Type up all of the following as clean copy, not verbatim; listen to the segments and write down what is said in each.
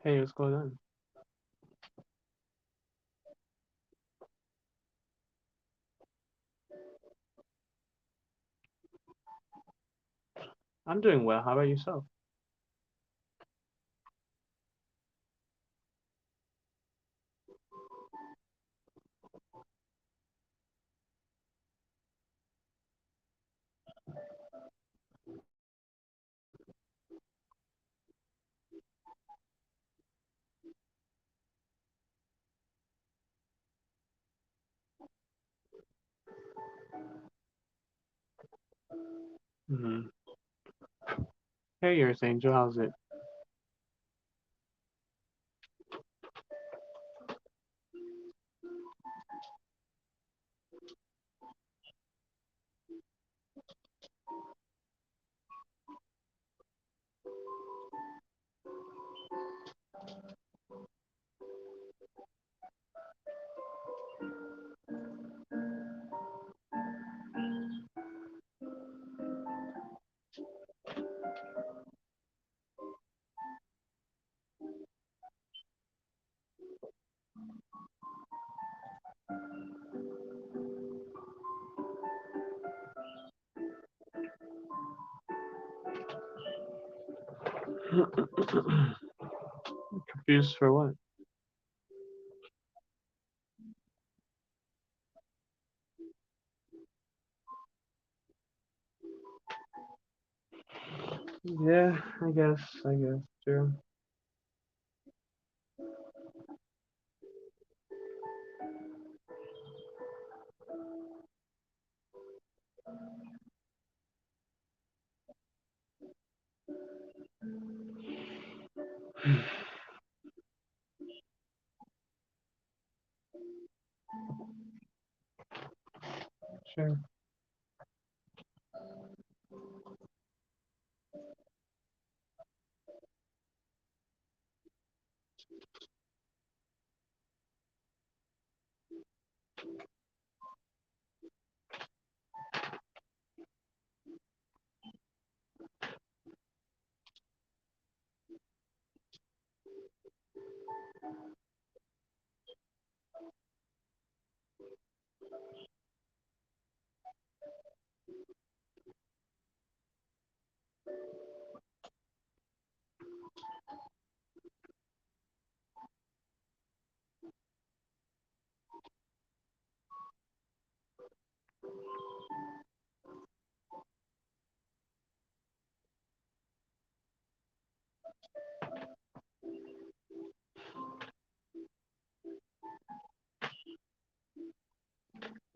Hey, what's going on? I'm doing well. How about yourself? Hmm. Hey, yours, Angel. How's it? Confused for what? Yeah, I guess. I guess. True. Sure.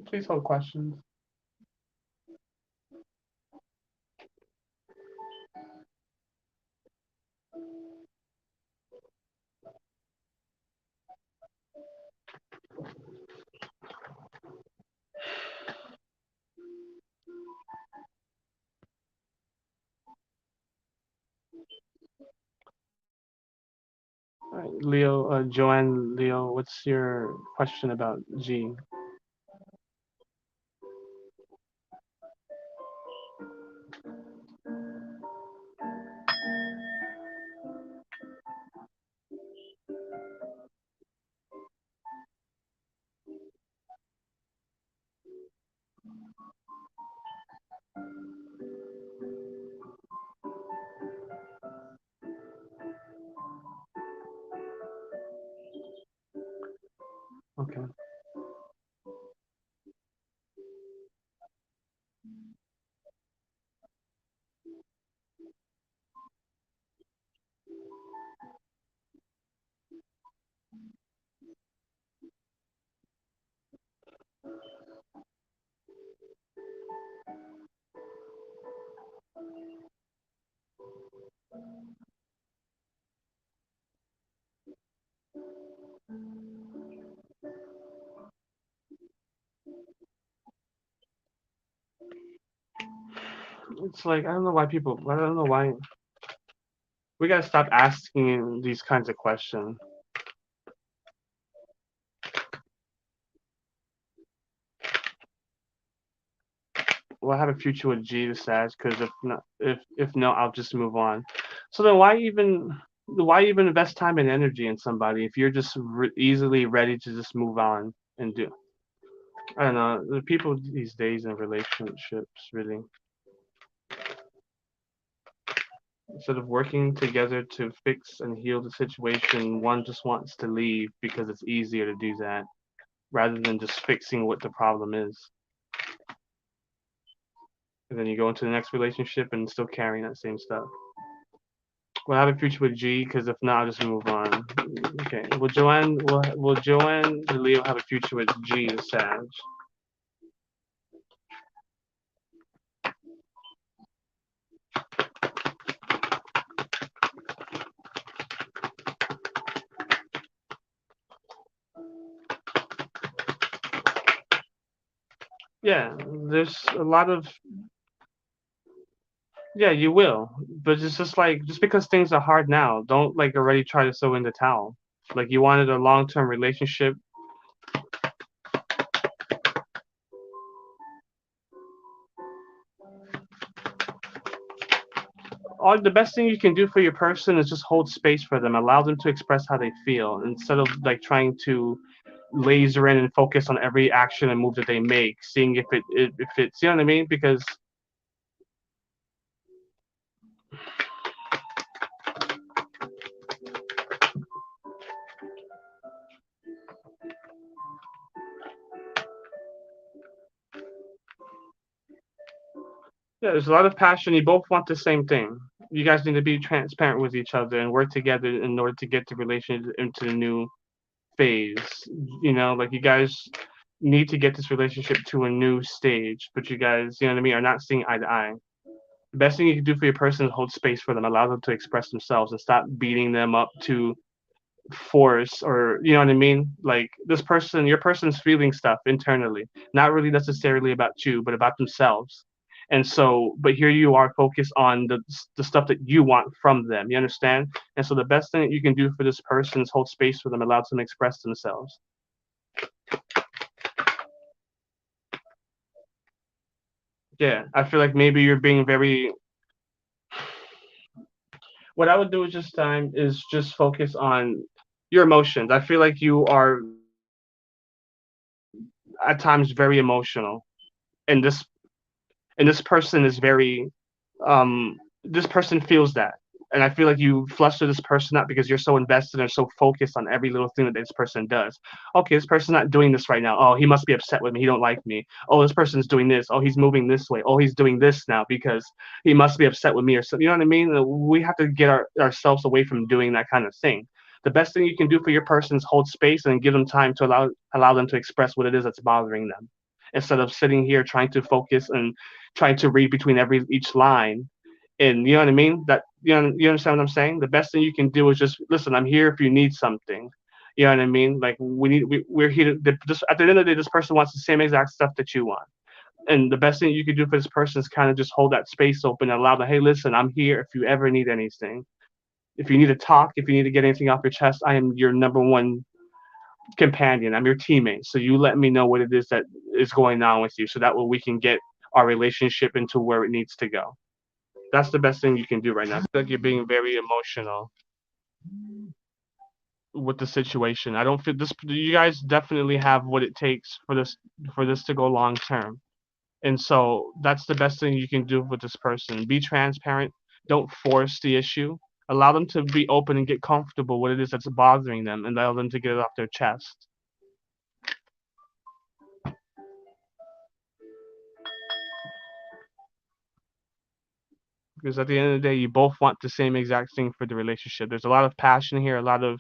Please hold questions. All right, Leo, Joanne, Leo, what's your question about G? Okay. It's like I don't know why people. I don't know why we gotta stop asking these kinds of questions. Will I have a future with G? The says because if not, if no, I'll just move on. So then why even? Why even invest time and energy in somebody if you're just easily ready to just move on and do? I don't know. The people these days in relationships really, instead of working together to fix and heal the situation, one just wants to leave because it's easier to do that rather than just fixing what the problem is. And then you go into the next relationship and still carrying that same stuff. We'll have a future with G, because if not, I'll just move on. Okay. Will Joanne the Leo have a future with G the Sag? Yeah, there's a lot of yeah, you will. But it's just like just because things are hard now, don't like already try to throw in the towel. Like you wanted a long term relationship. All the best thing you can do for your person is just hold space for them, allow them to express how they feel instead of like trying to laser in and focus on every action and move that they make, seeing if it's you know what I mean? Because yeah, there's a lot of passion. You both want the same thing. You guys need to be transparent with each other and work together in order to get the relationship into the new phase. You know, like you guys need to get this relationship to a new stage, but you guys, you know what I mean, are not seeing eye to eye. The best thing you can do for your person is hold space for them, allow them to express themselves, and stop beating them up to force or you know what I mean? Like this person, your person's feeling stuff internally, not really necessarily about you, but about themselves. And so, but here you are focused on the stuff that you want from them. You understand? And so, the best thing that you can do for this person is hold space for them, allow them to express themselves. Yeah, I feel like maybe you're being very. What I would do at this time is just focus on your emotions. I feel like you are at times very emotional, and this person is very this person feels that, and I feel like you fluster this person out because you're so invested and so focused on every little thing that this person does. Okay, this person's not doing this right now. Oh, he must be upset with me. He don't like me. Oh, this person's doing this. Oh, he's moving this way. Oh, he's doing this now because he must be upset with me or something. You know what I mean? We have to get ourselves away from doing that kind of thing. The best thing you can do for your person is hold space and give them time to allow them to express what it is that's bothering them, instead of sitting here trying to focus and trying to read between every each line. And you know what I mean? That you understand what I'm saying? The best thing you can do is just listen. I'm here if you need something. You know what I mean? Like we're here. Just at the end of the day, this person wants the same exact stuff that you want. And the best thing you can do for this person is kind of just hold that space open and allow them. Hey, listen, I'm here if you ever need anything. If you need to talk, if you need to get anything off your chest, I am your number one companion. I'm your teammate. So you let me know what it is that is going on with you, so that way we can get our relationship into where it needs to go. That's the best thing you can do right now. I feel like you're being very emotional with the situation. I don't feel this. You guys definitely have what it takes for this to go long term, and so that's the best thing you can do with this person. Be transparent. Don't force the issue. Allow them to be open and get comfortable what it is that's bothering them, and allow them to get it off their chest. Because at the end of the day, you both want the same exact thing for the relationship. There's a lot of passion here, a lot of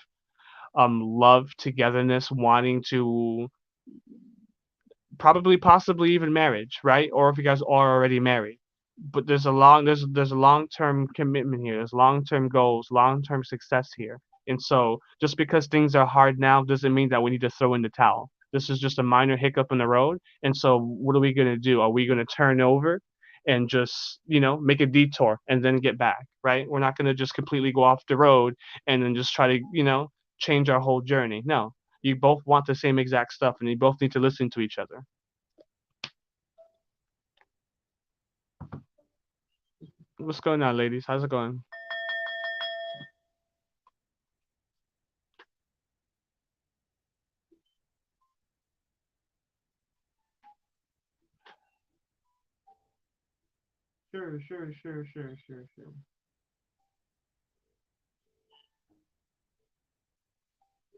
love, togetherness, wanting to probably possibly even marriage, right? Or if you guys are already married. But there's a long term commitment here. There's long term goals, long term success here. And so just because things are hard now doesn't mean that we need to throw in the towel. This is just a minor hiccup in the road. And so what are we gonna do? Are we gonna turn over and just, make a detour and then get back, right? We're not gonna just completely go off the road and then just try to, change our whole journey. No. You both want the same exact stuff and you both need to listen to each other. What's going on, ladies? How's it going? sure.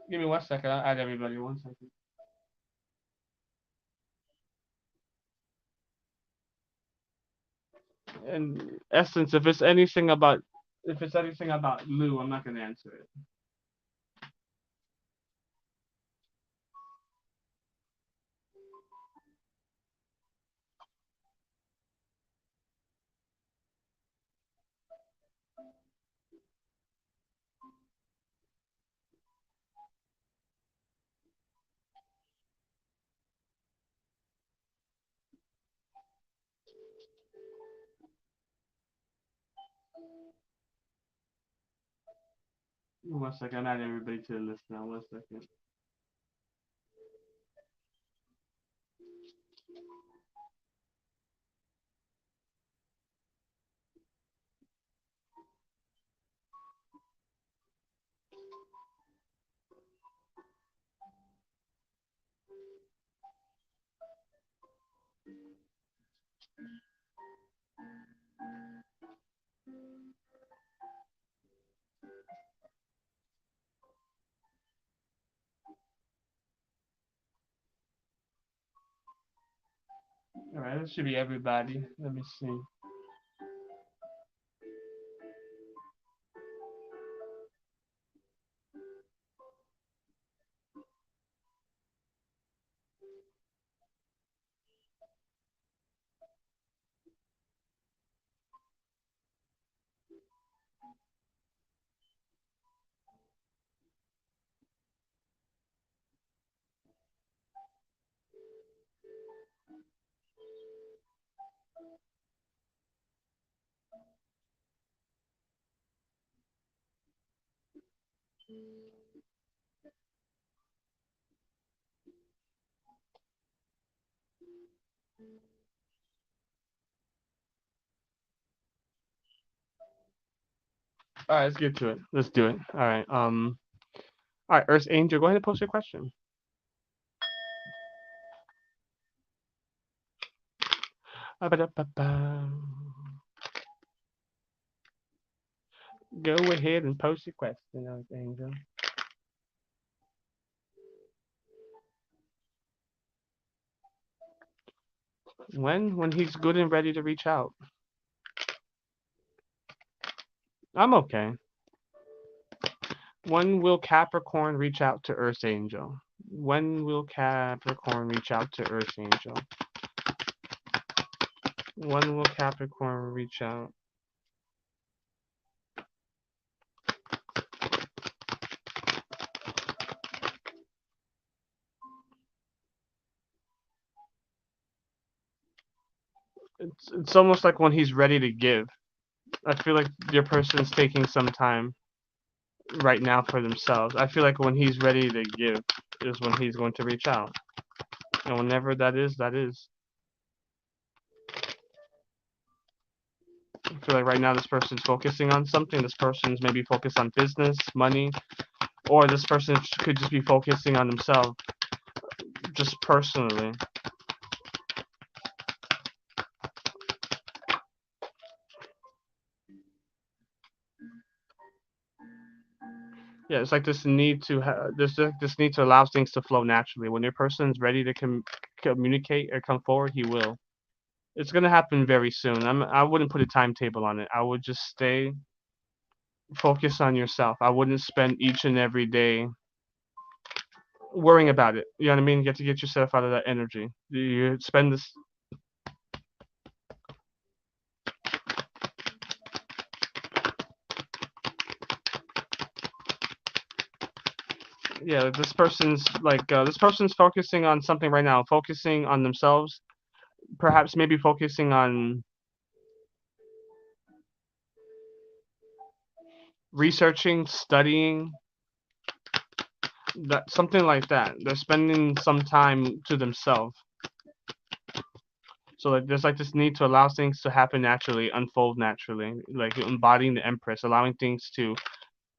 Give me 1 second. I'll add everybody. 1 second. In essence, if it's anything about Lou, I'm not gonna answer it. Give me 1 second. I'm adding everybody to the list now. 1 second. All right, that should be everybody. Let me see. All right, let's get to it. Let's do it. All right. All right, Earth Angel, go ahead and post your question. Go ahead and post your question, Earth Angel. When he's good and ready to reach out. I'm okay. When will Capricorn reach out to Earth Angel? When will Capricorn reach out to Earth Angel? When will Capricorn reach out? It's almost like when he's ready to give. I feel like your person's taking some time right now for themselves. I feel like when he's ready to give is when he's going to reach out. And whenever that is, that is. I feel like right now this person's focusing on something. This person's maybe focused on business, money, or this person could just be focusing on themselves, just personally. Yeah, it's like this need to this need to allow things to flow naturally. When your person's ready to communicate or come forward, he will. It's gonna happen very soon. I wouldn't put a timetable on it. I would just stay focused on yourself. I wouldn't spend each and every day worrying about it. You know what I mean? You have to get yourself out of that energy. You spend this. Yeah, this person's focusing on something right now, focusing on themselves, perhaps maybe focusing on researching, studying, that something like that. They're spending some time to themselves. So like there's like this need to allow things to happen naturally, unfold naturally, like embodying the Empress, allowing things to,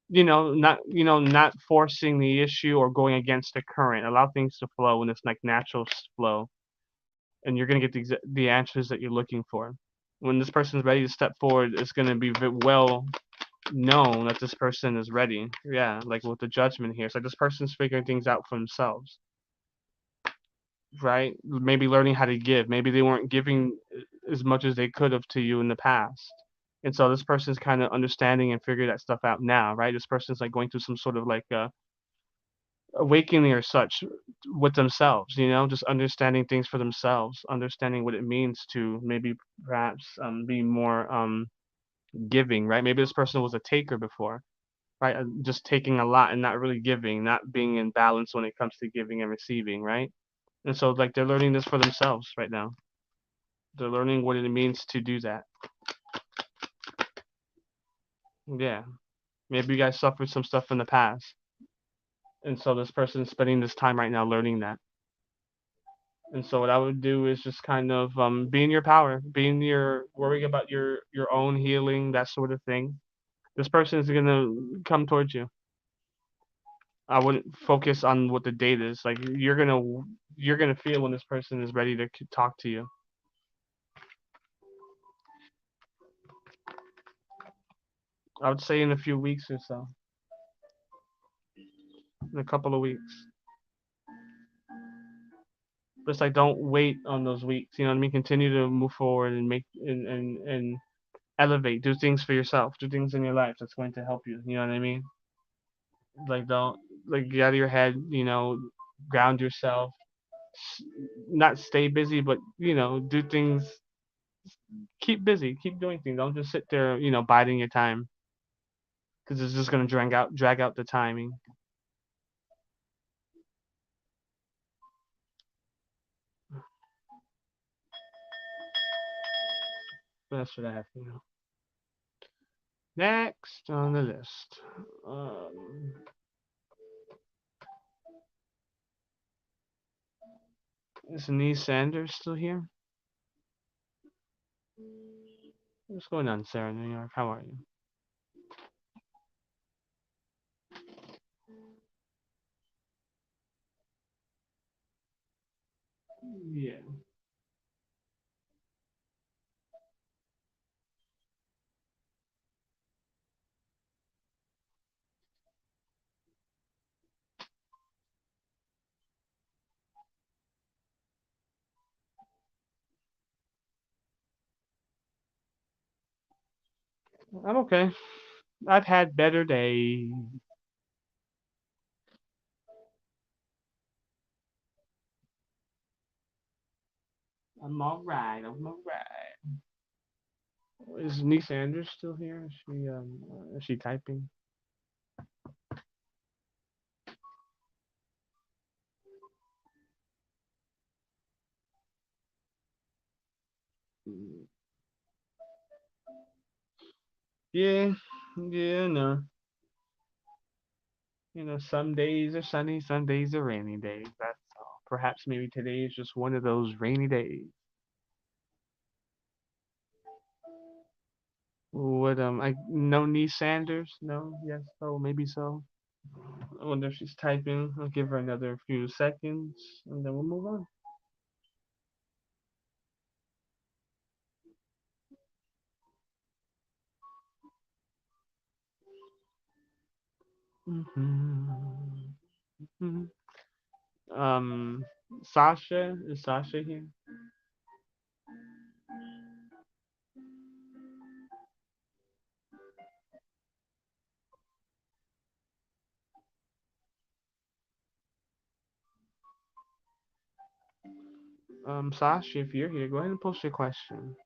not forcing the issue or going against the current. Allow things to flow in this like natural flow, and you're gonna get the answers that you're looking for. When this person's ready to step forward, it's going to be well known that this person is ready. Yeah, like with the judgment here. It's like this person's figuring things out for themselves, right? Maybe learning how to give. Maybe they weren't giving as much as they could have to you in the past. And so this person's kind of understanding and figuring that stuff out now, right? This person's like going through some sort of like awakening or such with themselves, just understanding things for themselves, understanding what it means to maybe perhaps be more giving, right? Maybe this person was a taker before, right? Just taking a lot and not really giving, not being in balance when it comes to giving and receiving, right? And so like they're learning this for themselves right now. They're learning what it means to do that. Yeah. Maybe you guys suffered some stuff in the past. And so this person is spending this time right now learning that. And so what I would do is just kind of be in your power, be in your worrying about your own healing, that sort of thing. This person is gonna come towards you. I wouldn't focus on what the date is. Like you're gonna feel when this person is ready to talk to you. I would say in a few weeks or so, in a couple of weeks. But it's like don't wait on those weeks. You know what I mean? Continue to move forward and make and elevate. Do things for yourself. Do things in your life that's going to help you. You know what I mean? Like don't like get out of your head. Ground yourself. S- Not stay busy, but do things. Keep busy. Keep doing things. Don't just sit there. Biding your time because it's just gonna drag out the timing. But that's what I have. Next on the list. Is Denise Sanders still here? What's going on, Sarah, New York? How are you? Yeah. I'm okay. I've had better days. I'm alright. I'm alright. Is Niece Sanders still here? Is she typing? Mm, yeah, yeah, no. Some days are sunny, some days are rainy days. That's all. Perhaps maybe today is just one of those rainy days. What I no Niece Sanders? No, yes, oh maybe so. I wonder if she's typing. I'll give her another few seconds and then we'll move on. Hmm. Um, Sasha, is Sasha here? Sasha, if you're here, go ahead and post your question.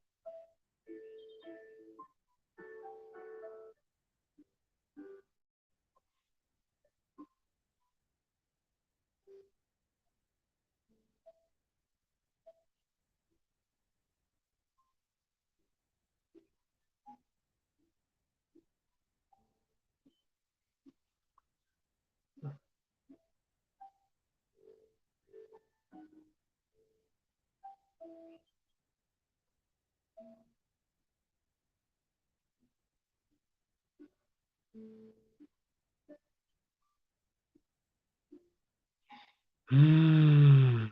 Hmm.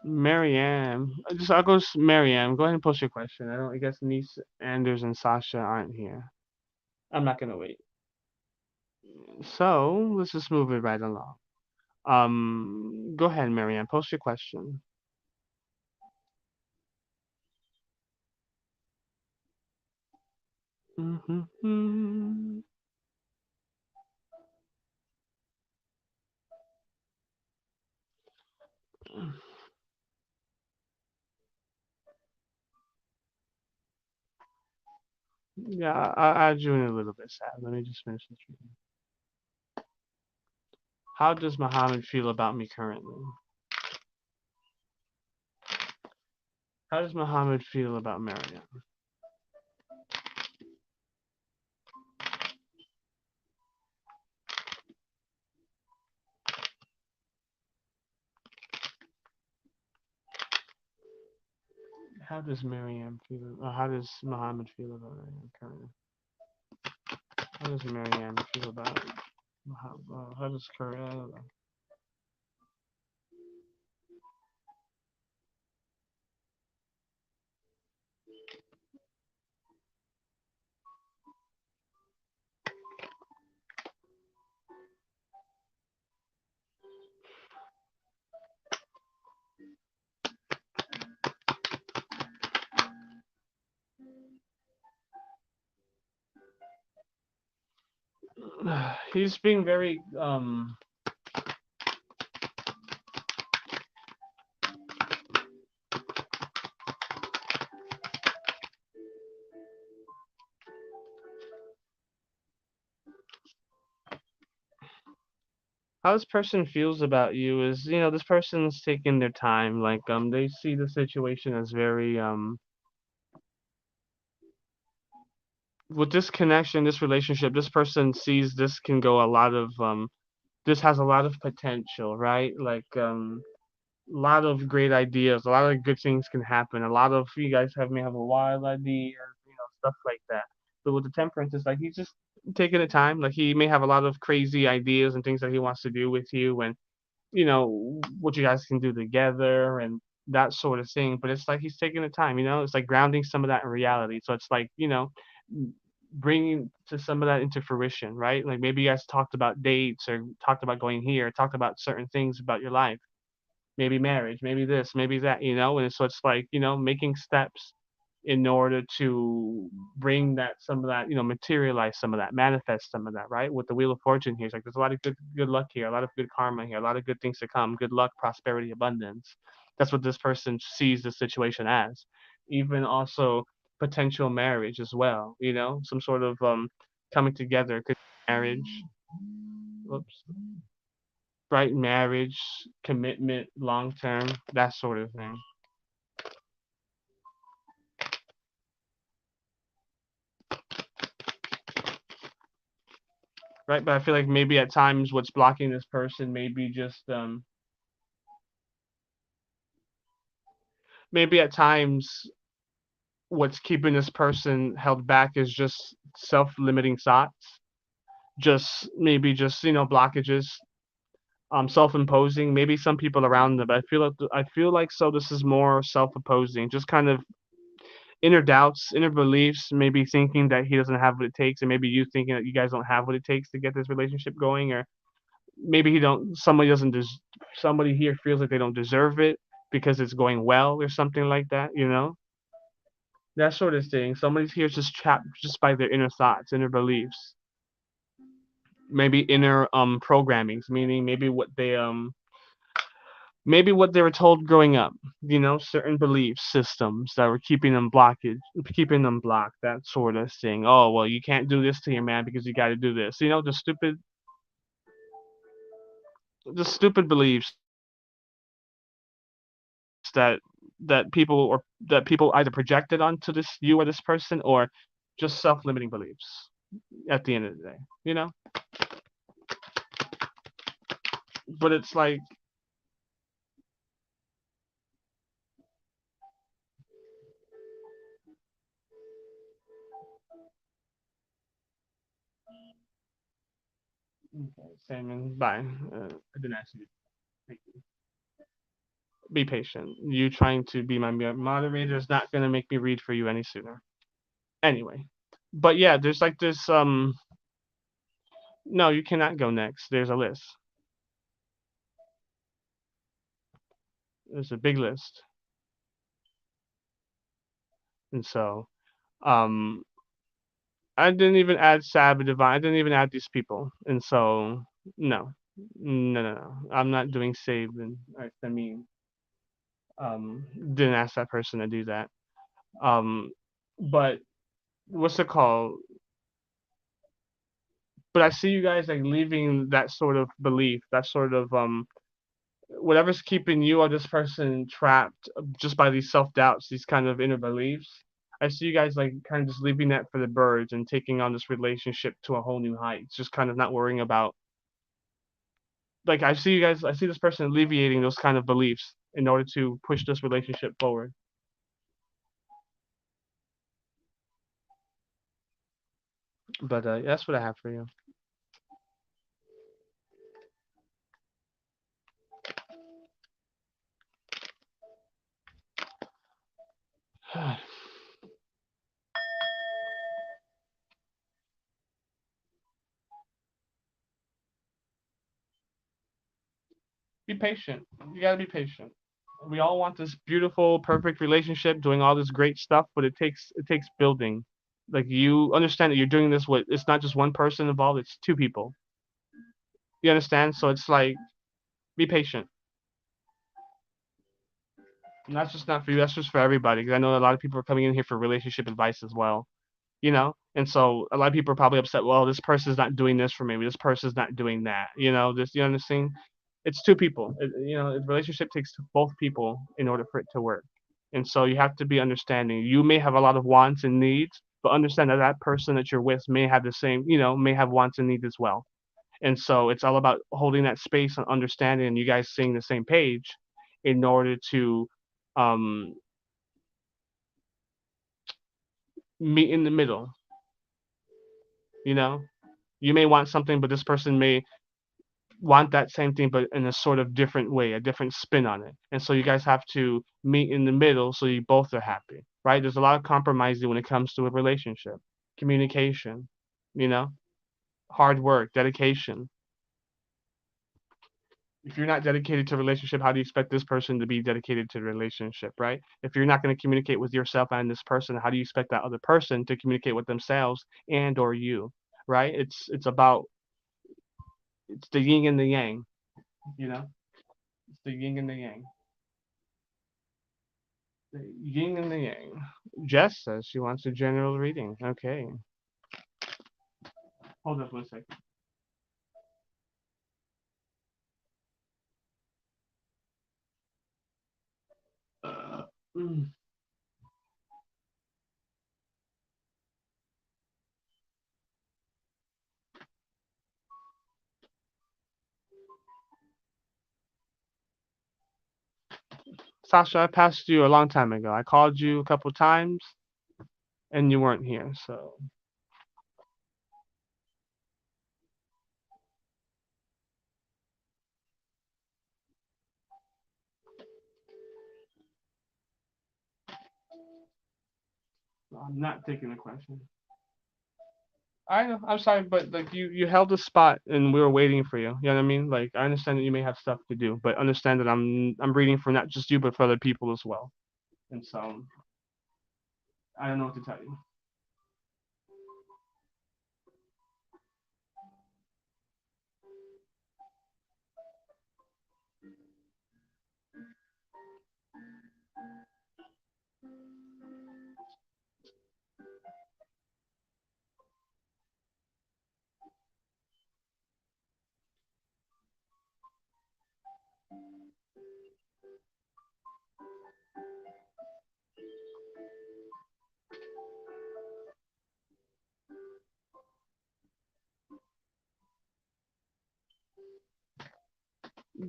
Marianne. I'll go Marianne. Go ahead and post your question. I guess Niece, Anders, and Sasha aren't here. I'm not gonna wait. So let's just move it right along. Go ahead, Marianne. Post your question. Hmm. Yeah, I'll add you in a little bit, Sad. Let me just finish this reading. How does Muhammad feel about me currently? How does Muhammad feel about Marianne? How does Marianne feel? How does Muhammad feel about Marianne currently? How does Marianne feel about Muhammad? How does Korea? He's being very how this person feels about you is, this person's taking their time. Like, they see the situation as very, with this connection, this relationship, this person sees this can go a lot of, this has a lot of potential, right? Like, a lot of great ideas, a lot of good things can happen. A lot of you guys may have a wild idea, stuff like that. But with the temperance, it's like he's just taking the time. Like he may have a lot of crazy ideas and things that he wants to do with you, and what you guys can do together and that sort of thing. But it's like he's taking the time. It's like grounding some of that in reality. So it's like bringing to some of that into fruition, right? Like maybe you guys talked about dates or talked about going here, talked about certain things about your life, maybe marriage, maybe this, maybe that, and so it's like, making steps in order to bring that some of that, materialize some of that, manifest some of that, right? With the Wheel of Fortune here, it's like there's a lot of good luck here, a lot of good karma here, a lot of good things to come, good luck, prosperity, abundance. That's what this person sees the situation as. Even also potential marriage as well, some sort of coming together, could be marriage, whoops, right? Marriage, commitment, long term, that sort of thing, right? But I feel like maybe at times what's blocking this person maybe just maybe at times what's keeping this person held back is just self-limiting thoughts, just maybe just blockages, self-imposing. Maybe some people around them, but I feel like so this is more self-opposing, just kind of inner doubts, inner beliefs, maybe thinking that he doesn't have what it takes, and maybe you thinking that you guys don't have what it takes to get this relationship going, or maybe he don't somebody doesn't somebody here feels like they don't deserve it because it's going well or something like that, that sort of thing. Somebody's here just trapped just by their inner thoughts, inner beliefs, maybe inner programmings, meaning maybe what they were told growing up, certain belief systems that were keeping them blocked, that sort of thing. Oh, well, you can't do this to your man because you got to do this. The stupid beliefs that that people either projected onto this you or this person, or just self-limiting beliefs at the end of the day, you know. But it's like, okay, Simon, bye. I didn't ask you. Thank you. Be patient. You trying to be my moderator is not gonna make me read for you any sooner. Anyway, but yeah, there's like this. No, you cannot go next. There's a list. There's a big list, and so um, I didn't even add Sab and Divine. I didn't even add these people, and so no, no. I'm not doing save and I mean, didn't ask that person to do that. Um, but what's it called? But I see you guys like leaving that sort of belief, that sort of whatever's keeping you or this person trapped just by these self doubts, these kind of inner beliefs. I see you guys like kind of just leaving that for the birds and taking on this relationship to a whole new height. Just kind of not worrying about like I see this person alleviating those kind of beliefs in order to push this relationship forward. But that's what I have for you. Be patient. You gotta be patient. We all want this beautiful, perfect relationship, doing all this great stuff, but it takes building. Like you understand that you're doing this with it's not just one person involved, it's two people. You understand? So it's like be patient. And that's just not for you, that's just for everybody. Because I know a lot of people are coming in here for relationship advice as well. And so a lot of people are probably upset, well, this person's not doing this for me, this person's not doing that, this, you understand, it's two people. A relationship takes both people in order for it to work, and so you have to be understanding. You may have a lot of wants and needs, but understand that that person that you're with may have the same, may have wants and needs as well. And so it's all about holding that space and understanding, and you guys seeing the same page in order to um, meet in the middle. you know you may want something, but this person may want that same thing, but in a sort of different way, a different spin on it. And so you guys have to meet in the middle so you both are happy, right? There's a lot of compromising when it comes to a relationship, communication, you know, hard work, dedication. If you're not dedicated to a relationship, how do you expect this person to be dedicated to the relationship, right? If you're not going to communicate with yourself and this person, how do you expect that other person to communicate with themselves and or you, right? It's the yin and the yang, you know? It's the yin and the yang. The yin and the yang. Jess says she wants a general reading. Okay. Hold up one second. Uh, mm. Sasha, I passed you a long time ago. I called you a couple times and you weren't here, so I'm not taking the question. I know. I'm sorry, but like you held a spot and we were waiting for you. You know what I mean? Like I understand that you may have stuff to do, but understand that I'm reading for not just you but for other people as well. And so I don't know what to tell you.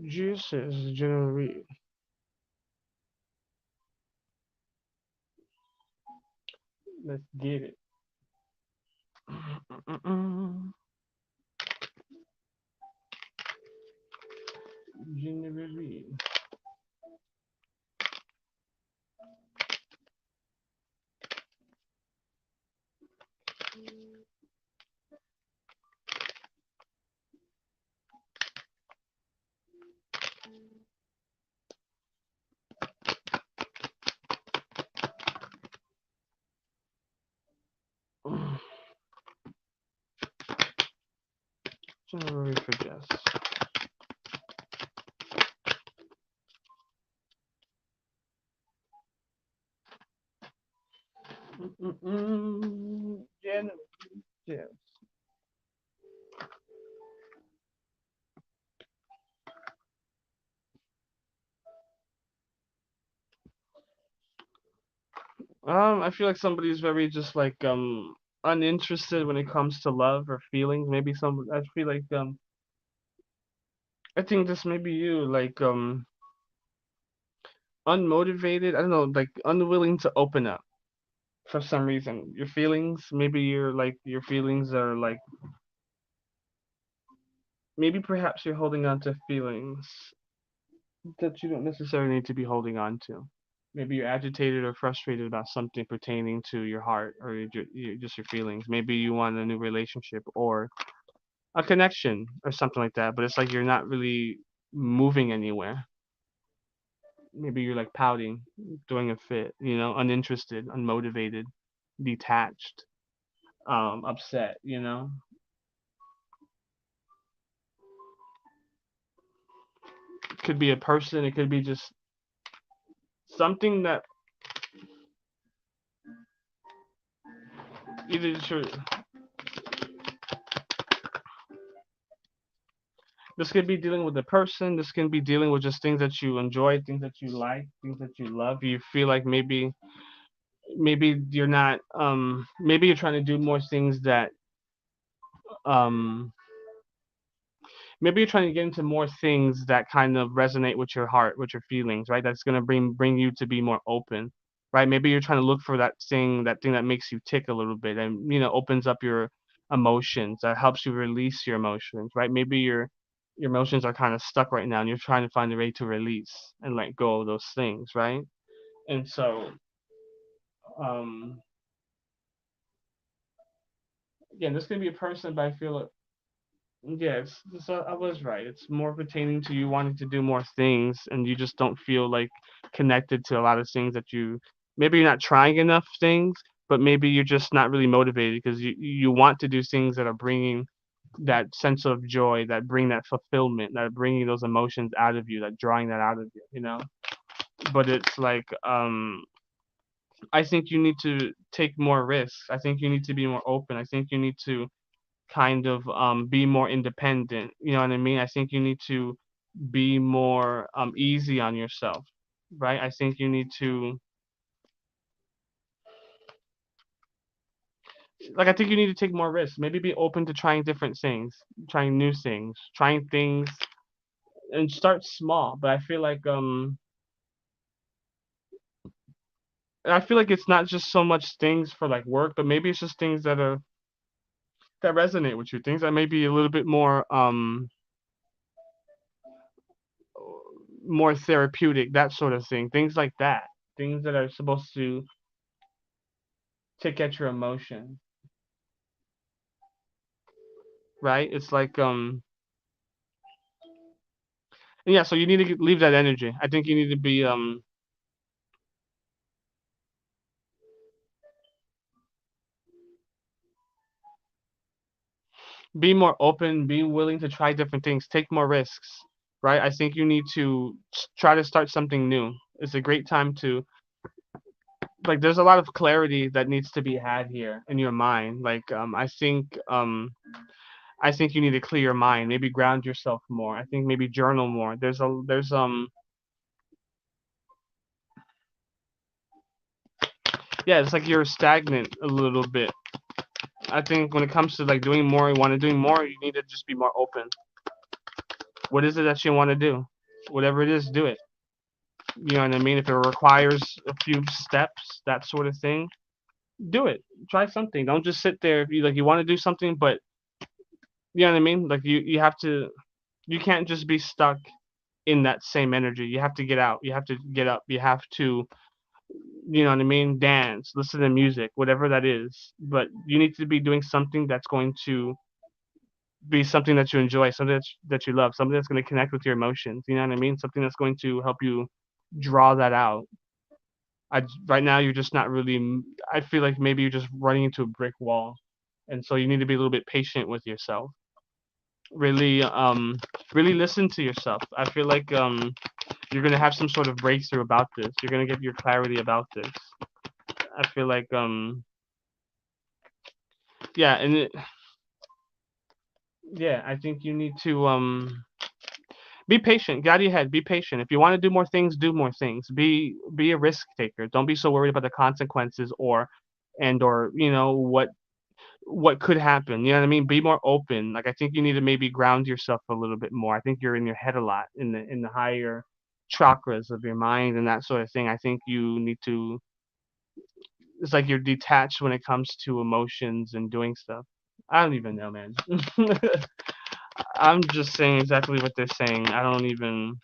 Jesus, general read. Let's get it. Mm-mm-mm. General read. January forgets. January. Yes. I feel like somebody's very just like uninterested when it comes to love or feelings. Maybe some. I feel like I think this may be you, like unmotivated. I don't know, like unwilling to open up for some reason. Your feelings. Maybe you're like your feelings are like maybe perhaps you're holding on to feelings that you don't necessarily need to be holding on to. Maybe you're agitated or frustrated about something pertaining to your heart or just your feelings. Maybe you want a new relationship or a connection or something like that, but it's like you're not really moving anywhere. Maybe you're like pouting, throwing a fit, uninterested, unmotivated, detached, upset. It could be a person, it could be just something that either just this could be dealing with a person, this can be dealing with just things that you enjoy, things that you like, things that you love. You feel like maybe you're not maybe you're trying to do more things that um maybe you're trying to get into more things that kind of resonate with your heart, with your feelings, right? That's gonna bring you to be more open, right? Maybe you're trying to look for that thing that makes you tick a little bit and opens up your emotions, that helps you release your emotions, right? Maybe your emotions are kind of stuck right now and you're trying to find a way to release and let go of those things, right? And so um again, this could be a person, but I feel yes, so I was right. It's more pertaining to you wanting to do more things, and you just don't feel like connected to a lot of things that maybe you're not trying enough things, but maybe you're just not really motivated because you want to do things that are bringing that sense of joy, that bring that fulfillment, that are bringing those emotions out of you, that drawing that out of you. But it's like I think you need to take more risks. I think you need to be more open. I think you need to kind of be more independent. You know what I mean? I think you need to be more easy on yourself, right? I think you need to I think you need to take more risks. Maybe be open to trying different things, trying new things, trying things and start small. But I feel like it's not just so much things for like work, but maybe it's just things that resonate with you, things that may be a little bit more therapeutic, that sort of thing. Things like that. Things that are supposed to get your emotion, right? It's like and yeah, so you need to leave that energy. I think you need to be more open, be willing to try different things, take more risks, right? I think you need to try to start something new. It's a great time to like there's a lot of clarity that needs to be had here in your mind. Like I think you need to clear your mind, maybe ground yourself more. I think maybe journal more. There's yeah, it's like you're stagnant a little bit. I think when it comes to like doing more, you want to doing more, you need to just be more open. What is it that you want to do? Whatever it is, do it. You know what I mean? If it requires a few steps, that sort of thing, do it. Try something. Don't just sit there. If you want to do something, but you know what I mean? Like you have to. You can't just be stuck in that same energy. You have to get out. You have to get up. You have to. You know what I mean? Dance, listen to music, whatever that is. But you need to be doing something that's going to be something that you enjoy, something that you love, something that's going to connect with your emotions. You know what I mean? Something that's going to help you draw that out. Right now you're just not really. I feel like maybe you're just running into a brick wall, and so you need to be a little bit patient with yourself. Really, really listen to yourself. I feel like you're gonna have some sort of breakthrough about this. You're gonna get your clarity about this. I feel like yeah, and yeah, I think you need to be patient. Get out of your head. Be patient. If you want to do more things, do more things. Be a risk taker. Don't be so worried about the consequences or what could happen. You know what I mean? Be more open. Like I think you need to maybe ground yourself a little bit more. I think you're in your head a lot in the higher chakras of your mind and that sort of thing. I think you need to. It's like you're detached when it comes to emotions and doing stuff. I don't even know, man. I'm just saying exactly what they're saying. I don't even.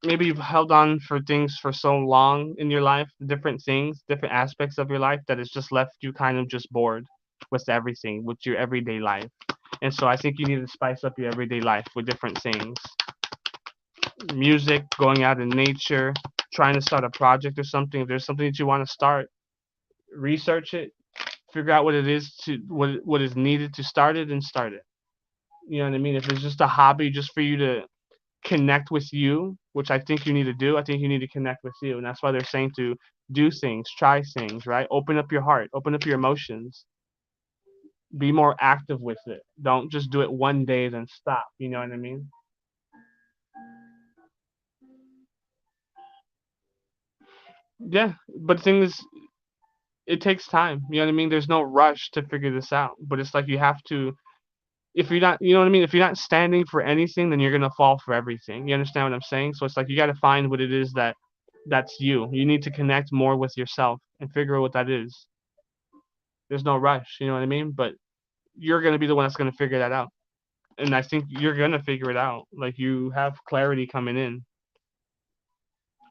Maybe you've held on for things for so long in your life, different things, different aspects of your life, that it's just left you kind of just bored with everything, with your everyday life. And so I think you need to spice up your everyday life with different things. Music, going out in nature, trying to start a project or something. If there's something that you want to start, research it, figure out what is needed to start it and start it. You know what I mean? If it's just a hobby just for you to connect with you, which I think you need to do. I think you need to connect with you, and that's why they're saying to do things, try things, right? Open up your heart, open up your emotions, be more active with it. Don't just do it one day then stop. You know what I mean? Yeah, but the thing is, it takes time. You know what I mean? There's no rush to figure this out, but it's like you have to. If you're not, you know what I mean? If you're not standing for anything, then you're gonna fall for everything. You understand what I'm saying? So it's like you got to find what it is that's you. You need to connect more with yourself and figure out what that is. There's no rush, you know what I mean? But you're gonna be the one that's gonna figure that out, and I think you're gonna figure it out. Like you have clarity coming in.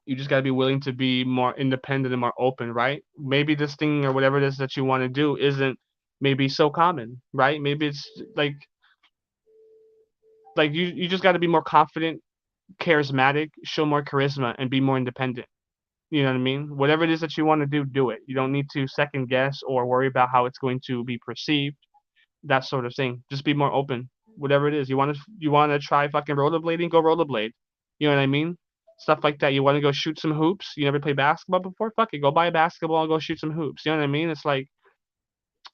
You just gotta be willing to be more independent and more open, right? Maybe this thing or whatever it is that you want to do isn't maybe so common, right? Maybe it's like you just got to be more confident, charismatic, show more charisma, and be more independent. You know what I mean? Whatever it is that you want to do, do it. You don't need to second guess or worry about how it's going to be perceived, that sort of thing. Just be more open. Whatever it is, you want to try fucking rollerblading, go rollerblade. You know what I mean? Stuff like that. You want to go shoot some hoops. You never played basketball before? Fuck it, go buy a basketball and go shoot some hoops. You know what I mean? It's like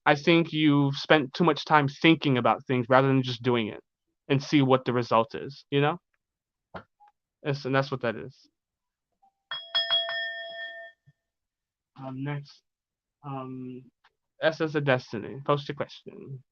I think you've spent too much time thinking about things rather than just doing it and see what the result is. You know? And that's what that is. Next, um, S as a destiny. Post your question.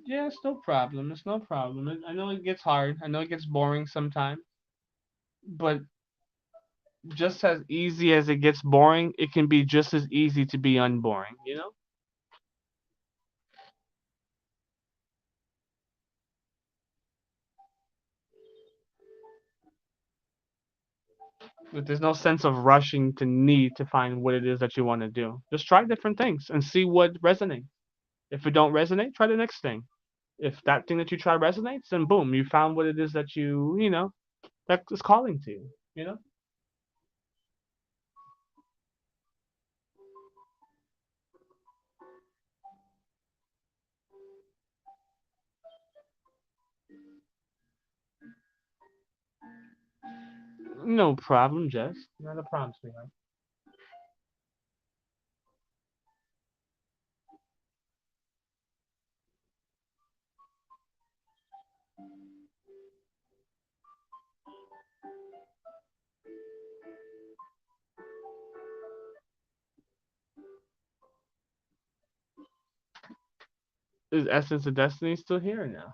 Yeah, it's no problem. It's no problem. I know it gets hard. I know it gets boring sometimes. But just as easy as it gets boring, it can be just as easy to be unboring, you know? But there's no sense of rushing to need to find what it is that you want to do. Just try different things and see what resonates. If it don't resonate, try the next thing. If that thing that you try resonates, then boom, you found what it is that that is calling to you, you know? No problem, Jess. Not a problem, sweetheart. Is Essence of Destiny still here now?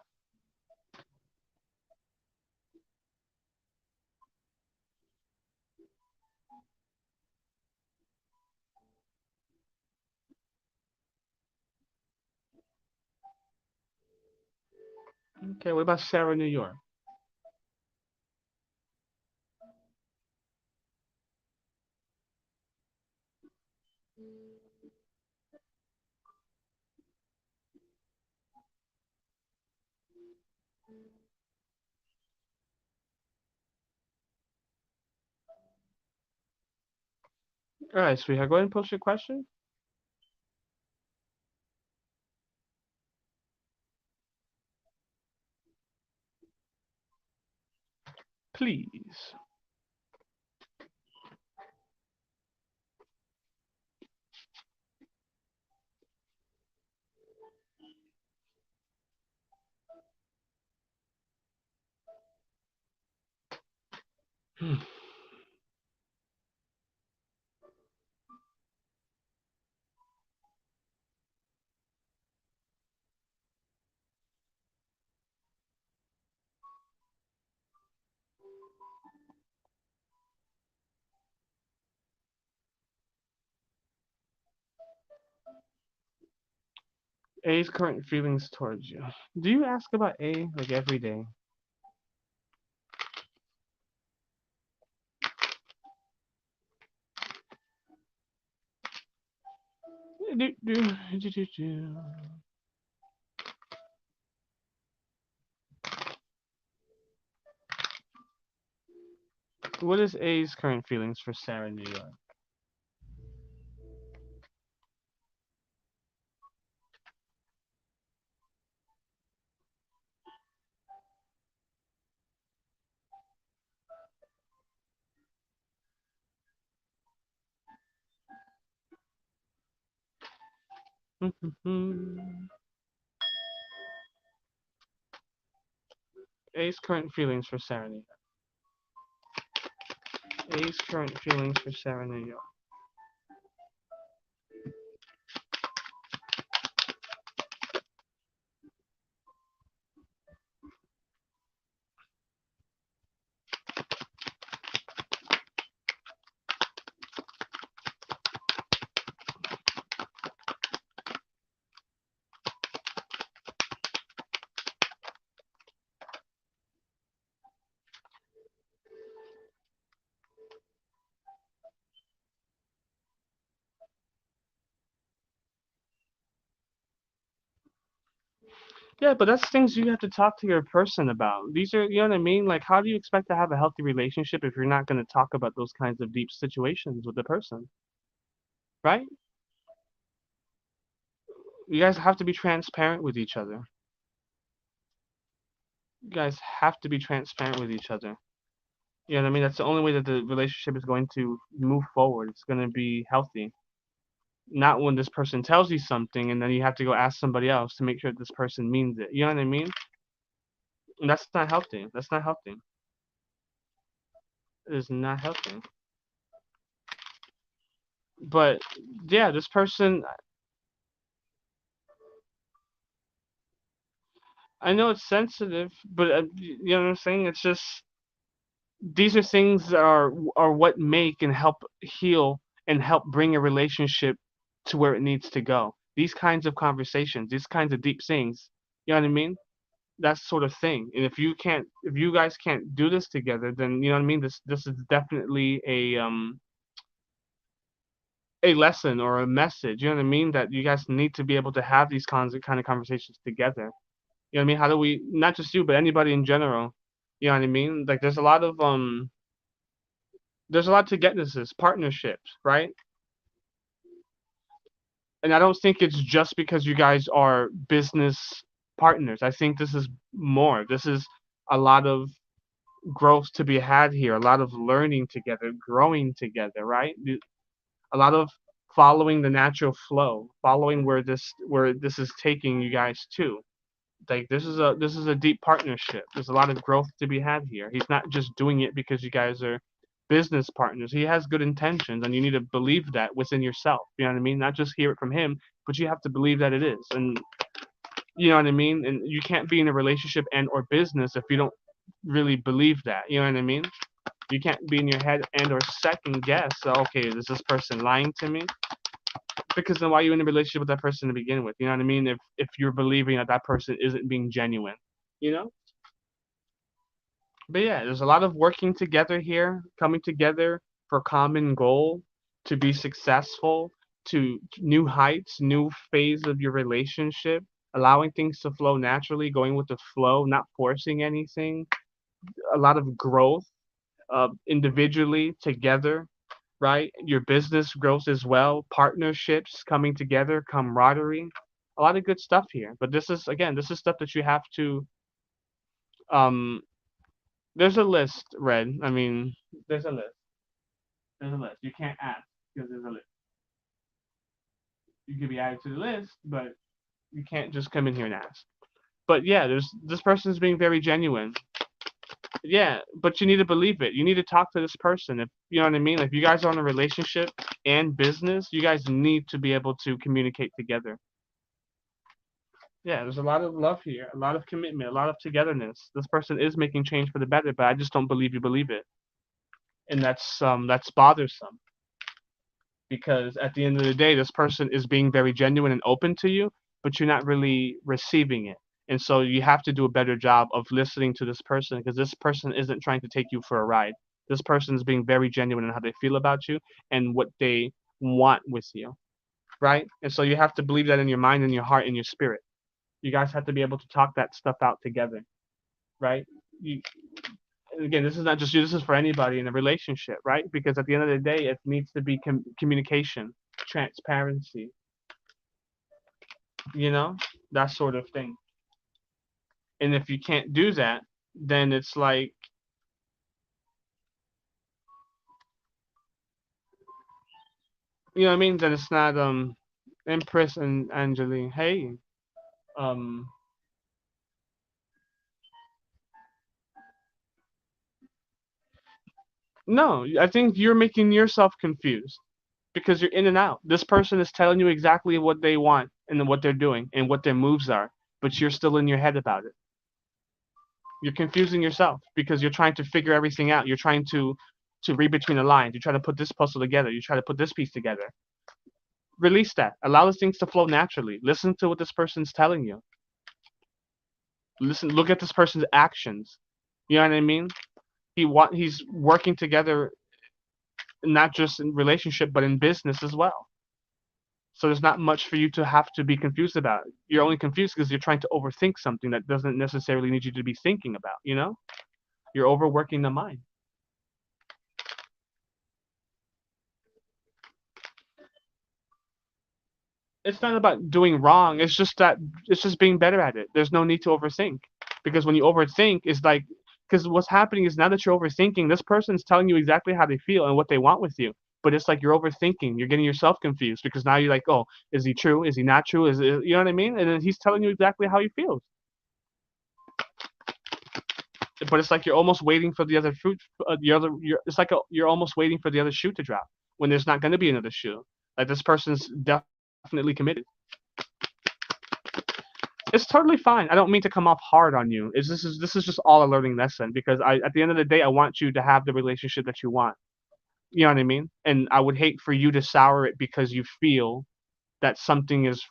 Okay, what about Sarah, New York? All right, sweetheart, go ahead and post your question, please. A's current feelings towards you. Do you ask about A like every day? Do, do, do. What is A's current feelings for Sarah in New York? A's current feelings for Sarah in New York. A's current feelings for Sarah in New York. Yeah, but that's things you have to talk to your person about. These are, you know what I mean? Like, how do you expect to have a healthy relationship if you're not going to talk about those kinds of deep situations with the person, right? You guys have to be transparent with each other. You guys have to be transparent with each other. You know what I mean? That's the only way that the relationship is going to move forward. It's going to be healthy. Not when this person tells you something and then you have to go ask somebody else to make sure this person means it. You know what I mean? And that's not healthy. That's not healthy. It is not healthy. But yeah, this person, I know it's sensitive, but you know what I'm saying? It's just these are things that are what make and help heal and help bring a relationship to where it needs to go. These kinds of conversations, these kinds of deep things. You know what I mean? That sort of thing. And if you guys can't do this together, then you know what I mean. This is definitely a lesson or a message. You know what I mean? That you guys need to be able to have these kind of conversations together. You know what I mean? How do we, not just you, but anybody in general? You know what I mean? Like there's a lot to togetherness, partnerships, right? And I don't think it's just because you guys are business partners. I think this is more. This is a lot of growth to be had here, a lot of learning together, growing together, right? A lot of following the natural flow, following where this is taking you guys to. Like this is a deep partnership. There's a lot of growth to be had here. He's not just doing it because you guys are business partners. He has good intentions, and you need to believe that within yourself. You know what I mean? Not just hear it from him, but you have to believe that it is. And you know what I mean? And you can't be in a relationship and or business if you don't really believe that. You know what I mean? You can't be in your head and or second guess. So, okay, is this person lying to me? Because then why are you in a relationship with that person to begin with? You know what I mean? If you're believing that that person isn't being genuine, you know. But yeah, there's a lot of working together here, coming together for common goal to be successful, to new heights, new phase of your relationship, allowing things to flow naturally, going with the flow, not forcing anything. A lot of growth, individually, together. right? Your business grows as well, partnerships coming together, camaraderie, a lot of good stuff here. But this is again, this is stuff that you have to um there's a list, Red. I mean, there's a list. There's a list. You can't ask because there's a list. You could be added to the list, but you can't just come in here and ask. But yeah, there's this person's being very genuine. Yeah, but you need to believe it. You need to talk to this person. If you know what I mean. If you guys are in a relationship and business, you guys need to be able to communicate together. Yeah, there's a lot of love here, a lot of commitment, a lot of togetherness. This person is making change for the better, but I just don't believe you believe it, and that's bothersome because at the end of the day, this person is being very genuine and open to you, but you're not really receiving it. And so you have to do a better job of listening to this person because this person isn't trying to take you for a ride. This person is being very genuine in how they feel about you and what they want with you, right? And so you have to believe that in your mind and your heart and your spirit. You guys have to be able to talk that stuff out together, right? You, and again, this is not just you. This is for anybody in a relationship, right? Because at the end of the day, it needs to be communication, transparency, you know, that sort of thing. And if you can't do that, then it's like, you know what I mean? Then it's not Empress and Angeline. Hey, um, no, I think you're making yourself confused because you're in and out. This person is telling you exactly what they want and what they're doing and what their moves are, but you're still in your head about it. You're confusing yourself because you're trying to figure everything out. You're trying to read between the lines. You try to put this puzzle together. You try to put this piece together. Release that. Allow those things to flow naturally. Listen to what this person's telling you. Listen. Look at this person's actions. You know what I mean? He's working together, not just in relationship, but in business as well. So there's not much for you to have to be confused about. You're only confused because you're trying to overthink something that doesn't necessarily need you to be thinking about. You know, you're overworking the mind. It's not about doing wrong. It's just that it's just being better at it. There's no need to overthink because when you overthink, it's like because what's happening is now that you're overthinking, this person's telling you exactly how they feel and what they want with you. But it's like you're overthinking. You're getting yourself confused because now you're like, oh, is he true? Is he not true? You know what I mean? And then he's telling you exactly how he feels. But it's like you're almost waiting for the other fruit, the other. It's like you're almost waiting for the other shoe to drop when there's not going to be another shoe. Like this person's definitely committed. It's totally fine. I don't mean to come off hard on you. This is just all a learning lesson because I at the end of the day I want you to have the relationship that you want. You know what I mean? And I would hate for you to sour it because you feel that something's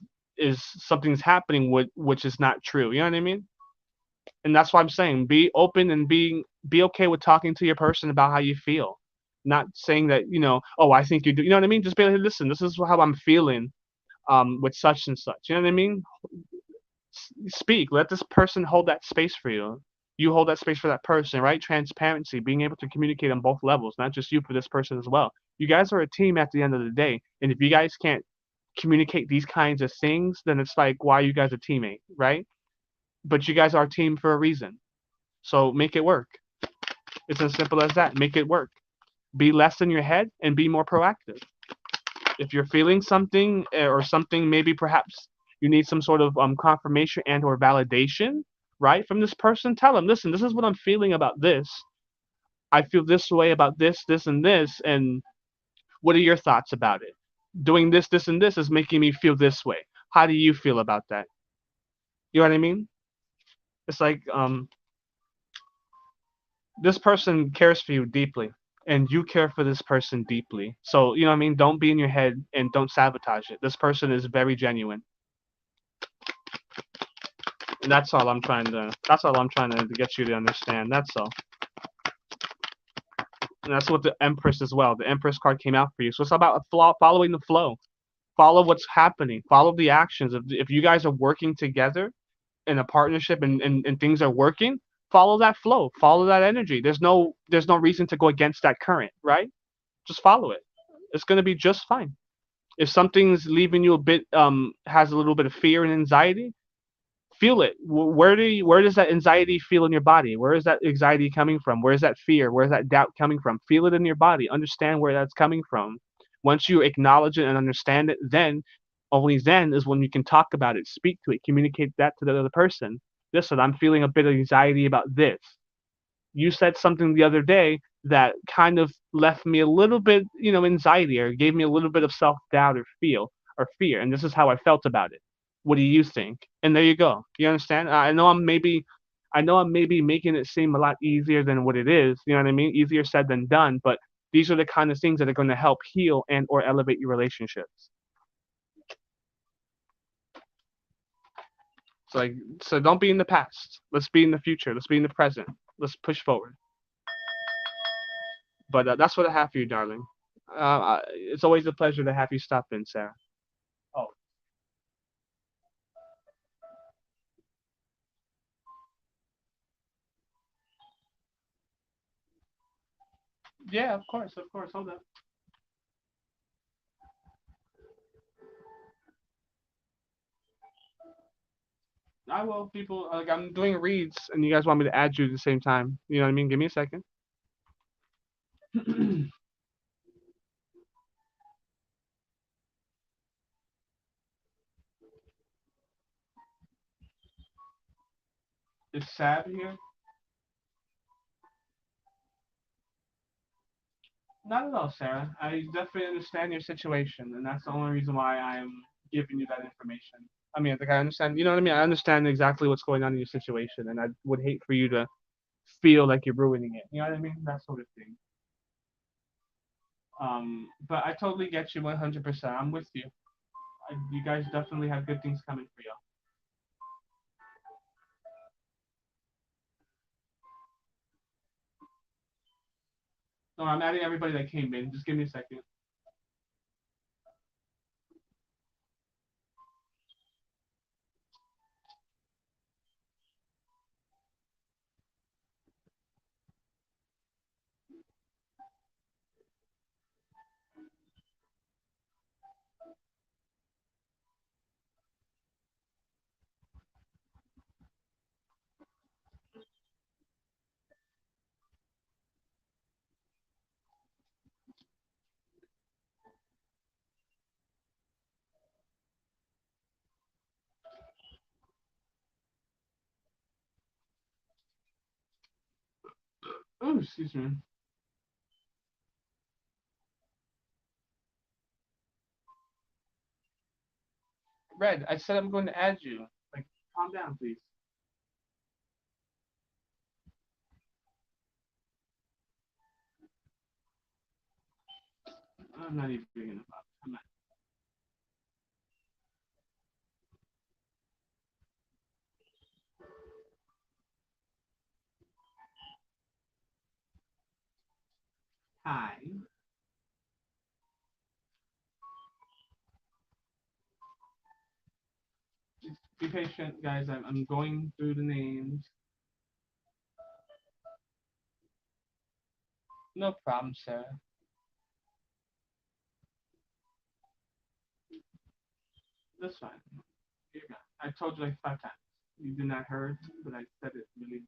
happening which is not true. You know what I mean? And that's why I'm saying be open and be okay with talking to your person about how you feel. Not saying that, oh, I think you do. You know what I mean? Just be like, listen, this is how I'm feeling with such and such. You know what I mean? Speak. Let this person hold that space for you. You hold that space for that person, right? Transparency, being able to communicate on both levels, not just you for this person as well. You guys are a team at the end of the day. And if you guys can't communicate these kinds of things, then it's like, why are you guys a teammate, right? But you guys are a team for a reason. So make it work. It's as simple as that. Make it work. Be less in your head and be more proactive. If you're feeling something or something, maybe perhaps you need some sort of confirmation and or validation, right, from this person, tell them, listen, this is what I'm feeling about this. I feel this way about this, and this, and what are your thoughts about it? Doing this, and this is making me feel this way. How do you feel about that? You know what I mean? It's like this person cares for you deeply, and you care for this person deeply. So, you know what I mean? Don't be in your head and don't sabotage it. This person is very genuine. And that's all I'm trying to get you to understand. That's all. And that's what the Empress as well. The Empress card came out for you. So it's about following the flow. Follow what's happening. Follow the actions. If you guys are working together in a partnership and things are working, follow that flow. Follow that energy. There's no reason to go against that current, right? Just follow it. It's going to be just fine. If something's leaving you a bit, has a little bit of fear and anxiety, feel it. Where does that anxiety feel in your body? Where is that anxiety coming from? Where is that fear? Where is that doubt coming from? Feel it in your body. Understand where that's coming from. Once you acknowledge it and understand it, then only then is when you can talk about it, speak to it, communicate that to the other person. Listen, I'm feeling a bit of anxiety about this. You said something the other day that kind of left me a little bit, anxiety, or gave me a little bit of self doubt or feel or fear, and this is how I felt about it. What do you think? And there you go. You understand? I know I'm maybe making it seem a lot easier than what it is. You know what I mean? Easier said than done. But these are the kind of things that are going to help heal and or elevate your relationships. So like, so don't be in the past. Let's be in the future. Let's be in the present. Let's push forward. But that's what I have for you, darling. It's always a pleasure to have you stop in, Sarah. Oh, yeah, of course, of course. Hold up. I will, people. Like, I'm doing reads, and you guys want me to add you at the same time. You know what I mean? Give me a second. Is Sab here? Not at all, Sarah. I definitely understand your situation, and that's the only reason why I'm giving you that information. I mean, like I understand. You know what I mean? I understand exactly what's going on in your situation, and I would hate for you to feel like you're ruining it. You know what I mean? That sort of thing. But I totally get you 100%. I'm with you. You guys definitely have good things coming for you. No, I'm adding everybody that came in. Just give me a second. Oh, excuse me. Red, I said I'm going to add you. Like, calm down, please. I'm not even bringing it up. I'm not. Hi. Just be patient, guys. I'm going through the names. No problem, Sarah. That's fine. You're good. I told you like 5 times. You did not heard, but I said it really.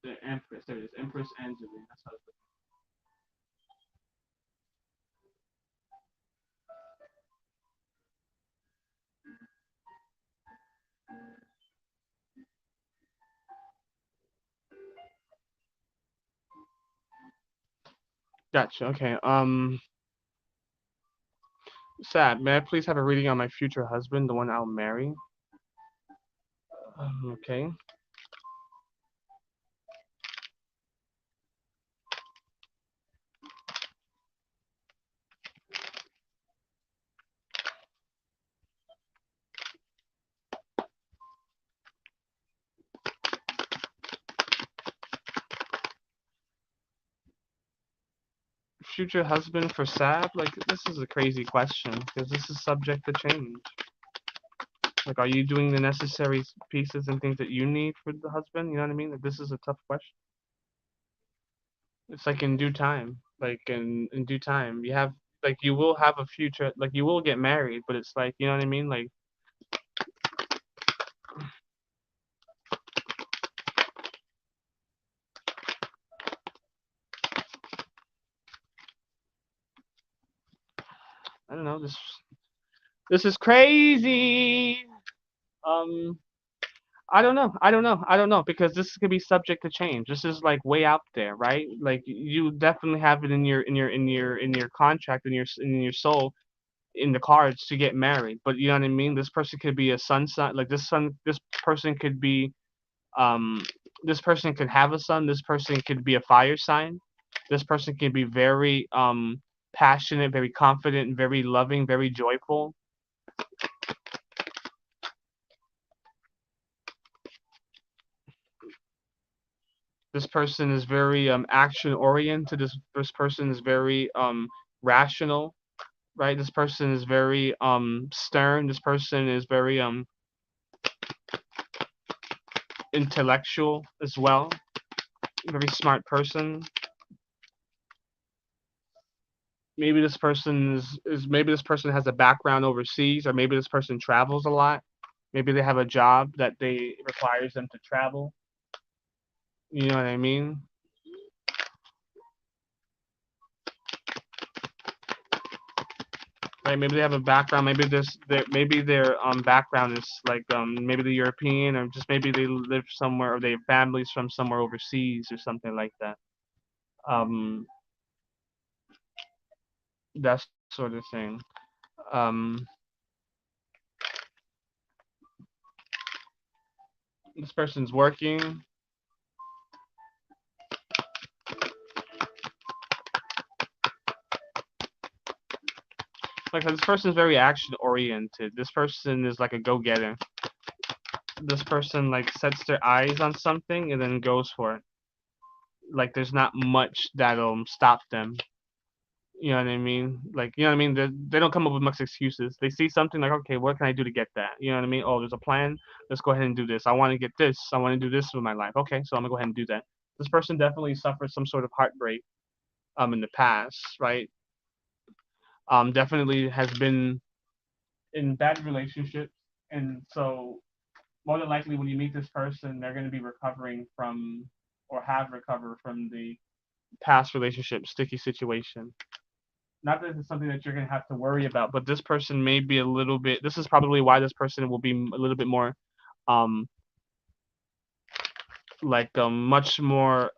The Empress. There it is. Empress Angeline. That's how it's Gotcha. Okay. Sad. May I please have a reading on my future husband, the one I'll marry? Okay. future husband for Sab? Like, this is a crazy question because this is subject to change. Like, are you doing the necessary pieces and things that you need for the husband? You know what I mean? Like, this is a tough question. It's like in due time. Like in due time, you have like you will have a future. Like you will get married, but it's like you know what I mean. Like I don't know. This is crazy. Um, I don't know. I don't know. I don't know because this could be subject to change. This is like way out there, right? Like you definitely have it in your contract in your soul in the cards to get married. But you know what I mean. This person could be a sun sign. Like this person could be um. This person could have a son. This person could be a fire sign. This person can be very passionate, very confident, very loving, very joyful. This person is very action oriented. This person is very rational, right? This person is very stern. This person is very intellectual as well. Very smart person. Maybe this person is maybe this person has a background overseas, or maybe this person travels a lot. Maybe they have a job that they requires them to travel. You know what I mean? Right? Maybe they have a background. Maybe their background is like maybe the European, or just maybe they live somewhere, or they have families from somewhere overseas or something like that. Um, that sort of thing. Um, this person's working. Like this person's very action oriented. This person is like a go getter. This person like sets their eyes on something and then goes for it. Like there's not much that'll stop them. You know what I mean? Like, you know what I mean? They don't come up with much excuses. They see something like, okay, what can I do to get that? You know what I mean? Oh, there's a plan. Let's go ahead and do this. I want to get this. I want to do this with my life. Okay, so I'm gonna go ahead and do that. This person definitely suffered some sort of heartbreak in the past, right? Definitely has been in bad relationships, and so more than likely when you meet this person, they're gonna be recovering from or have recovered from the past relationship sticky situation. Not that it's something that you're going to have to worry about, but this person may be a little bit. This is probably why this person will be a little bit more, um, like much more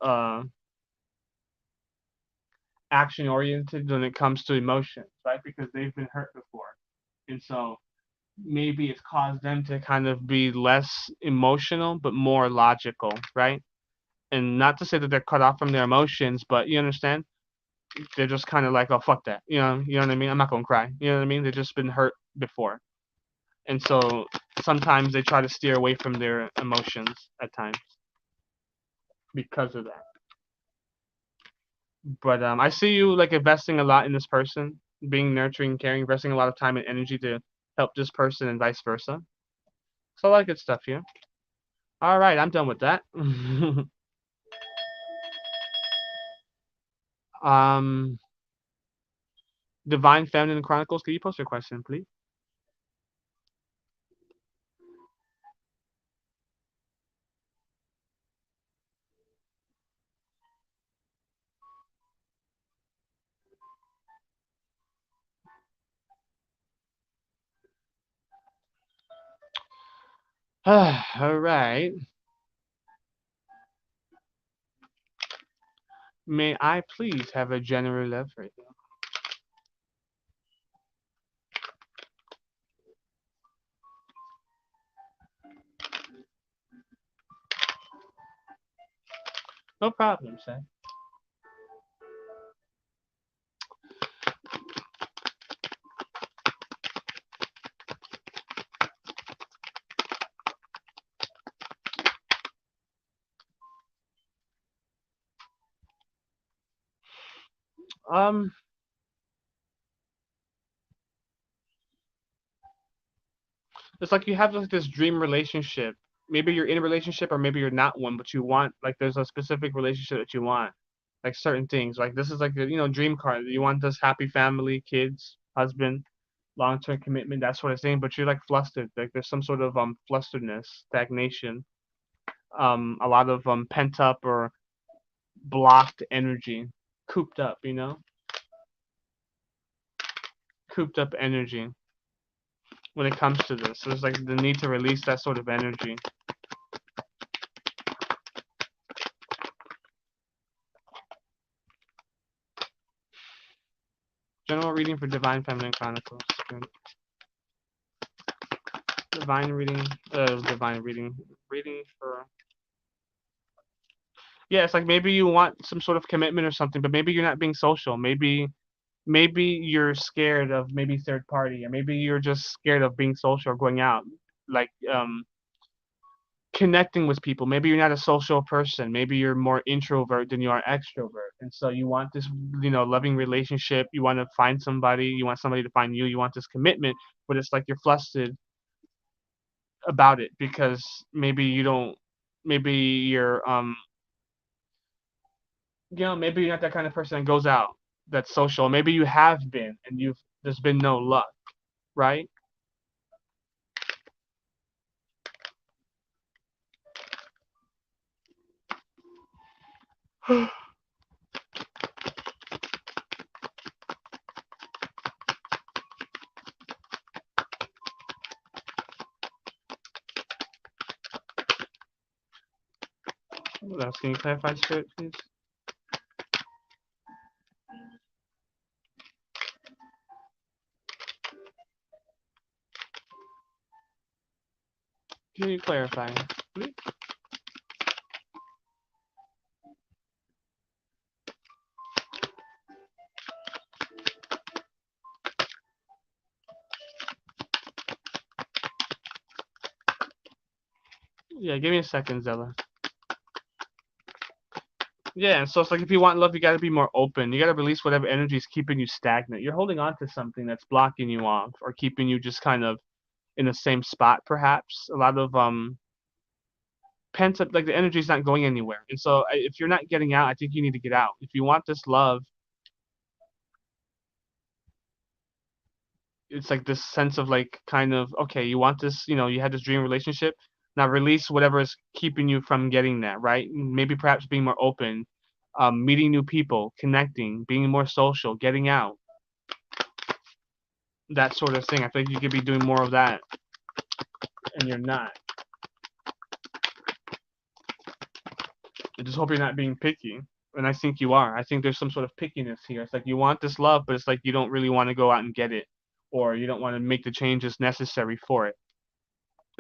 action oriented when it comes to emotions, right? Because they've been hurt before, and so maybe it's caused them to kind of be less emotional but more logical, right? And not to say that they're cut off from their emotions, but you understand, they're just kind of like, oh fuck that, you know what I mean? I'm not gonna cry, you know what I mean? They've just been hurt before. And so sometimes they try to steer away from their emotions at times because of that. But I see you like investing a lot in this person, being nurturing, caring, investing a lot of time and energy to help this person and vice versa. So a lot of good stuff here. All right, I'm done with that. um, Divine Feminine Chronicles, can you post your question, please? All right. May I please have a general leverage? No problem, sir. Um, it's like you have like this dream relationship. Maybe you're in a relationship or maybe you're not one, but you want like there's a specific relationship that you want. Like certain things. Like this is like the dream card. You want this happy family, kids, husband, long term commitment, that sort of thing, but you're like flustered. Like there's some sort of flusteredness, stagnation, a lot of pent up or blocked energy, cooped up, cooped up energy when it comes to this. There's like the need to release that sort of energy. General reading for Divine Feminine Chronicles. Good. Divine reading, reading for. Yeah, it's like maybe you want some sort of commitment or something, but maybe you're not being social. Maybe you're scared of maybe third party, or maybe you're just scared of being social or going out, like connecting with people. Maybe you're not a social person. Maybe you're more introvert than you are extrovert, and so you want this, loving relationship. You want to find somebody. You want somebody to find you. You want this commitment, but it's like you're flustered about it because maybe you don't. Maybe you're maybe you're not that kind of person that goes out, that's social. Maybe you have been, and there's been no luck, right? What else? Can you clarify, Spirit, please? Can you clarify, please? Yeah, give me a second, Zella. Yeah, and so it's like if you want love, you got to be more open. You got to release whatever energy is keeping you stagnant. You're holding on to something that's blocking you off or keeping you just kind of in the same spot, perhaps. A lot of pent up, like the energy's not going anywhere. And so if you're not getting out, I think you need to get out. If you want this love, it's like this sense of like kind of okay, you want this, you had this dream relationship. Now release whatever is keeping you from getting that, right? Maybe perhaps being more open, meeting new people, connecting, being more social, getting out, that sort of thing. I think you could be doing more of that, and you're not. I just hope you're not being picky. And I think you are. I think there's some sort of pickiness here. It's like you want this love, but it's like you don't really want to go out and get it, or you don't want to make the changes necessary for it.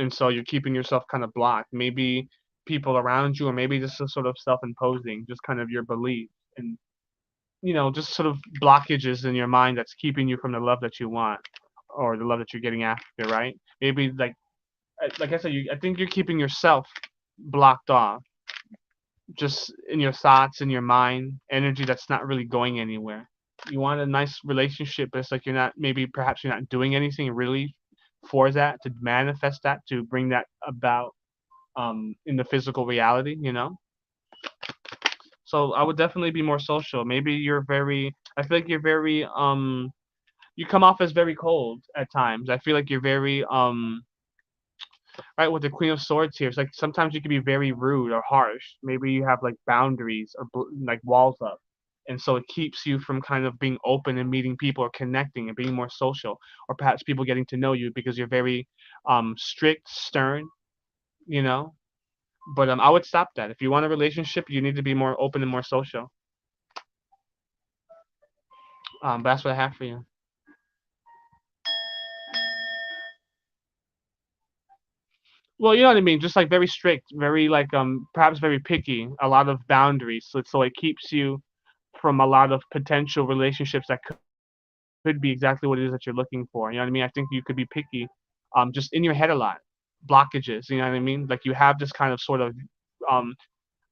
And so you're keeping yourself kind of blocked. Maybe people around you, or maybe just a sort of self-imposing, just kind of your beliefs and just sort of blockages in your mind that's keeping you from the love that you want or the love that you're getting after, right? Maybe like I said, I think you're keeping yourself blocked off, just in your thoughts, in your mind, energy that's not really going anywhere. You want a nice relationship, but it's like you're not. Maybe perhaps you're not doing anything really for that to manifest that to bring that about in the physical reality. So I would definitely be more social. Maybe you're very. I feel like you're very. You come off as very cold at times. I feel like you're very right with the Queen of Swords here. It's like sometimes you can be very rude or harsh. Maybe you have like boundaries or like walls up. And so it keeps you from kind of being open and meeting people or connecting and being more social, or perhaps people getting to know you because you're very strict, stern, you know. But I would stop that. If you want a relationship, you need to be more open and more social. But that's what I have for you. Well, you know what I mean. Just like very strict, very like perhaps very picky. A lot of boundaries. So it keeps you from a lot of potential relationships that could be exactly what it is that you're looking for. You know what I mean? I think you could be picky, just in your head a lot, blockages. You know what I mean? Like you have this kind of sort of um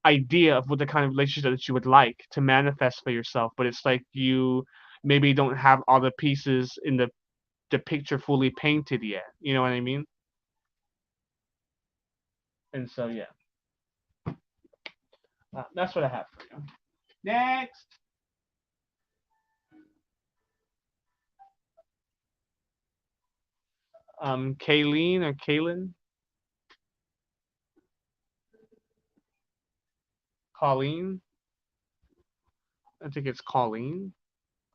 idea of what the kind of relationship that you would like to manifest for yourself, but it's like you maybe don't have all the pieces in the picture fully painted yet. You know what I mean? And so yeah, that's what I have for you. Next, Kayleen or Kaylin, Colleen. I think it's Colleen.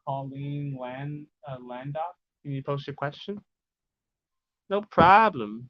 Colleen Landock. Can you post your question? No problem.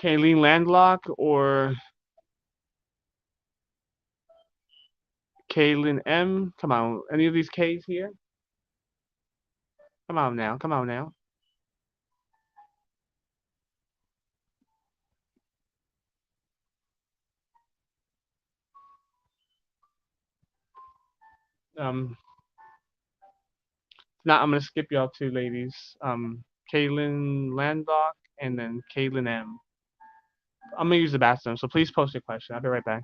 Kayleen Landlock or Kaylin M. Come on, any of these K's here? Come on now, come on now. Um, Now I'm gonna skip y'all two ladies. Kaylin Landlock and then Kaylin M. I'm gonna use the bathroom, so please post your question. I'll be right back.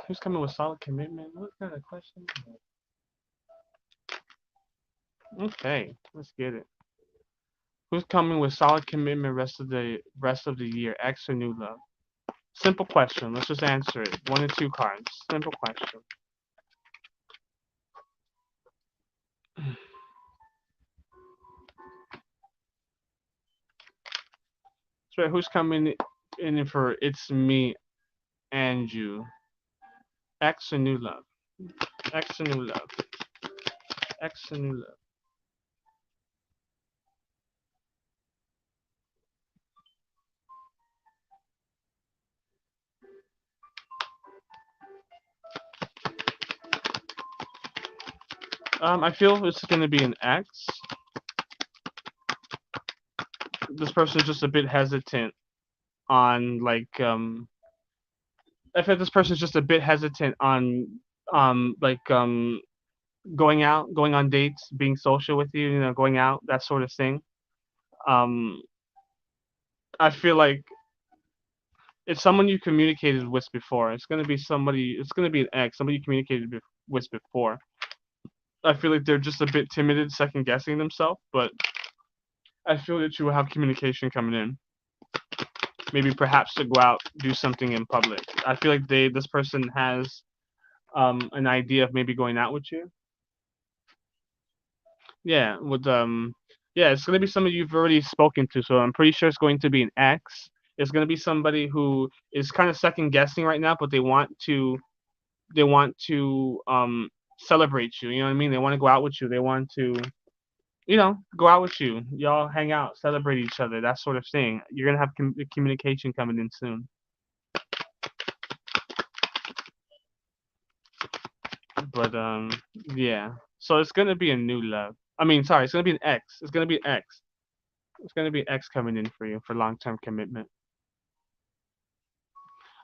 Who's coming with solid commitment? What kind of question? Okay, let's get it. Who's coming with solid commitment rest of the year? X or new love? Simple question. Let's just answer it. 1 and 2 cards. Simple question. So who's coming in for it's me and you? X or new love? X or new love? X or new love? I feel it's going to be an X. This person's just a bit hesitant on I feel this person's just a bit hesitant on like going out, going on dates, being social with you, going out, that sort of thing. Um, I feel like it's someone you communicated with before. It's gonna be somebody. It's gonna be an ex, somebody you communicated with before. I feel like they're just a bit timid, second guessing themselves, but I feel that you will have communication coming in. Maybe perhaps to go out, do something in public. I feel like this person has an idea of maybe going out with you. Yeah, yeah, it's gonna be somebody you've already spoken to, so I'm pretty sure it's going to be an ex. It's gonna be somebody who is kind of second guessing right now, but they want to celebrate you. You know what I mean? They want to go out with you. They want to go out with you. Y'all hang out, celebrate each other, that sort of thing. You're gonna have communication coming in soon. But yeah. So it's gonna be a new love. I mean, sorry, it's gonna be an ex. It's gonna be an ex. It's gonna be an ex coming in for you for long term commitment.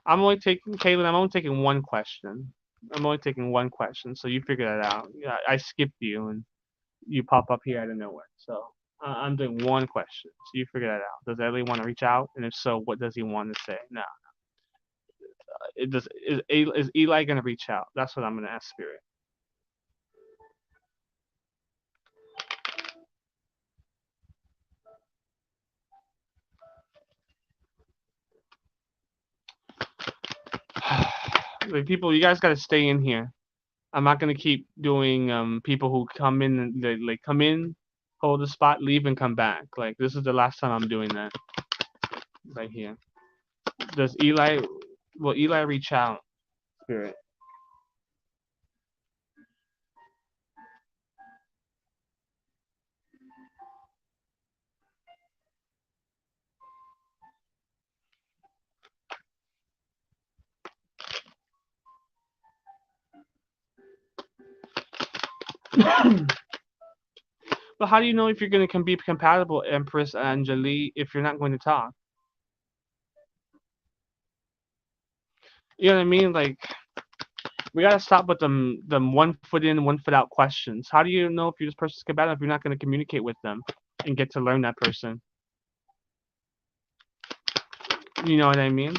Caitlin. I'm only taking one question. I'm only taking one question, so you figure that out. Yeah, I skipped you and you pop up here out of nowhere. So I'm doing one question. So you figure that out. Does Ellie want to reach out? And if so, what does he want to say? No. It does. Is Eli gonna reach out? That's what I'm gonna ask Spirit. Like, people, you guys gotta stay in here. I'm not gonna keep doing people who come in and they like come in, hold the spot, leave and come back. Like this is the last time I'm doing that right here. Does Eli? Will Eli reach out? Spirit. But how do you know if you're gonna be compatible, Empress Angeli, if you're not going to talk? You know what I mean? Like we gotta stop with them 1 foot in, 1 foot out questions. How do you know if this person's compatible if you're not gonna communicate with them and get to learn that person? You know what I mean?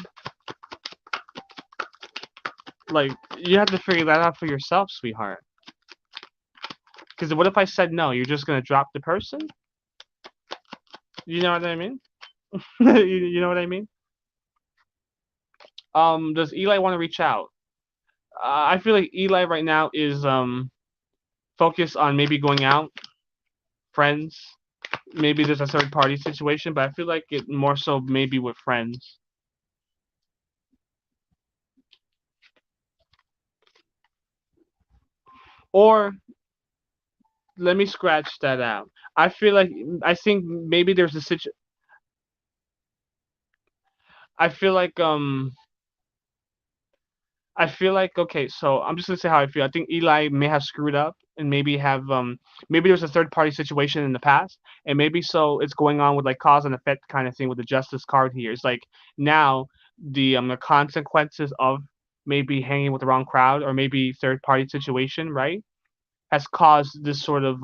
Like you have to figure that out for yourself, sweetheart. Because what if I said no? You're just gonna drop the person? You know what I mean? You know what I mean? Does Eli want to reach out? I feel like Eli right now is focused on maybe going out, friends. Maybe there's a third party situation, but I feel like it more so maybe with friends. Or let me scratch that out. I think maybe there's a situation. I feel like I feel like okay, so I'm just gonna say how I feel. I think Eli may have screwed up and maybe there was a third party situation in the past and maybe so it's going on with like cause and effect kind of thing with the justice card here. It's like now the consequences of maybe hanging with the wrong crowd or maybe third party situation, right? Has caused this sort of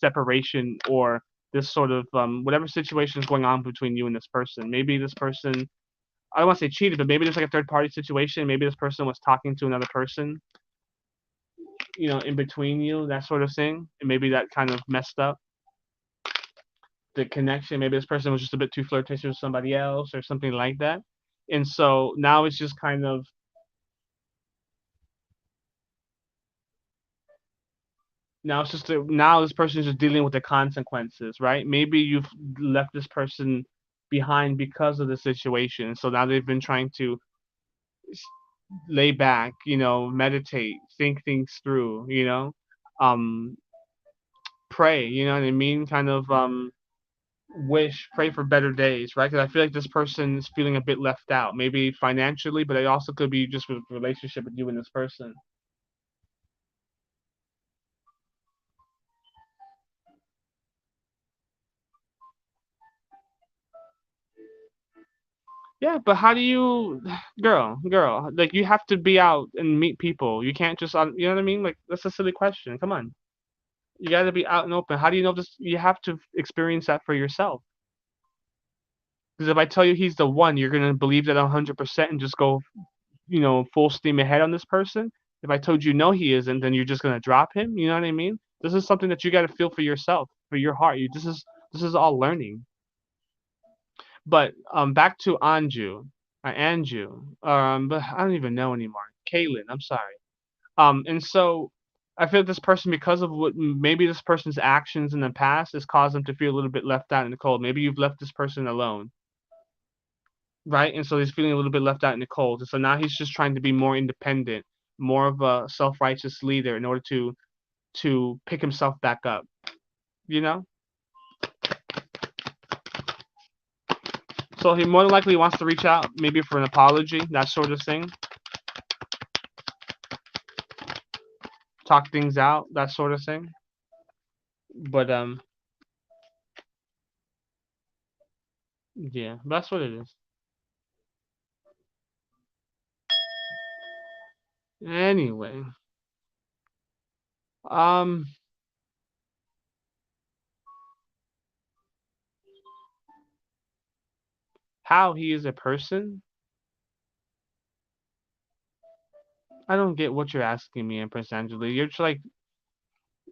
separation or this sort of whatever situation is going on between you and this person. Maybe this person I don't want to say cheated, but maybe there's like a third party situation. Maybe this person was talking to another person, in between you, that sort of thing. And maybe that kind of messed up the connection. Maybe this person was just a bit too flirtatious with somebody else or something like that. And so now it's just kind of now this person is just dealing with the consequences, right? Maybe you've left this person behind because of the situation. So now they've been trying to lay back, meditate, think things through, um, pray, you know what I mean? Kind of pray for better days, right? Because I feel like this person is feeling a bit left out, maybe financially, but it also could be just with relationship with you and this person. Yeah, but how do you, girl, like you have to be out and meet people. You can't just, you know what I mean? Like that's a silly question. Come on, you got to be out and open. How do you know this? You have to experience that for yourself. Because if I tell you he's the one, you're gonna believe that 100% and just go, full steam ahead on this person. If I told you no, he isn't, then you're just gonna drop him. You know what I mean? This is something that you got to feel for yourself, for your heart. This is all learning. But back to Anju, but I don't even know anymore. Caitlin, I'm sorry. And so I feel this person, because of what maybe this person's actions in the past, has caused them to feel a little bit left out in the cold. Maybe you've left this person alone, right? And so he's feeling a little bit left out in the cold. And so now he's just trying to be more independent, more of a self-righteous leader in order to pick himself back up. You know. So he more than likely wants to reach out, maybe for an apology, that sort of thing. Talk things out, that sort of thing. But yeah, that's what it is. Anyway, um, how he is a person, I don't get what you're asking me, Empress Angela. You're just like,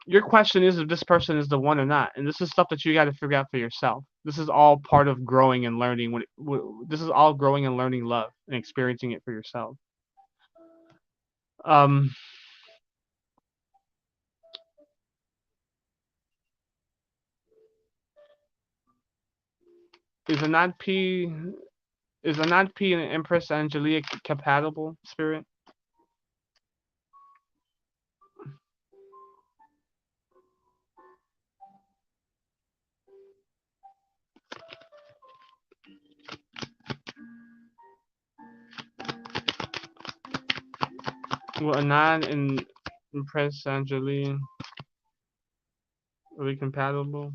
your question is if this person is the one or not, and this is stuff that you got to figure out for yourself. This is all part of growing and learning. This is all growing and learning love and experiencing it for yourself. Um, is a not P is a not P and Empress Angelia compatible spirit? Well, Anan and Empress Angelia are we compatible?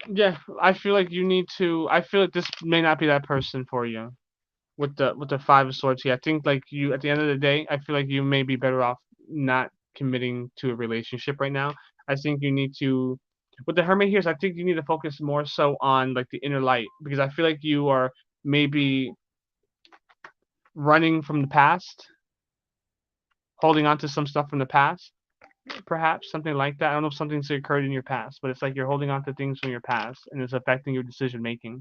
Yeah, I feel like you need to. I feel like this may not be that person for you with the Five of Swords here. I think like you at the end of the day, I feel like you may be better off not committing to a relationship right now. I think you need to with the Hermit here. I think you need to focus more so on like the inner light because I feel like you are maybe running from the past, holding on to some stuff from the past, perhaps something like that. I don't know if something's occurred in your past, but it's like you're holding on to things from your past and it's affecting your decision making.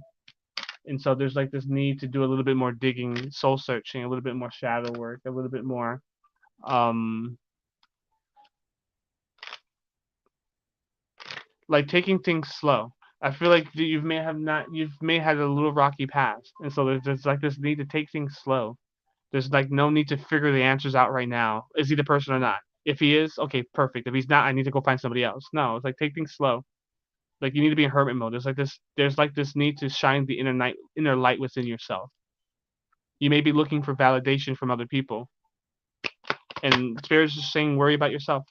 And so there's like this need to do a little bit more digging, soul searching, a little bit more shadow work, a little bit more um like taking things slow. I feel like you've may had a little rocky past, and so there's like this need to take things slow. There's like no need to figure the answers out right now. Is he the person or not? If he is, okay, perfect. If he's not, I need to go find somebody else. No, it's like take things slow. Like you need to be in hermit mode. There's like this need to shine the inner light within yourself. You may be looking for validation from other people, and spirit is just saying worry about yourself.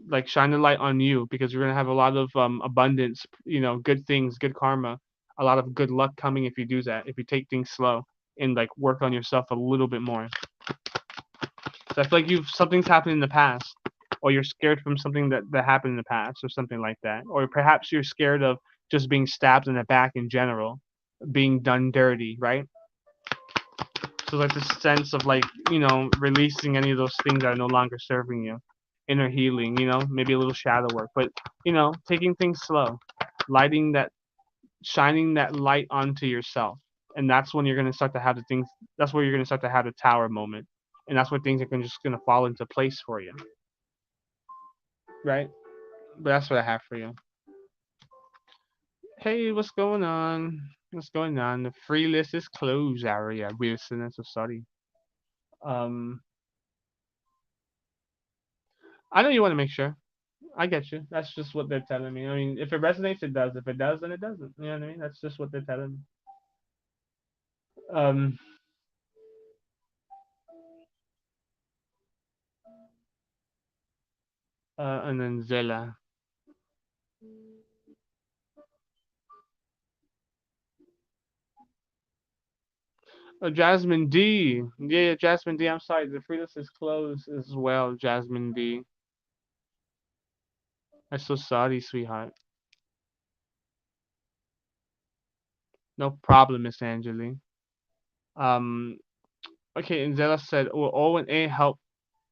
Like shine the light on you because you're gonna have a lot of abundance, good things, good karma, a lot of good luck coming if you do that. If you take things slow and like work on yourself a little bit more. So I feel like you've something's happened in the past, or you're scared from something that happened in the past, or something like that, or perhaps you're scared of just being stabbed in the back in general, being done dirty, right? So like this sense of like releasing any of those things that are no longer serving you, inner healing, maybe a little shadow work, but taking things slow, lighting that shining that light onto yourself, and that's when you're gonna start to have the things. That's where you're gonna start to have the tower moment, and that's where things are just gonna fall into place for you, right? But that's what I have for you. Hey, what's going on? What's going on? The free list is closed, area. Wilson, I'm so sorry. Um, I know you want to make sure. I get you. That's just what they're telling me. I mean, if it resonates, it does. If it does, then it doesn't. You know what I mean? That's just what they're telling me. Um, and then Zella. Oh, Jasmine D. Yeah, Jasmine D. I'm sorry. The free list is closed as well, Jasmine D. I'm so sorry, sweetheart. No problem, Miss Angeli. Um, okay, and Zella said, "Will O and A help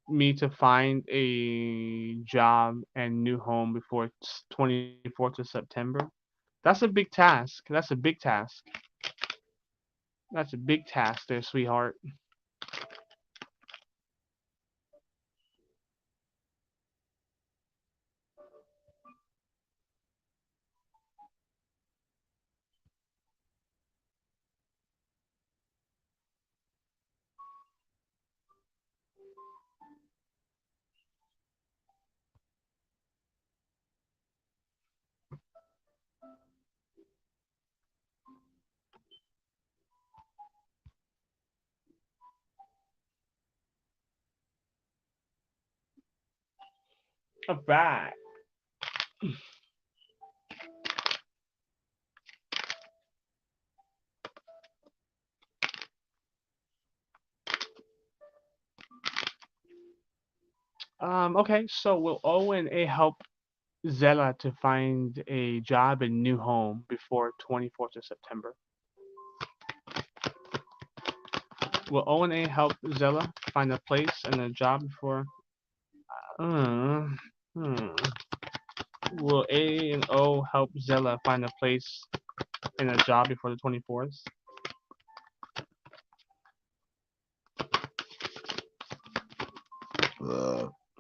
me to find a job and new home before 24th of September?" That's a big task. That's a big task. That's a big task there, sweetheart. All right. Okay, so will O and A help Zella to find a job and new home before 24th of September? Will O and A help Zella find a place and a job before? Uh, hmm. Will A and O help Zella find a place and a job before the 24th?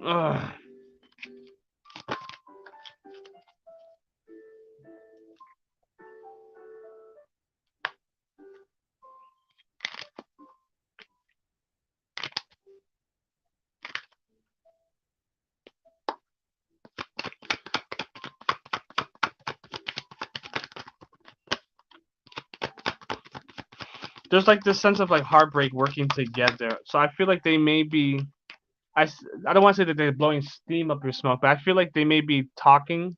Ugh. There's like this sense of like heartbreak working together. So I feel like they may be. I don't want to say that they're blowing steam up your smoke, but I feel like they may be talking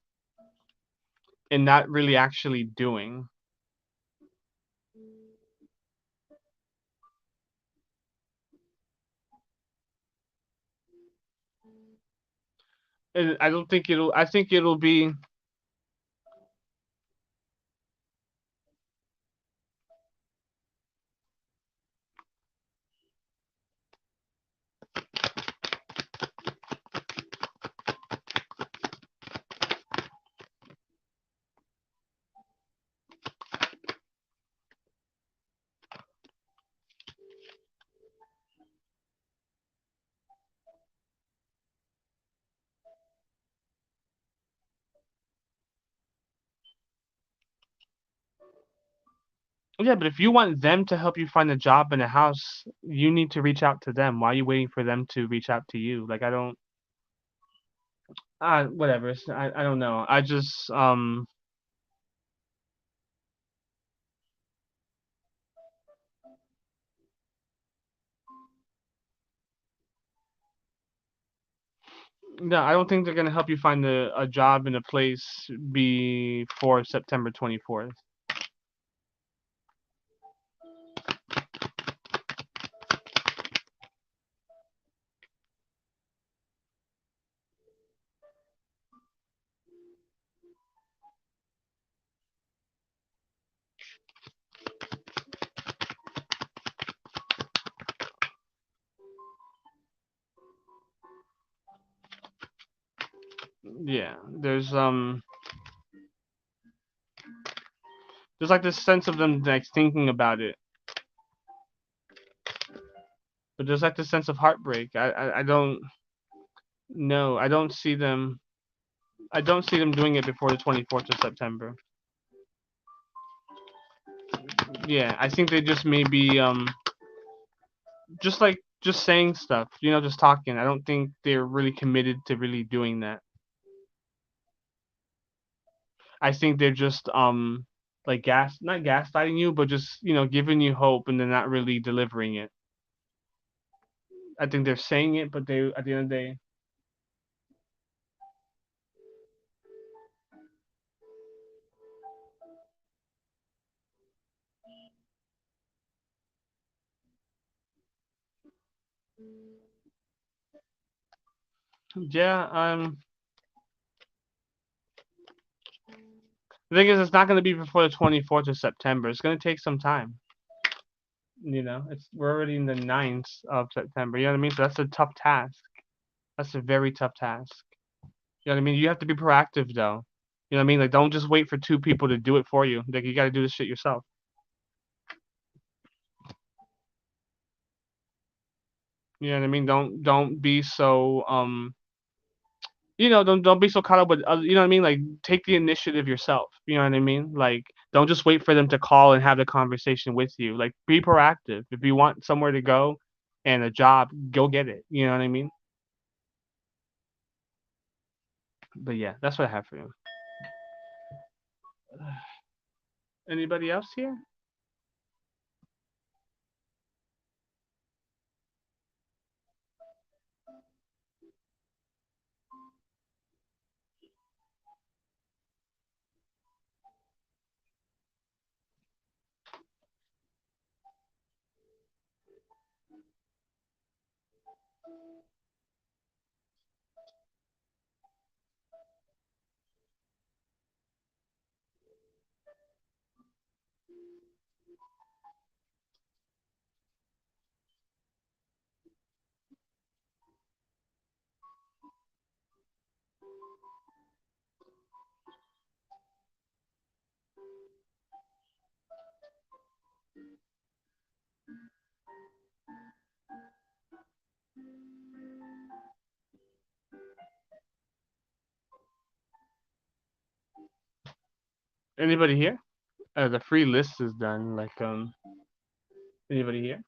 and not really actually doing. And I don't think it'll. I think it'll be. Yeah, but if you want them to help you find a job in a house, you need to reach out to them. Why are you waiting for them to reach out to you? Like I don't. Whatever. I don't know. I just no, I don't think they're gonna help you find a job in a place before September 24th. Yeah, there's There's like this sense of them like thinking about it, but there's like this sense of heartbreak. I don't know. I don't see them doing it before the 24th of September. Yeah, I think they just maybe just like just saying stuff, just talking. I don't think they're really committed to really doing that. I think they're just like not gaslighting you, but just giving you hope and they're not really delivering it. I think they're saying it, but they at the end of the day, yeah. The thing is, it's not going to be before the 24th of September. It's going to take some time. We're already in the 9th of September. You know what I mean? So that's a tough task. That's a very tough task. You know what I mean? You have to be proactive though. You know what I mean? Like don't just wait for two people to do it for you. Like you got to do this shit yourself. You know what I mean? Don't be so don't be so caught up with you know what I mean? Like take the initiative yourself. You know what I mean? Like don't just wait for them to call and have the conversation with you. Like be proactive. If you want somewhere to go and a job, go get it. You know what I mean? But yeah, that's what I have for you. Anybody else here? Anybody here? The free list is done. Like anybody here?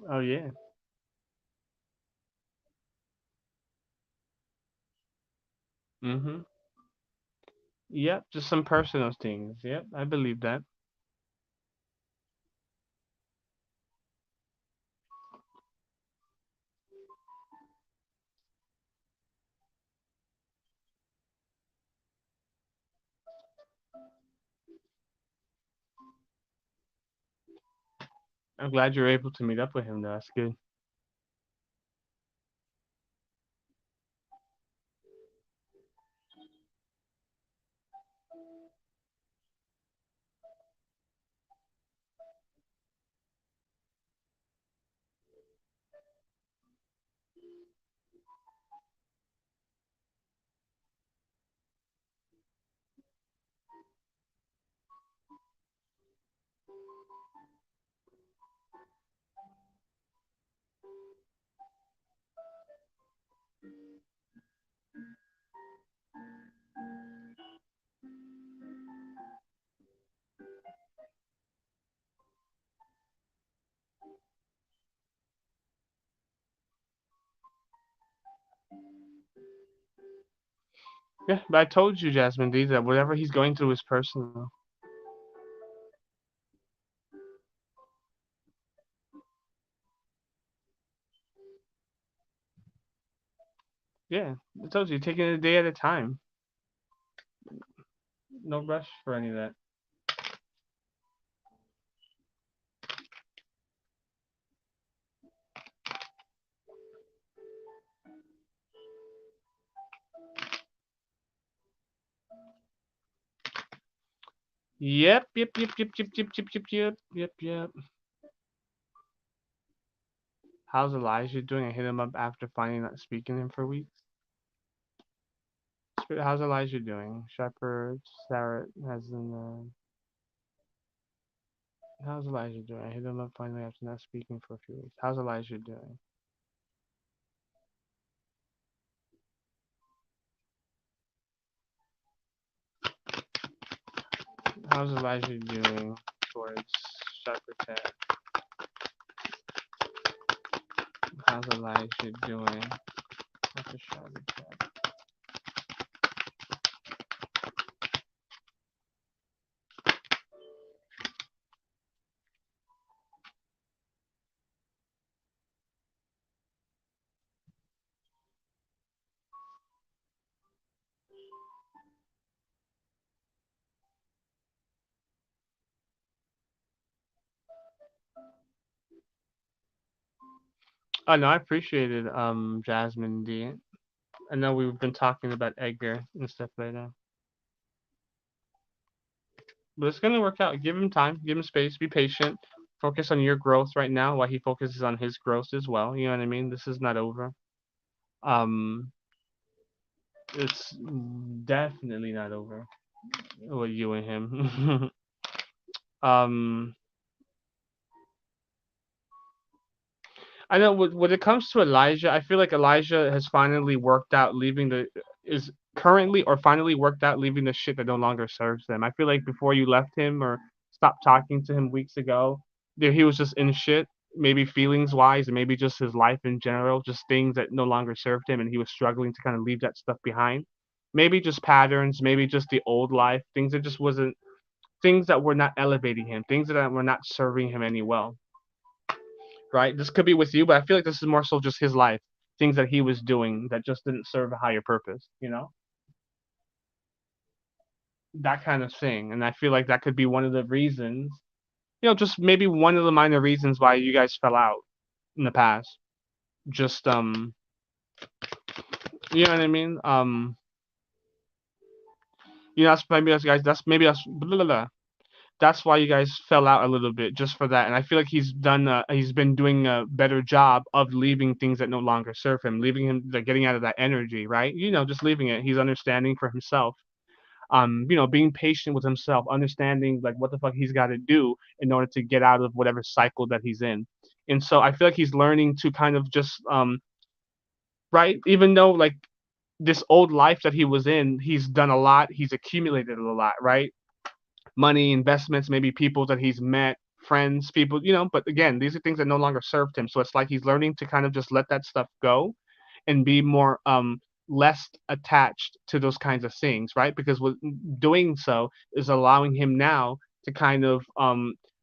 Oh yeah. Mhm. Yep. Just some personal things. Yep. I believe that. I'm glad you're able to meet up with him. Though. That's good. Yeah, but I told you, Jasmine D, that whatever he's going through is personal. Yeah, I told you, taking it a day at a time. No rush for any of that. Yep, yep, yep, yep, yep, yep, yep, yep, yep, yep, yep. How's Elijah doing? I hit him up after finding not speaking to him for weeks. How's Elijah doing? Shepherd, Sarah hasn't. How's Elijah doing? I hit him up finally after not speaking for a few weeks. How's Elijah doing? How's Elijah doing towards Shepherd Ted? How's Elijah doing after Shepherd Ted? Oh no, I appreciate it, Jasmine D. I know we've been talking about Edgar and stuff like that. But it's gonna work out. Give him time, give him space, be patient. Focus on your growth right now while he focuses on his growth as well. You know what I mean? This is not over. Um, it's definitely not over with you and him. um, I know when it comes to Elijah, I feel like Elijah has finally worked out leaving the is currently or finally worked out leaving the shit that no longer serves them. I feel like before you left him or stopped talking to him weeks ago, there he was just in shit, maybe feelings wise, and maybe just his life in general, just things that no longer served him, and he was struggling to kind of leave that stuff behind. Maybe just patterns, maybe just the old life, things that just wasn't things that were not elevating him, things that were not serving him any well, right? This could be with you, but I feel like this is more so just his life, things that he was doing that just didn't serve a higher purpose, that kind of thing. And I feel like that could be one of the reasons, just maybe one of the minor reasons why you guys fell out in the past. Just you know what I mean? That's blah, blah, blah. That's why you guys fell out a little bit, just for that. And I feel like he's been doing a better job of leaving things that no longer serve him, leaving him, like getting out of that energy, right? Just leaving it. He's understanding for himself. Being patient with himself, understanding like what the fuck he's got to do in order to get out of whatever cycle that he's in. And so I feel like he's learning to kind of just right, even though like this old life that he was in, he's done a lot, he's accumulated a lot, right? Money, investments, maybe people that he's met, friends, people, but again, these are things that no longer served him. So it's like he's learning to kind of just let that stuff go and be more less attached to those kinds of things, right? Because with doing so is allowing him now to kind of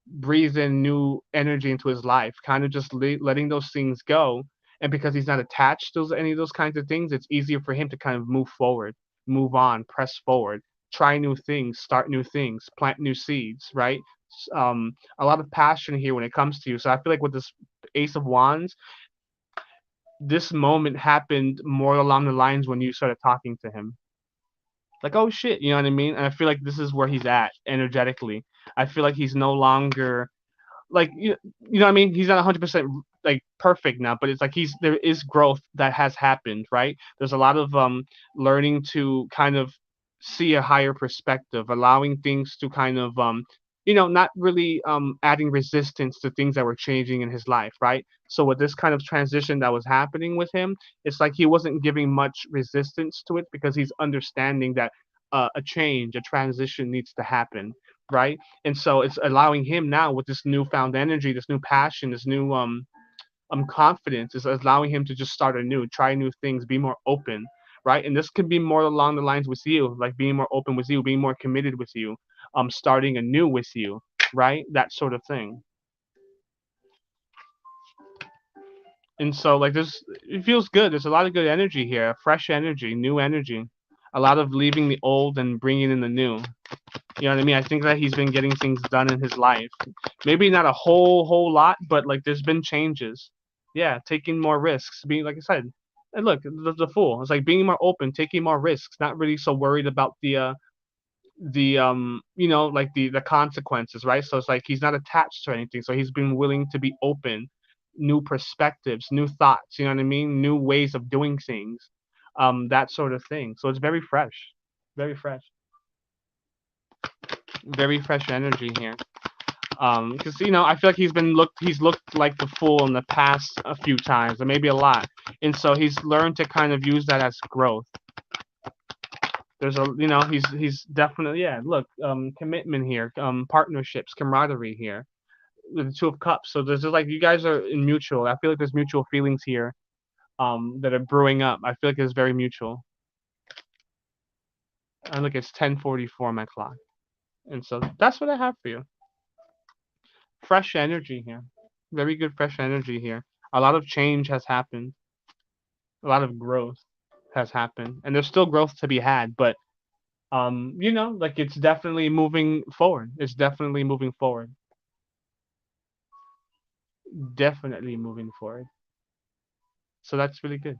breathe in new energy into his life, kind of just letting those things go. And because he's not attached to any of those kinds of things, it's easier for him to kind of move forward, move on, press forward, try new things, start new things, plant new seeds, right? A lot of passion here when it comes to you. So I feel like with this Ace of Wands, this moment happened more along the lines when you started talking to him. Like, oh shit, you know what I mean? And I feel like this is where he's at energetically. I feel like he's no longer like you know what I mean? He's not 100% like perfect now, but it's like there is growth that has happened, right? There's a lot of learning to kind of see a higher perspective, allowing things to kind of not really adding resistance to things that were changing in his life, right? So with this kind of transition that was happening with him, it's like he wasn't giving much resistance to it because he's understanding that a change, a transition needs to happen, right? And so it's allowing him now with this newfound energy, this new passion, this new confidence is allowing him to just start anew, try new things, be more open, right? And this could be more along the lines with you, like being more open with you, being more committed with you, starting anew with you, right? That sort of thing. And so like this, it feels good. There's a lot of good energy here, fresh energy, new energy, a lot of leaving the old and bringing in the new. You know what I mean? I think that he's been getting things done in his life. Maybe not a whole lot, but like there's been changes. Yeah, taking more risks, being like I said. And look, the fool. It's like being more open, taking more risks, not really so worried about the like the consequences, right? So it's like he's not attached to anything. So he's been willing to be open, new perspectives, new thoughts, you know what I mean? New ways of doing things. That sort of thing. So it's very fresh. Very fresh. Very fresh energy here. Because I feel like he's looked like the fool in the past a few times, or maybe a lot, and so he's learned to kind of use that as growth. There's he's definitely, yeah. Look, commitment here, partnerships, camaraderie here, with the Two of Cups. So there's just like you guys are in mutual. I feel like there's mutual feelings here, that are brewing up. I feel like it's very mutual. And look, it's 10:44 on my clock, and so that's what I have for you. Fresh energy here. Very good fresh energy here. A lot of change has happened. A lot of growth has happened. And there's still growth to be had, but like it's definitely moving forward. It's definitely moving forward. Definitely moving forward. So that's really good.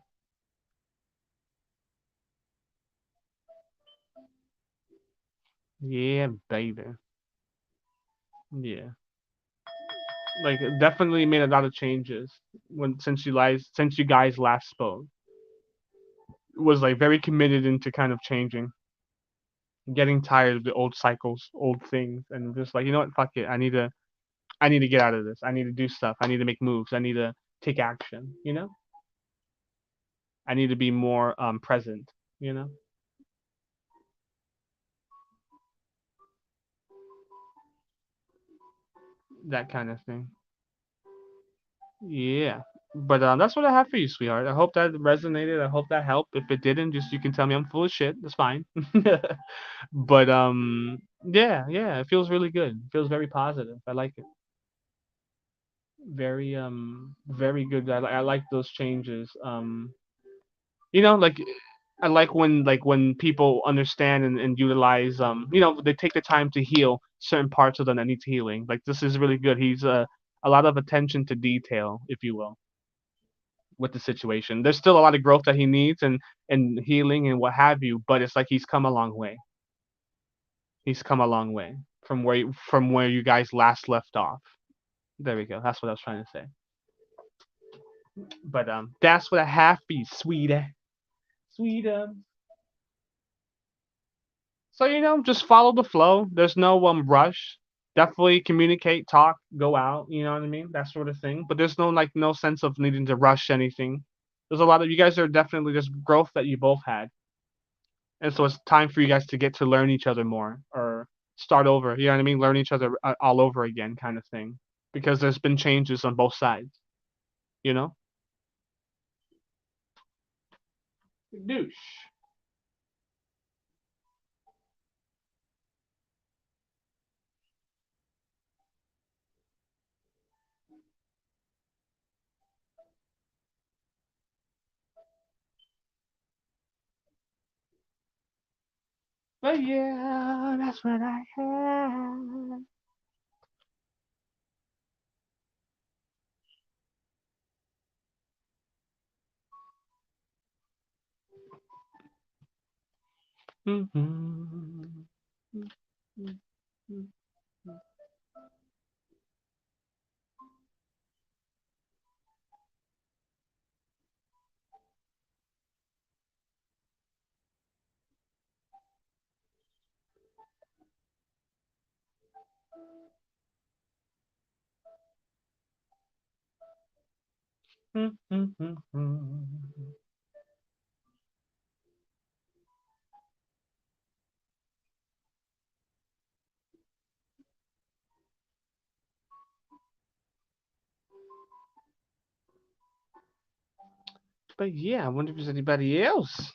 Yeah, baby. Yeah. Like definitely made a lot of changes when since you guys last spoke. Was like very committed into kind of changing, getting tired of the old cycles, old things, and just like, you know what, fuck it. I need to get out of this. I need to do stuff. I need to make moves. I need to take action. I need to be more present. You know, that kind of thing. Yeah. But that's what I have for you, sweetheart. I hope that resonated. I hope that helped. If it didn't, just you can tell me I'm full of shit. That's fine. But yeah, yeah, it feels really good. It feels very positive. I like it. Very good. I like those changes. Like I like when people understand and utilize, they take the time to heal certain parts of them that needs healing. Like this is really good. He's a lot of attention to detail, if you will, with the situation. There's still a lot of growth that he needs and healing and what have you, but it's like he's come a long way. He's come a long way from where you guys last left off. There we go. That's what I was trying to say. But that's what I have for you, sweetie. Sweetie. So just follow the flow. There's no rush. Definitely communicate, talk, go out. You know what I mean? That sort of thing. But there's no sense of needing to rush anything. There's a lot of you guys are definitely just growth that you both had, and so it's time for you guys to get to learn each other more or start over. You know what I mean? Learn each other all over again, kind of thing. Because there's been changes on both sides. You know? Douche. But yeah, that's what I had. Mm-hmm. But yeah, I wonder if there's anybody else.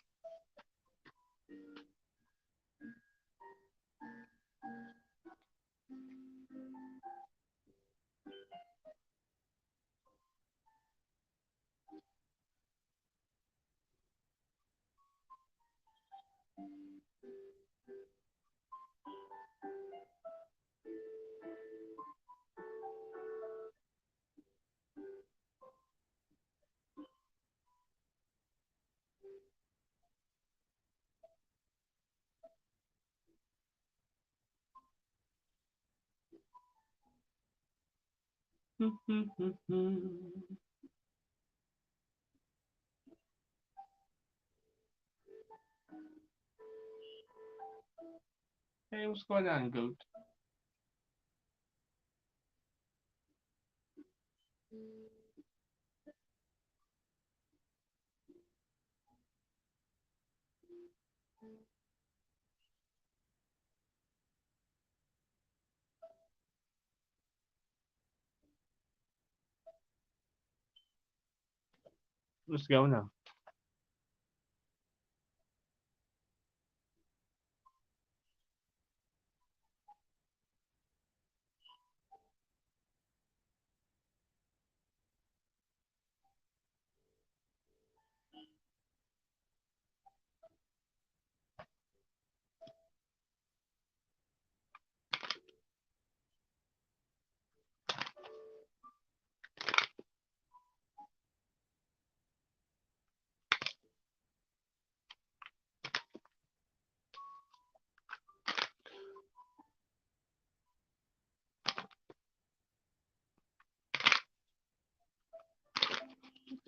Hey, what's going on, goat? What's going on?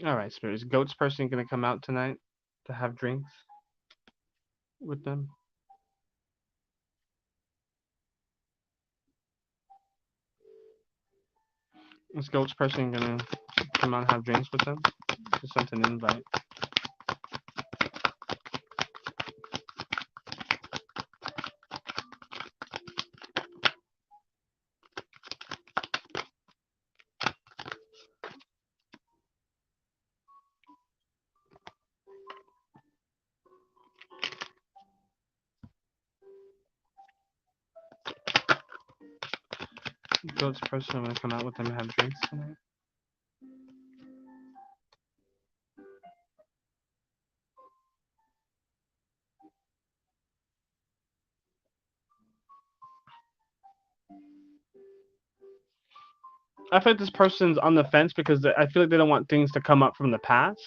All right, spirits. Goat's person gonna come out tonight to have drinks with them. Is goat's person gonna come out and have drinks with them? Just sent an invite. Goat's person gonna come out with them and have drinks tonight. I feel like this person's on the fence because I feel like they don't want things to come up from the past,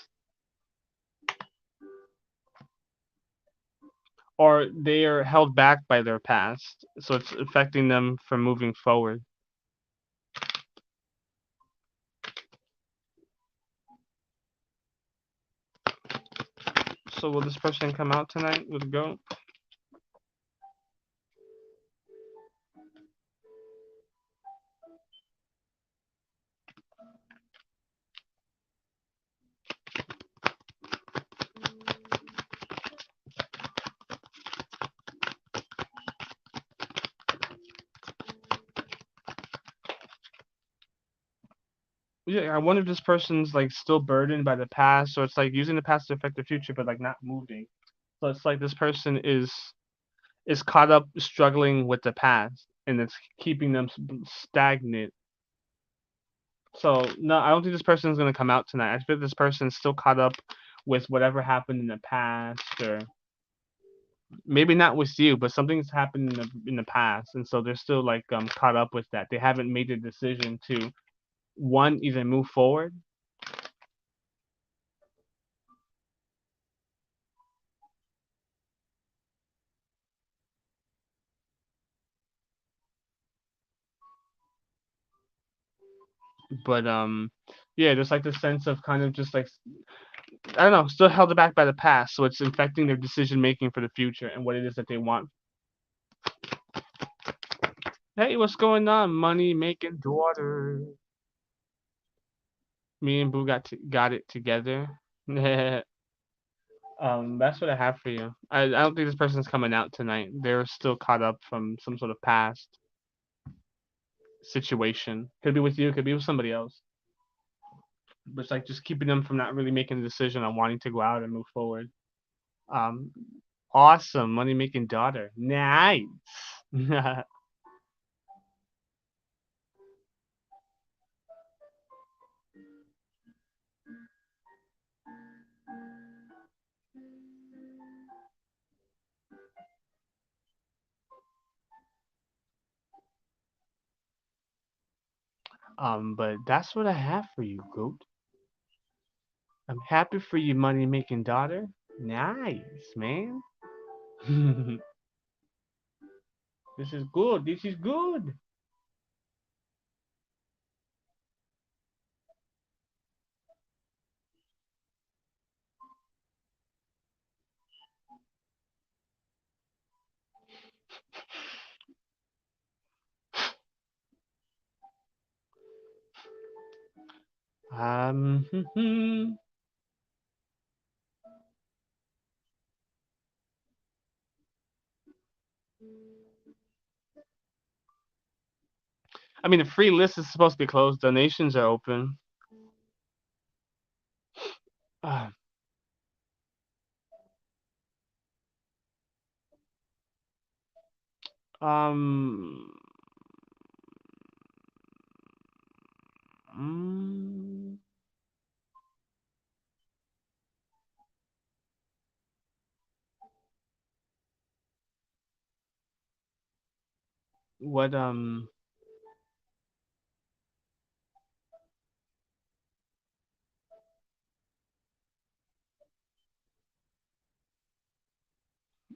or they are held back by their past, so it's affecting them from moving forward. So will this person come out tonight with goat? Yeah, I wonder if this person's like still burdened by the past, so it's like using the past to affect the future, but like not moving. So it's like this person is caught up struggling with the past, and it's keeping them stagnant. So no, I don't think this person is gonna come out tonight. I feel this person's still caught up with whatever happened in the past, or maybe not with you, but something's happened in the past, and so they're still like caught up with that. They haven't made a decision to one either move forward, but yeah, there's like this sense of kind of just like I don't know, still held back by the past, so it's affecting their decision making for the future and what it is that they want. Hey, what's going on, money making daughter? Me and Boo got it together. That's what I have for you. I don't think this person's coming out tonight. They're still caught up from some sort of past situation. Could be with you, could be with somebody else. But it's like just keeping them from not really making a decision on wanting to go out and move forward. Um, awesome, money making daughter. Nice. But that's what I have for you, Goat. I'm happy for you, money making daughter. Nice, man. This is good. This is good. Hmm. I mean, the free list is supposed to be closed. Donations are open. Uh, um. mm, what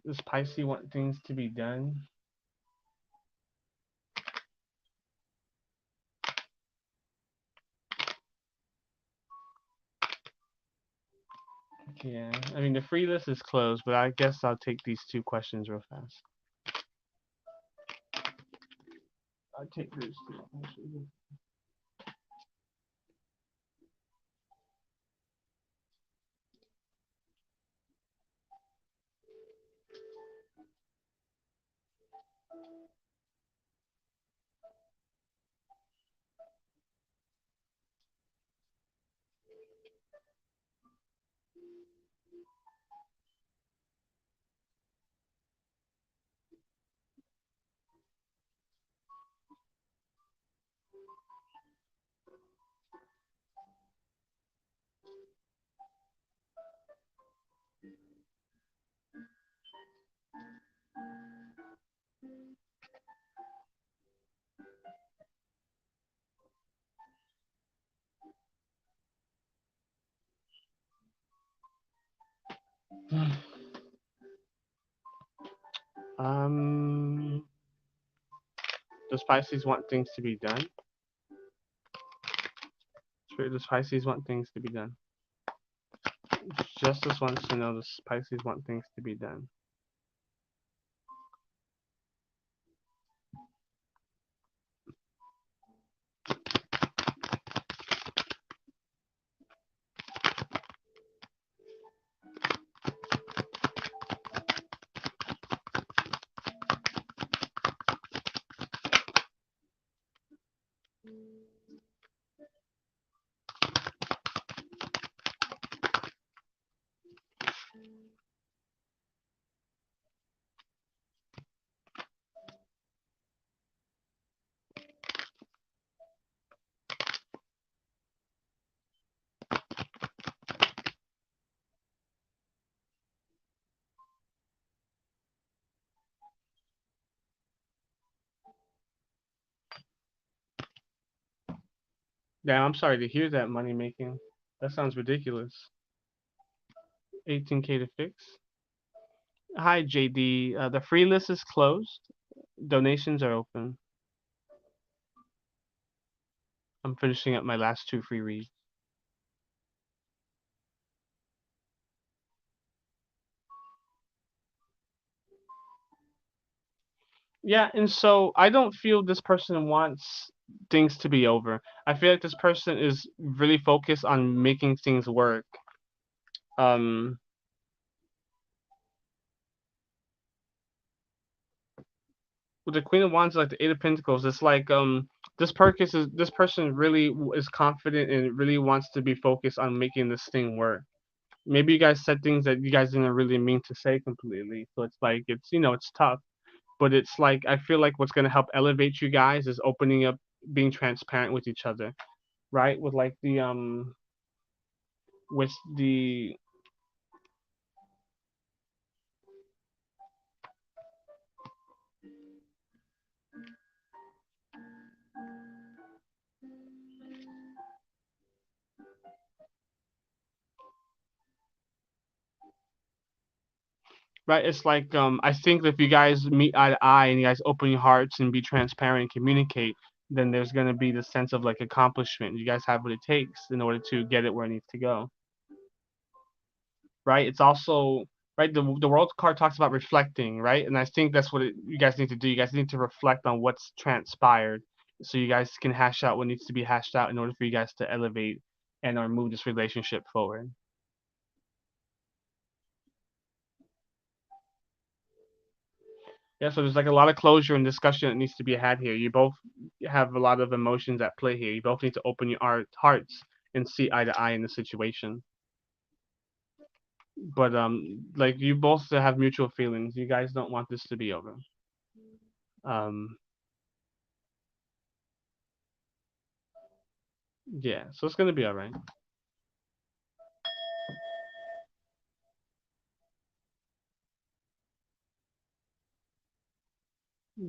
does Pisces want things to be done? Yeah. I mean, the free list is closed, but I guess I'll take these two questions real fast. I'll take these two questions. Um, does Pisces want things to be done? Does Pisces want things to be done? Justice wants to know does Pisces want things to be done? Damn, I'm sorry to hear that money making. That sounds ridiculous. 18K to fix. Hi, JD. The free list is closed. Donations are open. I'm finishing up my last two free reads. Yeah, and so I don't feel this person wants things to be over. I feel like this person is really focused on making things work. Um, with the Queen of Wands, like the Eight of Pentacles, it's like this person really is confident and really wants to be focused on making this thing work. Maybe you guys said things that you guys didn't really mean to say completely, so it's like it's tough, but it's like I feel like what's gonna help elevate you guys is opening up, being transparent with each other, right? With the right, it's like I think if you guys meet eye to eye and you guys open your hearts and be transparent and communicate, then there's gonna be the sense of like accomplishment. You guys have what it takes in order to get it where it needs to go. Right? It's also right. The world card talks about reflecting, right? And I think that's what you guys need to do. You guys need to reflect on what's transpired, so you guys can hash out what needs to be hashed out in order for you guys to elevate and or move this relationship forward. Yeah, so there's like a lot of closure and discussion that needs to be had here. You both have a lot of emotions at play here. You both need to open your hearts and see eye to eye in the situation. But like you both have mutual feelings. You guys don't want this to be over. Um, yeah, so it's gonna be all right.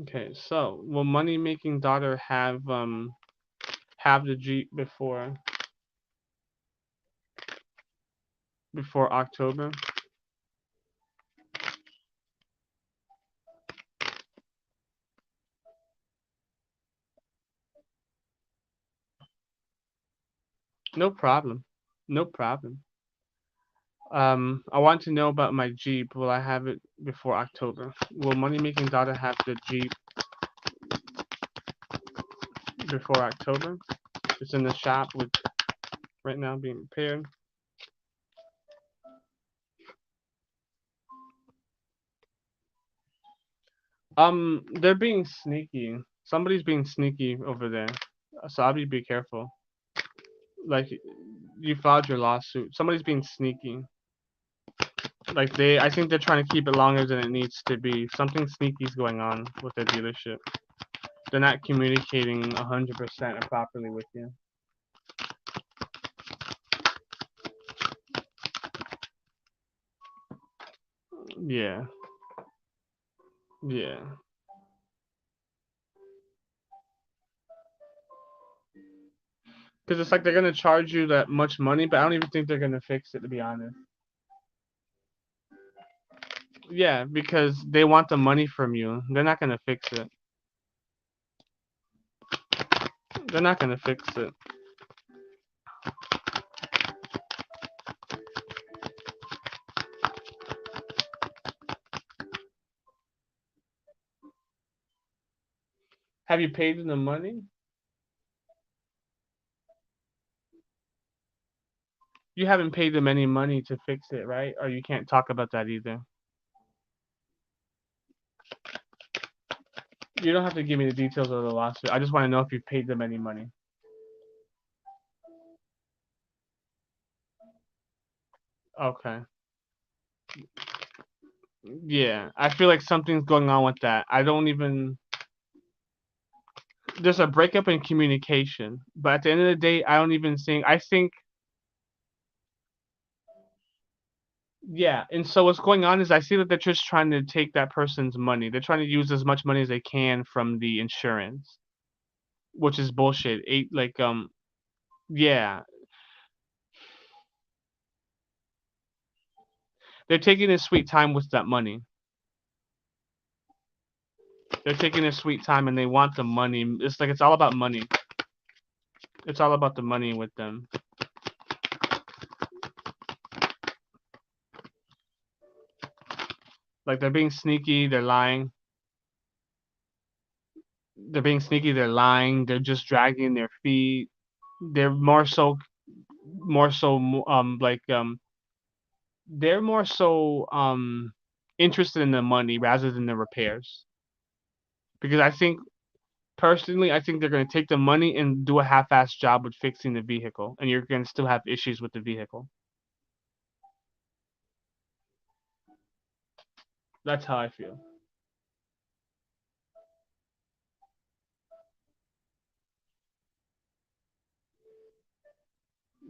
Okay, so will money making daughter have the Jeep before October? No problem. No problem. I want to know about my Jeep. Will I have it before October? Will money making daughter have the Jeep before October? It's in the shop with right now being repaired. They're being sneaky. Somebody's being sneaky over there. So I'll be careful. Like you filed your lawsuit. Somebody's being sneaky. Like I think they're trying to keep it longer than it needs to be. Something sneaky's going on with the dealership. They're not communicating 100% properly with you. Yeah, yeah. Because it's like they're gonna charge you that much money, but I don't even think they're gonna fix it, to be honest. Yeah, because they want the money from you. They're not gonna fix it. They're not gonna fix it. Have you paid them the money? You haven't paid them any money to fix it, right? Or you can't talk about that either. You don't have to give me the details of the lawsuit. I just want to know if you've paid them any money. Okay. Yeah, I feel like something's going on with that. I don't even. There's a breakup in communication, but at the end of the day, I don't even think. I think. Yeah, and so what's going on is I see that they're just trying to take that person's money. They're trying to use as much money as they can from the insurance, which is bullshit. Yeah, they're taking a sweet time with that money. They're taking a sweet time and they want the money. It's like it's all about money. It's all about the money with them. Like they're being sneaky, they're lying. They're being sneaky, they're lying, they're just dragging their feet. They're more so they're more so interested in the money rather than the repairs. Because I think personally, I think they're going to take the money and do a half-assed job with fixing the vehicle, and you're going to still have issues with the vehicle. That's how I feel.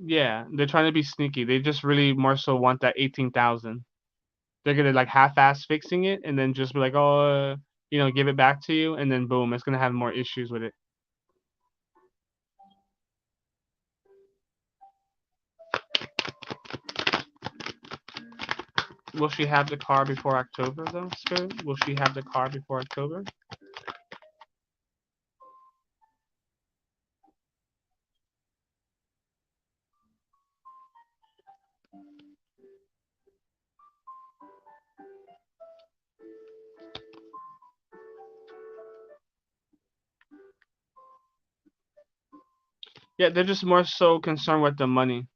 Yeah, they're trying to be sneaky. They just really more so want that 18,000. They're gonna like half-ass fixing it and then just be like, oh, give it back to you, and then boom, it's gonna have more issues with it. Will she have the car before October though, Spirit? Will she have the car before October? Yeah, they're just more so concerned with the money.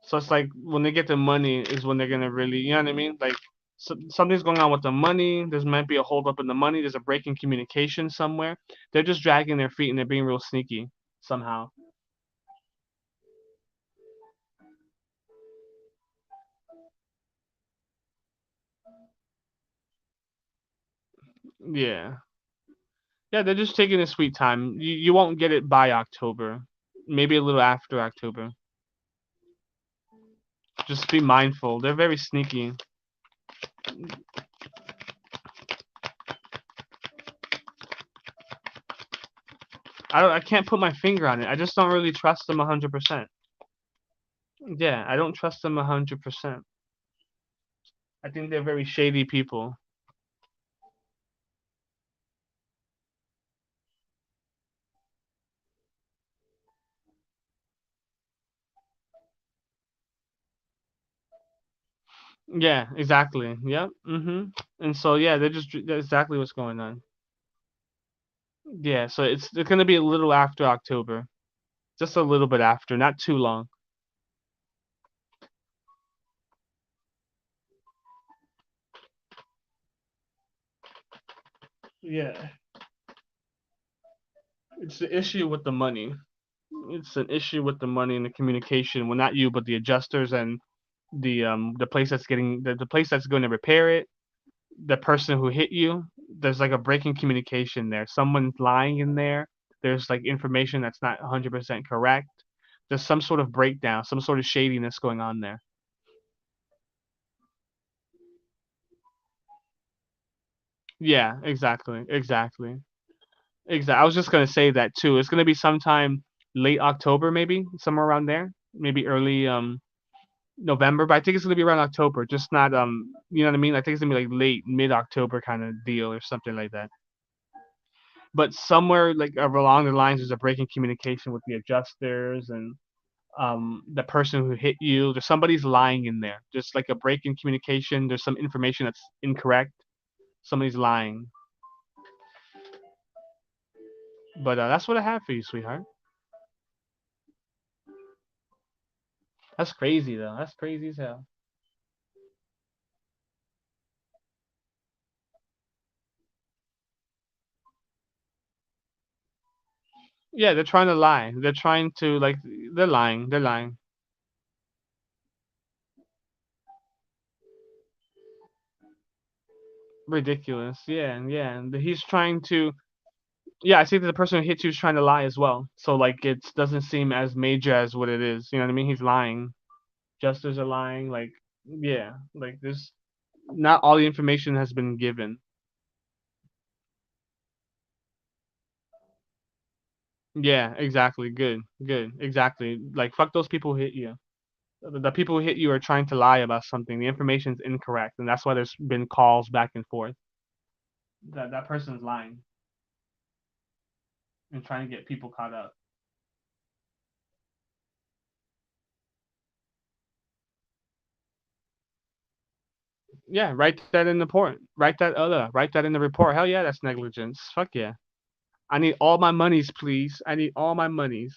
So it's like when they get the money is when they're gonna really, you know what I mean? Like something's going on with the money. There's might be a hold up in the money. There's a break in communication somewhere. They're just dragging their feet and they're being real sneaky somehow. Yeah, yeah, they're just taking a sweet time. You won't get it by October, maybe a little after October. Just be mindful. They're very sneaky. I can't put my finger on it. I just don't really trust them 100%. Yeah, I don't trust them 100%. I think they're very shady people. Yeah, exactly. Yep. And so yeah, that's exactly what's going on. Yeah, so it's gonna be a little after October, just a little bit after, not too long. Yeah, it's the issue with the money. It's an issue with the money and the communication. Well, not you, but the adjusters and the place that's getting the place that's going to repair it. The person who hit you, there's like a break in communication there. Someone's lying in there. There's like information that's not 100% correct. There's some sort of breakdown, some sort of shadiness going on there. Yeah, exactly, exactly, exactly. I was just gonna say that too. It's gonna be sometime late October, maybe somewhere around there, maybe early November. But I think it's gonna be around October, just not you know what I mean? I think it's gonna be like late mid October kind of deal or something like that. But somewhere like along the lines, there's a break in communication with the adjusters and the person who hit you. There's somebody's lying in there. Just like a break in communication. There's some information that's incorrect. Somebody's lying. But that's what I have for you, sweetheart. That's crazy though. That's crazy as hell. Yeah, they're trying to lie. They're trying to like they're lying. They're lying. Ridiculous. Yeah, yeah. And he's trying to. Yeah, I see that the person who hits you is trying to lie as well. So like it doesn't seem as major as what it is. You know what I mean? He's lying. Jesters are lying. Like yeah, like there's not all the information has been given. Yeah, exactly. Good, good, exactly. Like fuck those people who hit you. The people who hit you are trying to lie about something. The information's incorrect, and that's why there's been calls back and forth. That person's lying and trying to get people caught up. Yeah, write that in the report. Write that in the report. Hell yeah, that's negligence. Fuck yeah. I need all my monies, please. I need all my monies.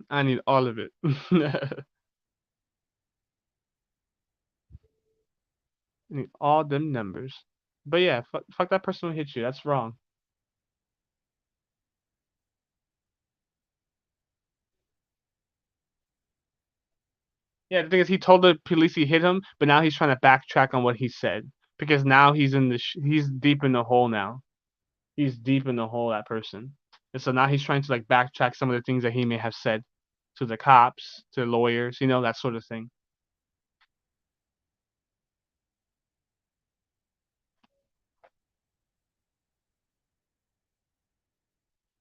I need all of it. I need all them numbers. But yeah, fuck that person who hit you. That's wrong. Yeah, the thing is, he told the police he hit him, but now he's trying to backtrack on what he said because now he's deep in the hole now. He's deep in the hole, that person. And so now he's trying to like backtrack some of the things that he may have said to the cops, to lawyers, that sort of thing.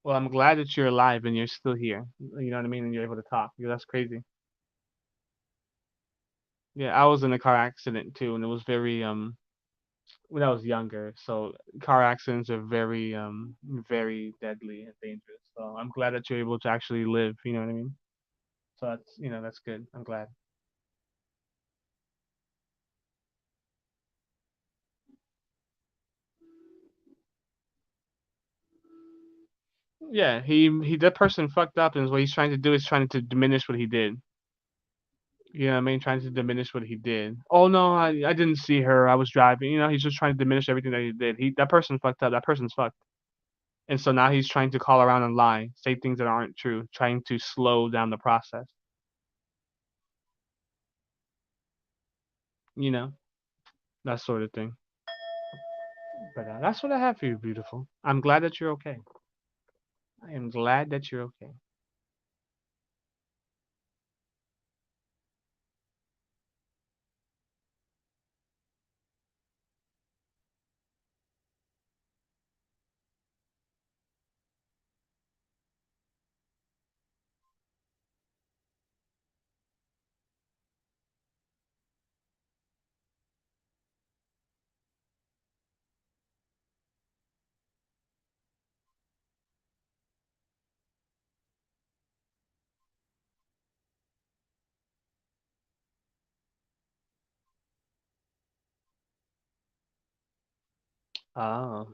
Well, I'm glad that you're alive and you're still here. You know what I mean? And you're able to talk. Yeah, that's crazy. Yeah, I was in a car accident too, and it was very when I was younger. So car accidents are very deadly and dangerous. So I'm glad that you're able to actually live. You know what I mean? So that's good. I'm glad. Yeah, he that person fucked up, and what he's trying to do is trying to diminish what he did. You know what I mean? Trying to diminish what he did. Oh no, I didn't see her. I was driving. You know, he's just trying to diminish everything that he did. That person fucked up. That person's fucked. And so now he's trying to call around and lie, say things that aren't true, trying to slow down the process. You know, that sort of thing. But that's what I have for you, beautiful. I'm glad that you're okay. I am glad that you're okay. Oh,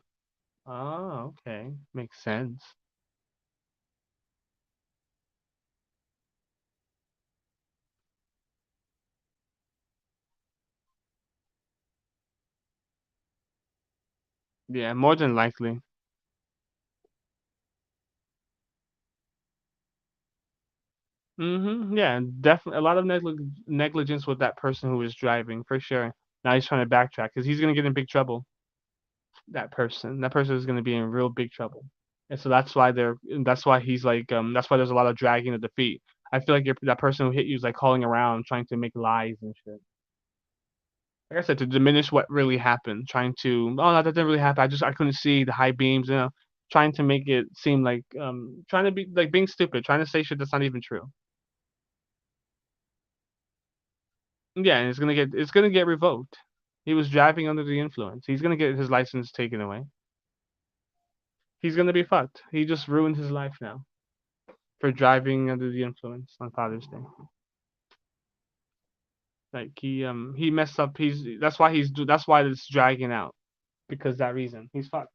oh, okay, makes sense. Yeah, more than likely. Yeah, definitely a lot of negligence with that person who was driving for sure. Now he's trying to backtrack because he's gonna get in big trouble. That person is gonna be in real big trouble. And so that's why he's like that's why there's a lot of dragging of the feet. I feel like that person who hit you is like calling around, trying to make lies and shit. Like I said, to diminish what really happened, trying to oh no, that didn't really happen. I couldn't see the high beams, trying to make it seem like trying to be like being stupid, trying to say shit that's not even true. Yeah, and it's gonna get revoked. He was driving under the influence. He's gonna get his license taken away. He's gonna be fucked. He just ruined his life now for driving under the influence on Father's Day. Like he messed up. That's why it's dragging out because that reason he's fucked.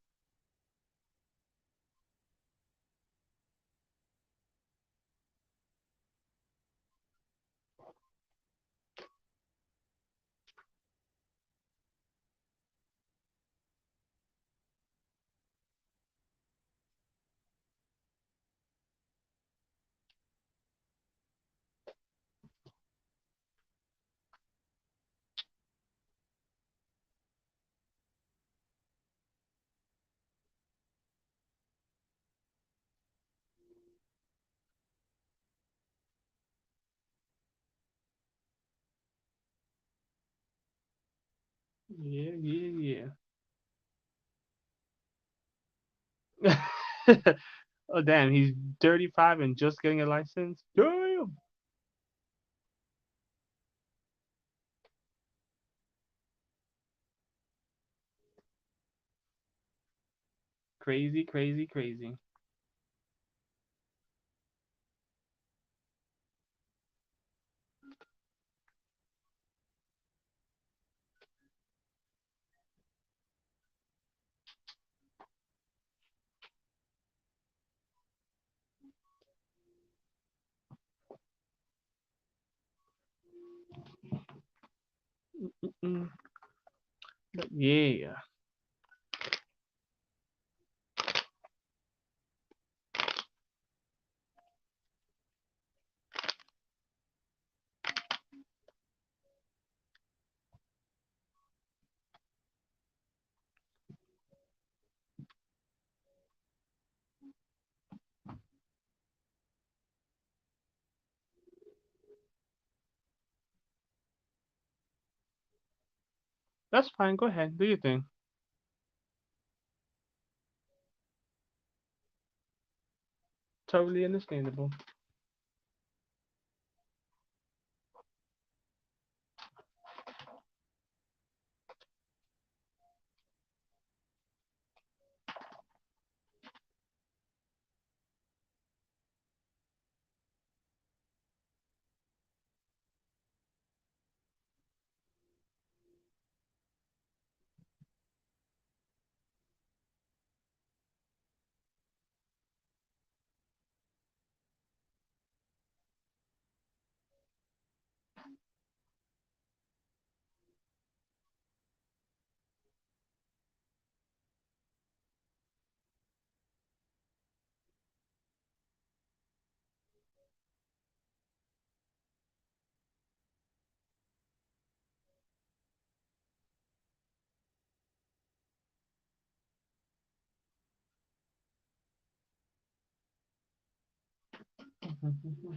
Yeah, yeah, yeah. Oh damn, he's 35 and just getting a license. Damn, crazy, crazy, crazy. Mm, but yeah, that's fine. Go ahead, do your thing. Totally understandable. Mm-mm-mm.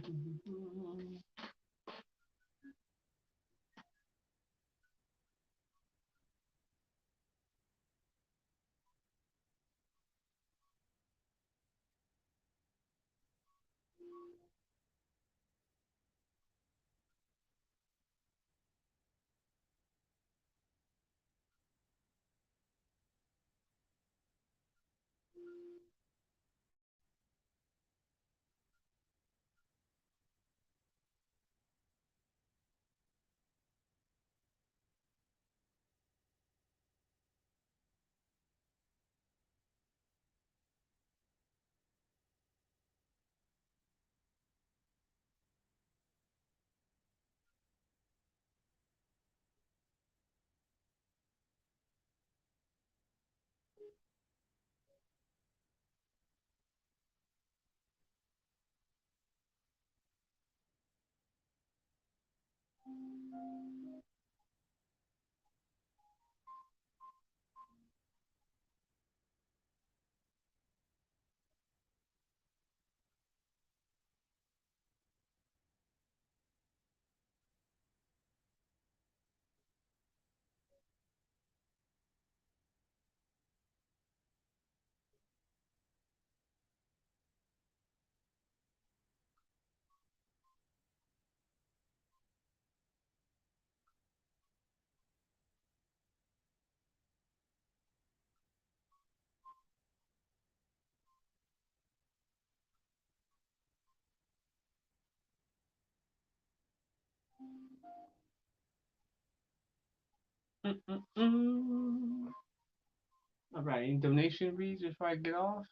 All right, any donation reads before I get off?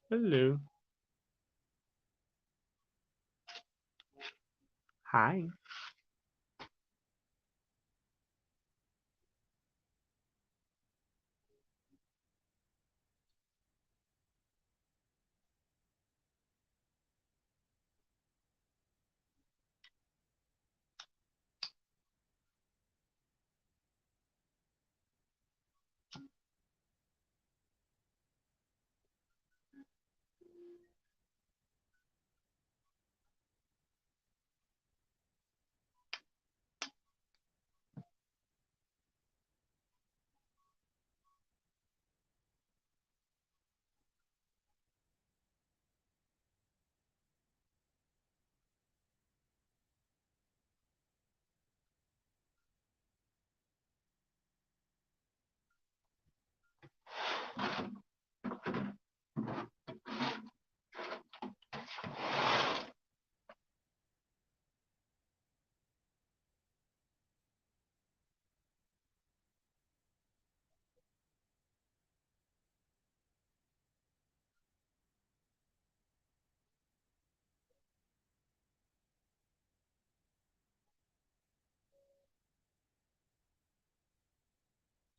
Hello. Hi.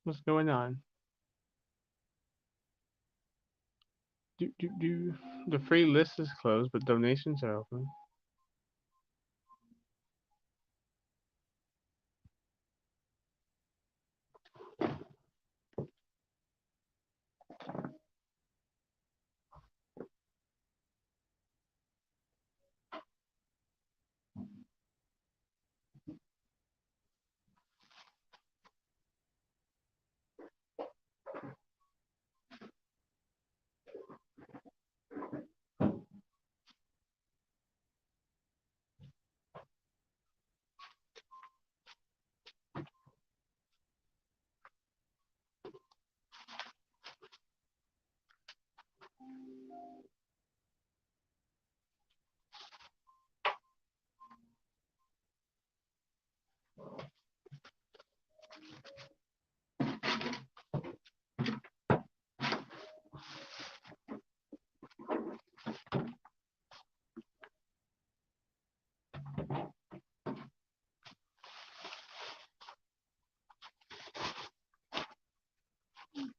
What's going on? Do. The free list is closed, but donations are open.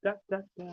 Da, da, da.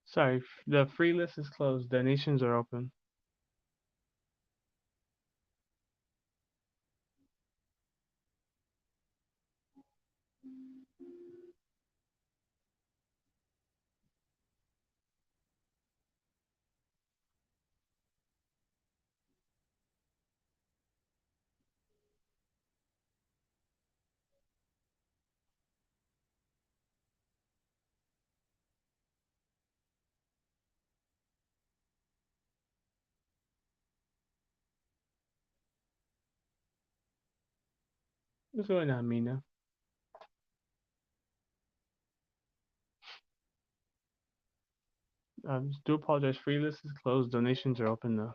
Sorry, the free list is closed. Donations are open. What's going on, Mina? Do apologize. Free list is closed. Donations are open though.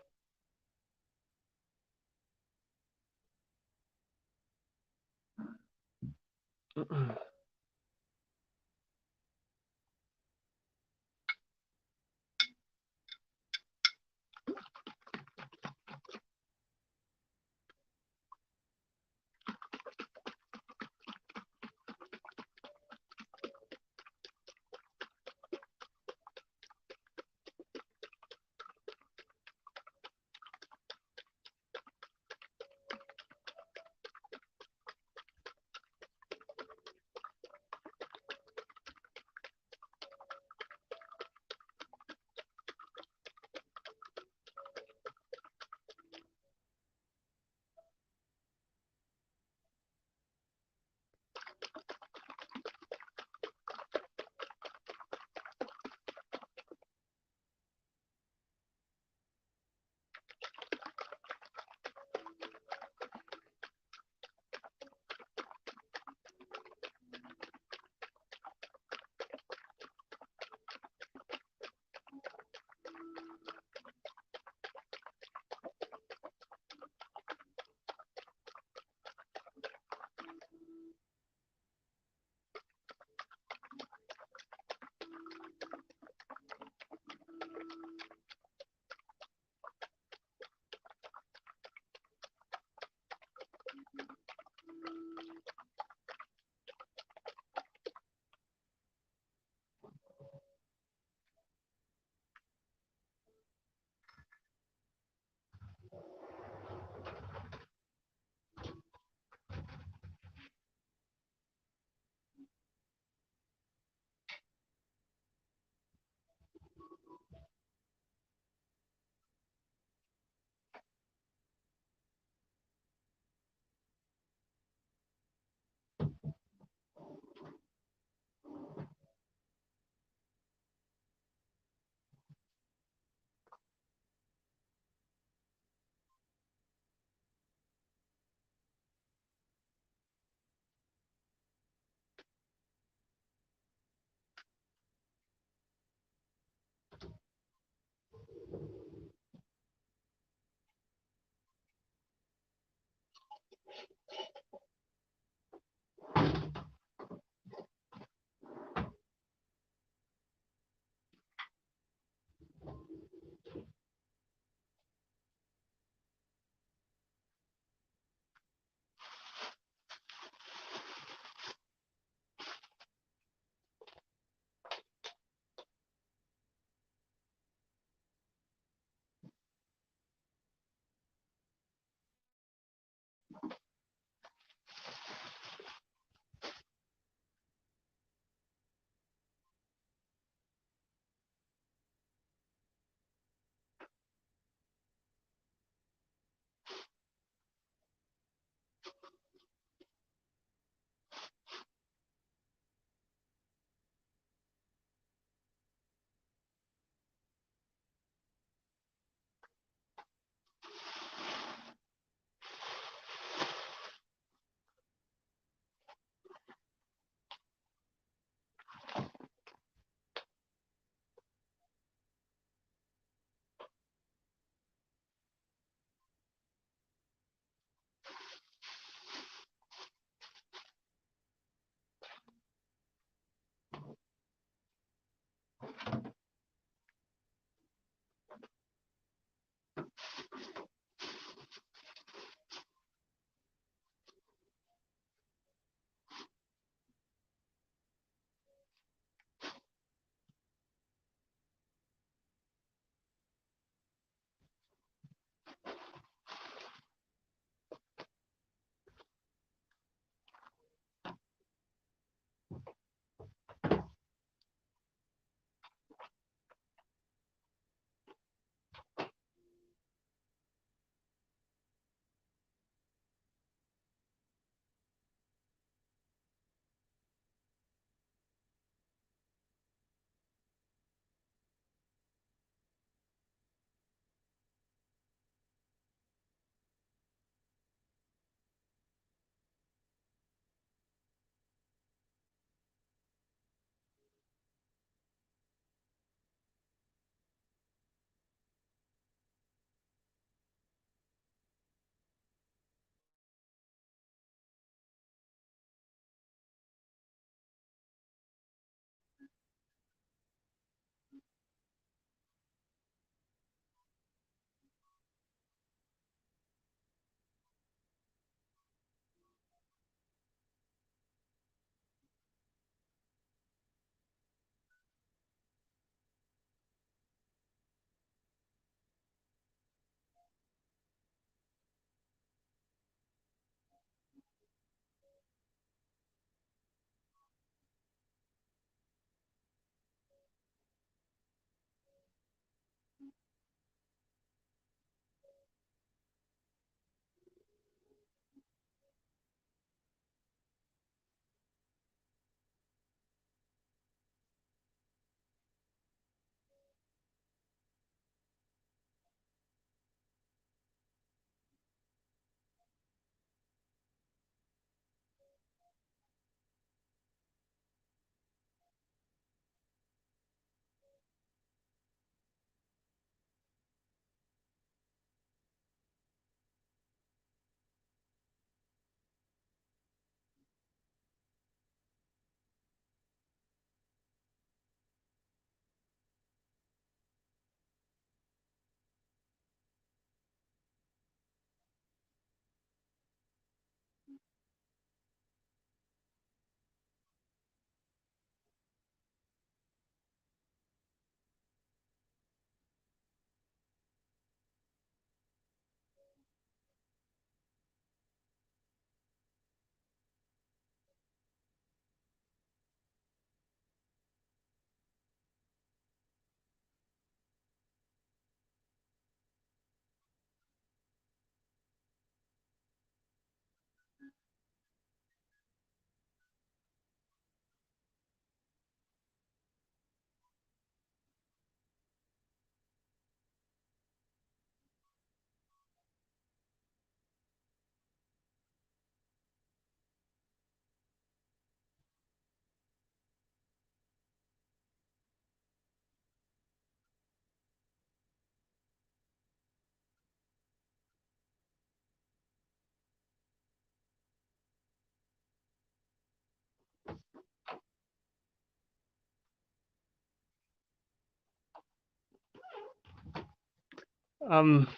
Um,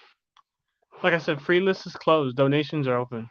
like I said, free list is closed. Donations are open.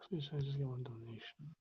Please, I just get one donation.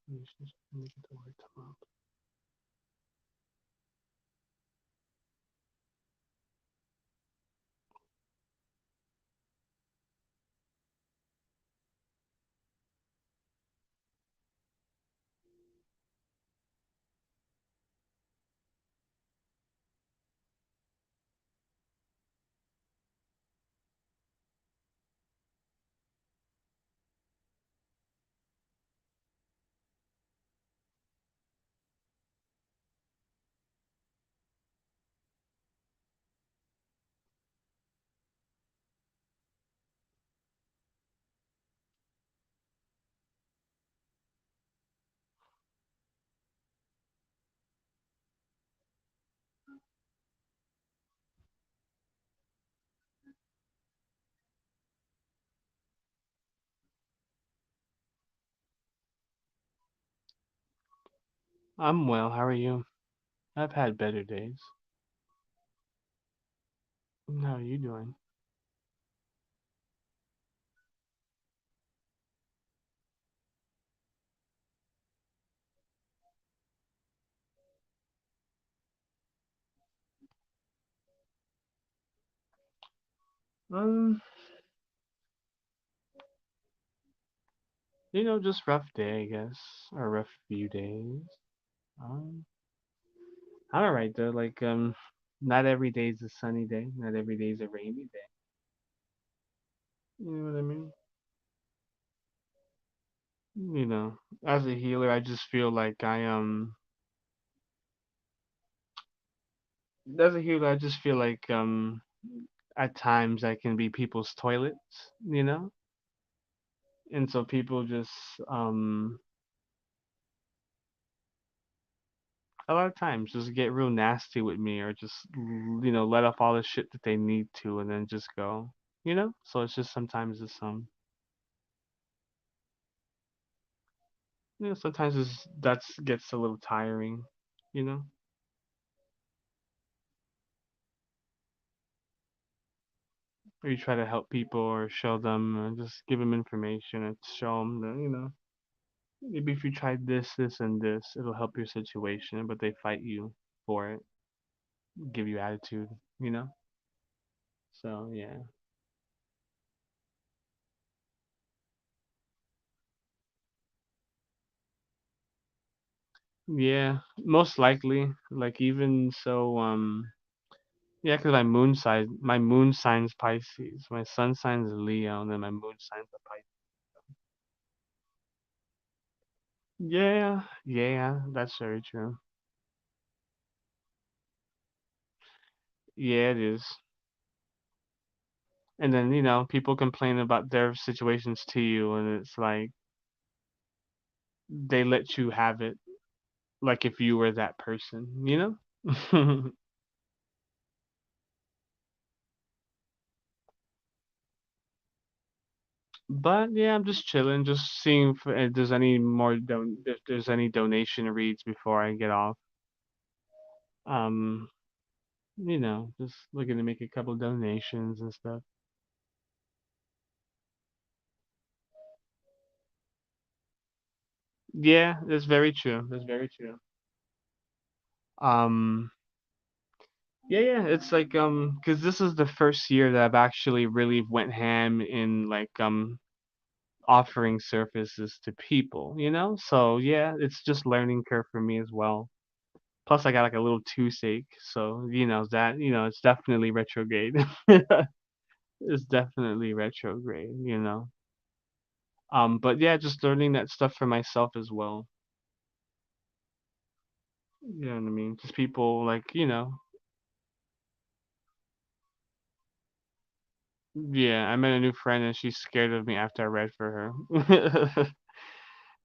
Donations. Let me get the right amount. I'm well. How are you? I've had better days. How are you doing? Um, just rough day, I guess, or rough few days. Um, I'm alright though. Not every day is a sunny day. Not every day is a rainy day. You know what I mean? As a healer, I just feel like as a healer, I just feel like at times I can be people's toilets, and so people just a lot of times just get real nasty with me or just let off all the shit that they need to and then just go, so it's just sometimes it's sometimes that's gets a little tiring, you know or you try to help people or show them, just give them information and show them that, maybe if you try this, this, and this, it'll help your situation, but they fight you for it, give you attitude, you know? So, yeah. Yeah, most likely. Like, even so, yeah, because my moon sign's Pisces, my sun sign's Leo, and then my moon sign's a Pisces. Yeah, yeah, that's very true. Yeah, it is. And then, people complain about their situations to you, and it's like they let you have it, like if you were that person, you know? But yeah, I'm just chilling, just seeing if there's any if there's any donation reads before I get off. Um, just looking to make a couple donations and stuff. Yeah, that's very true. That's very true. Um, yeah, yeah, it's like, because this is the first year that I've actually really went ham in, like, offering services to people, you know? So yeah, it's just learning curve for me as well. Plus I got like a little toothache, so it's definitely retrograde. It's definitely retrograde, you know. But yeah, just learning that stuff for myself as well. You know what I mean? Just people like, yeah, I met a new friend and she's scared of me after I read for her.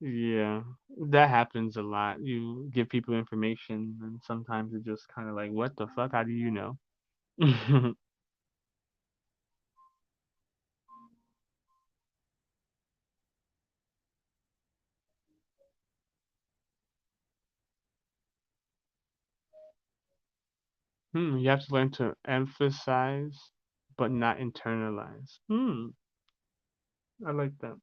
Yeah, that happens a lot. You give people information, and sometimes it's just kind of like, what the fuck? How do you know? You have to learn to emphasize, but not internalize. I like that.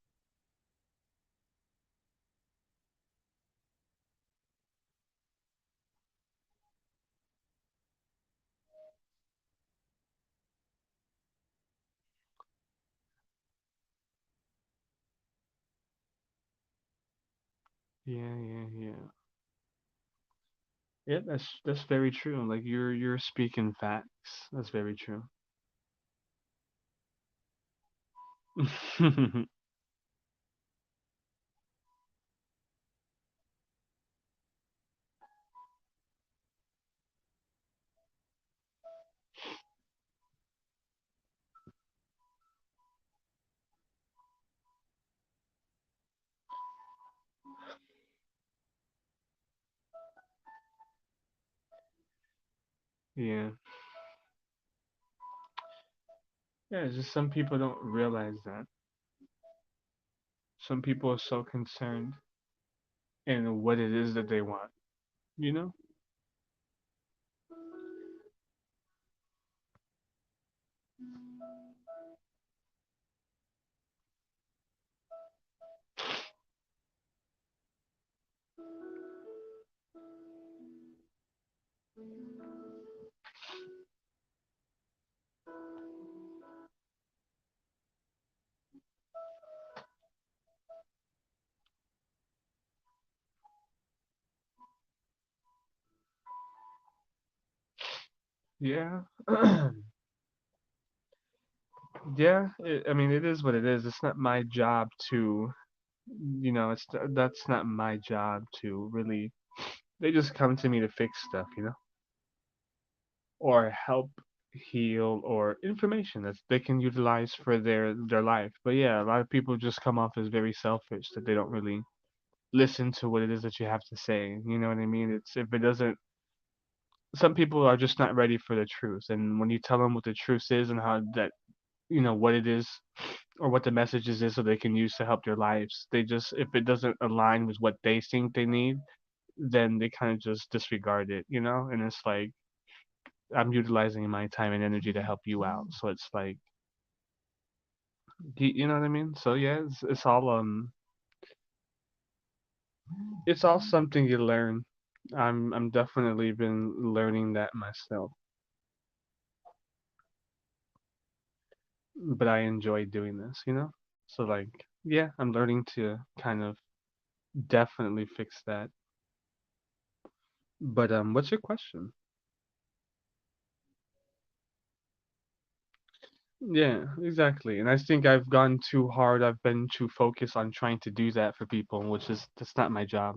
Yeah, yeah, yeah. Yeah, that's very true. Like you're speaking facts. That's very true. Yeah. Yeah, it's just some people don't realize that. Some people are so concerned in what it is that they want, you know? Yeah. Yeah, I mean, it is what it is. It's not my job to, that's not my job to really. They just come to me to fix stuff, or help heal or information that they can utilize for their life. But yeah, a lot of people just come off as very selfish that they don't really listen to what it is that you have to say. You know what I mean? It's if it doesn't. Some people are just not ready for the truth, and when you tell them what the truth is and how that what it is or what the messages is so they can use to help their lives. They just if it doesn't align with what they think they need, then they kind of just disregard it, and it's like I'm utilizing my time and energy to help you out. So it's like You know what I mean? So yeah, it's all something you learn. I'm definitely been learning that myself, but I enjoy doing this, you know? So like, yeah, I'm learning to kind of definitely fix that. But what's your question? Yeah, exactly. And I think I've gone too hard. I've been too focused on trying to do that for people, which is that's not my job.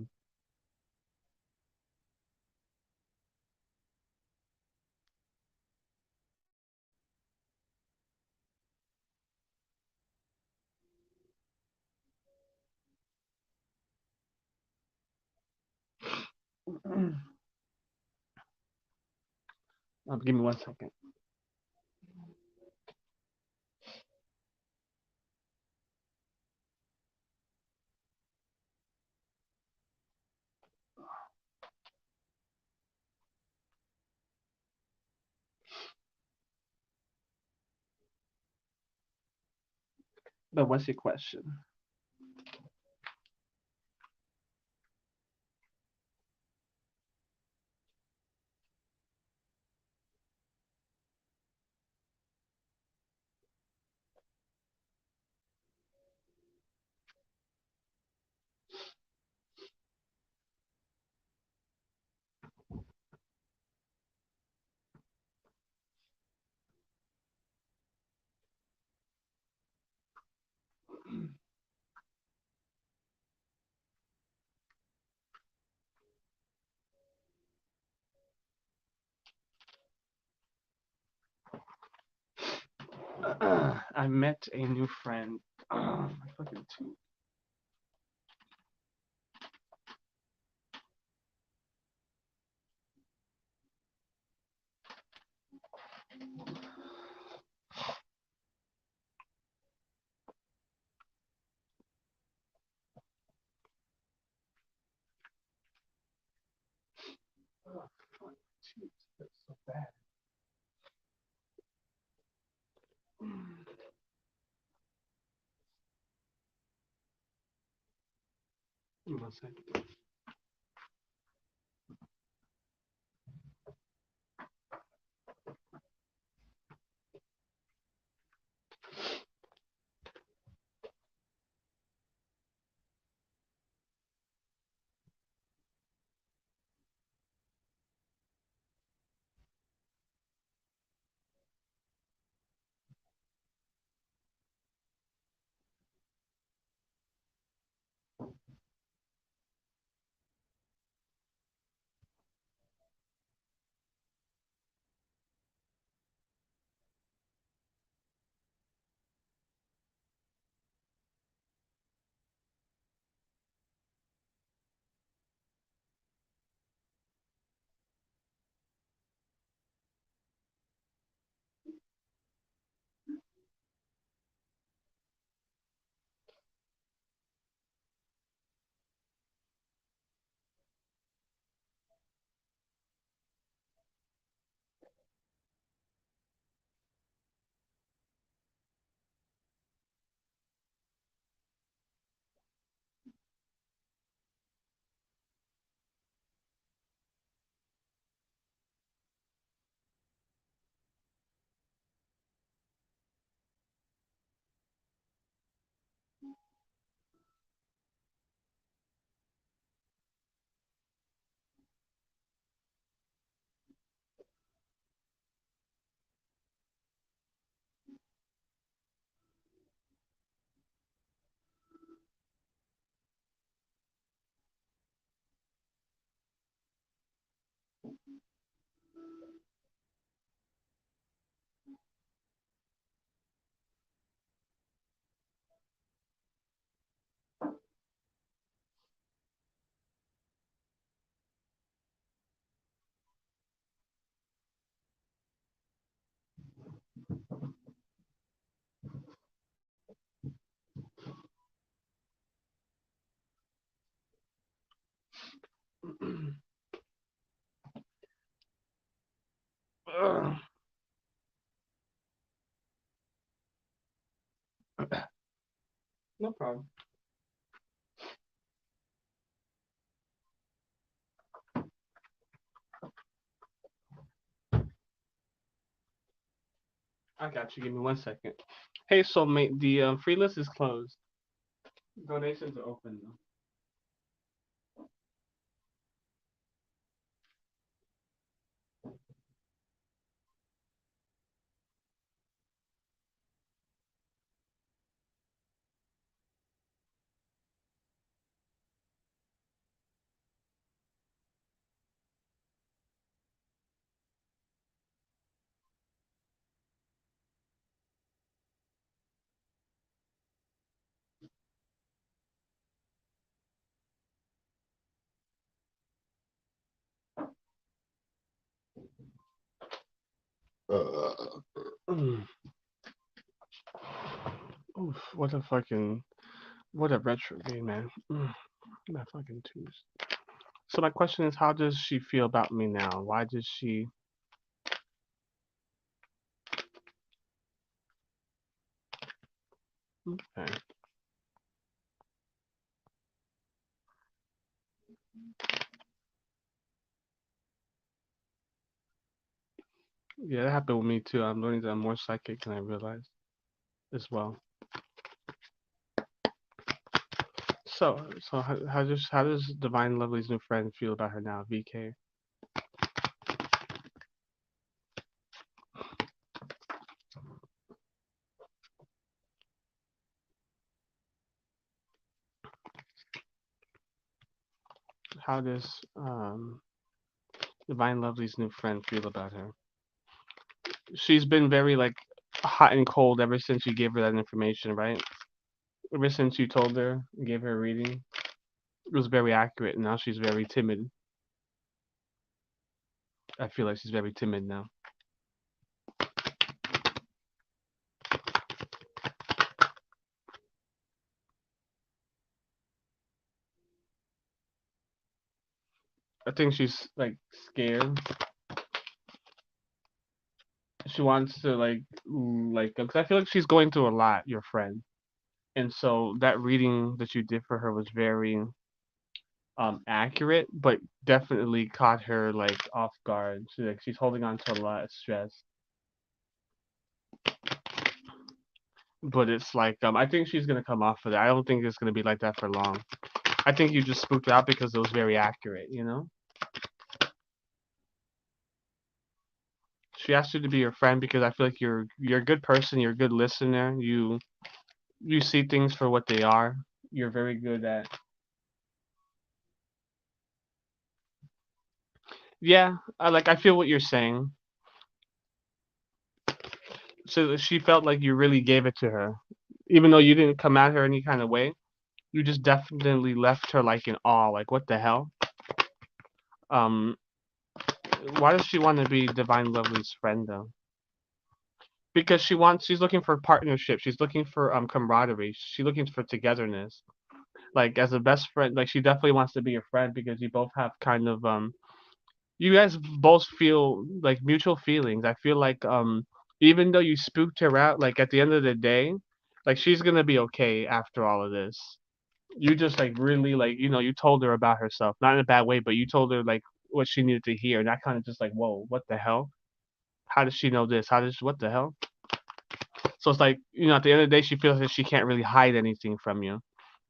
Give me 1 second. But what's your question? I met a new friend. My fucking tooth. Oh, fuck, tooth. That's so bad. Give me 1 second. No problem. I got you. Give me 1 second. Hey, soulmate, the free list is closed. Donations are open though. Oof, what a retro game, man. That fucking Tuesday. So my question is, how does she feel about me now? Why does she? Okay. Yeah, that happened with me too. I'm learning that I'm more psychic than I realized as well. So how does Divine Lovely's new friend feel about her now, VK? How does Divine Lovely's new friend feel about her? She's been very like hot and cold ever since you gave her that information, right? Ever since you told her, gave her a reading, it was very accurate, and now she's very timid. I feel like she's very timid now. I think she's like scared. She wants to because I feel like she's going through a lot, your friend, and so that reading that you did for her was very accurate, but definitely caught her like off guard. She's holding on to a lot of stress. But it's like I think she's gonna come off of that. I don't think it's gonna be like that for long. I think you just spooked her out because it was very accurate, you know? She asked you to be your friend because I feel like you're a good person, you're a good listener, you see things for what they are. You're very good at. Yeah, I feel what you're saying. So she felt like you really gave it to her. Even though you didn't come at her any kind of way, you just definitely left her like in awe, like what the hell? Um why does she want to be Divine Lovely's friend though? Because she's looking for partnership, she's looking for camaraderie, she's looking for togetherness. Like as a best friend, like she definitely wants to be your friend because you both have kind of you guys both feel like mutual feelings. I feel like even though you spooked her out, like at the end of the day, like she's gonna be okay after all of this. You just like really like you told her about herself, not in a bad way, but you told her like what she needed to hear, and that kind of just like whoa, what the hell? How does she know this? How does what the hell? So it's like at the end of the day, she feels like she can't really hide anything from you.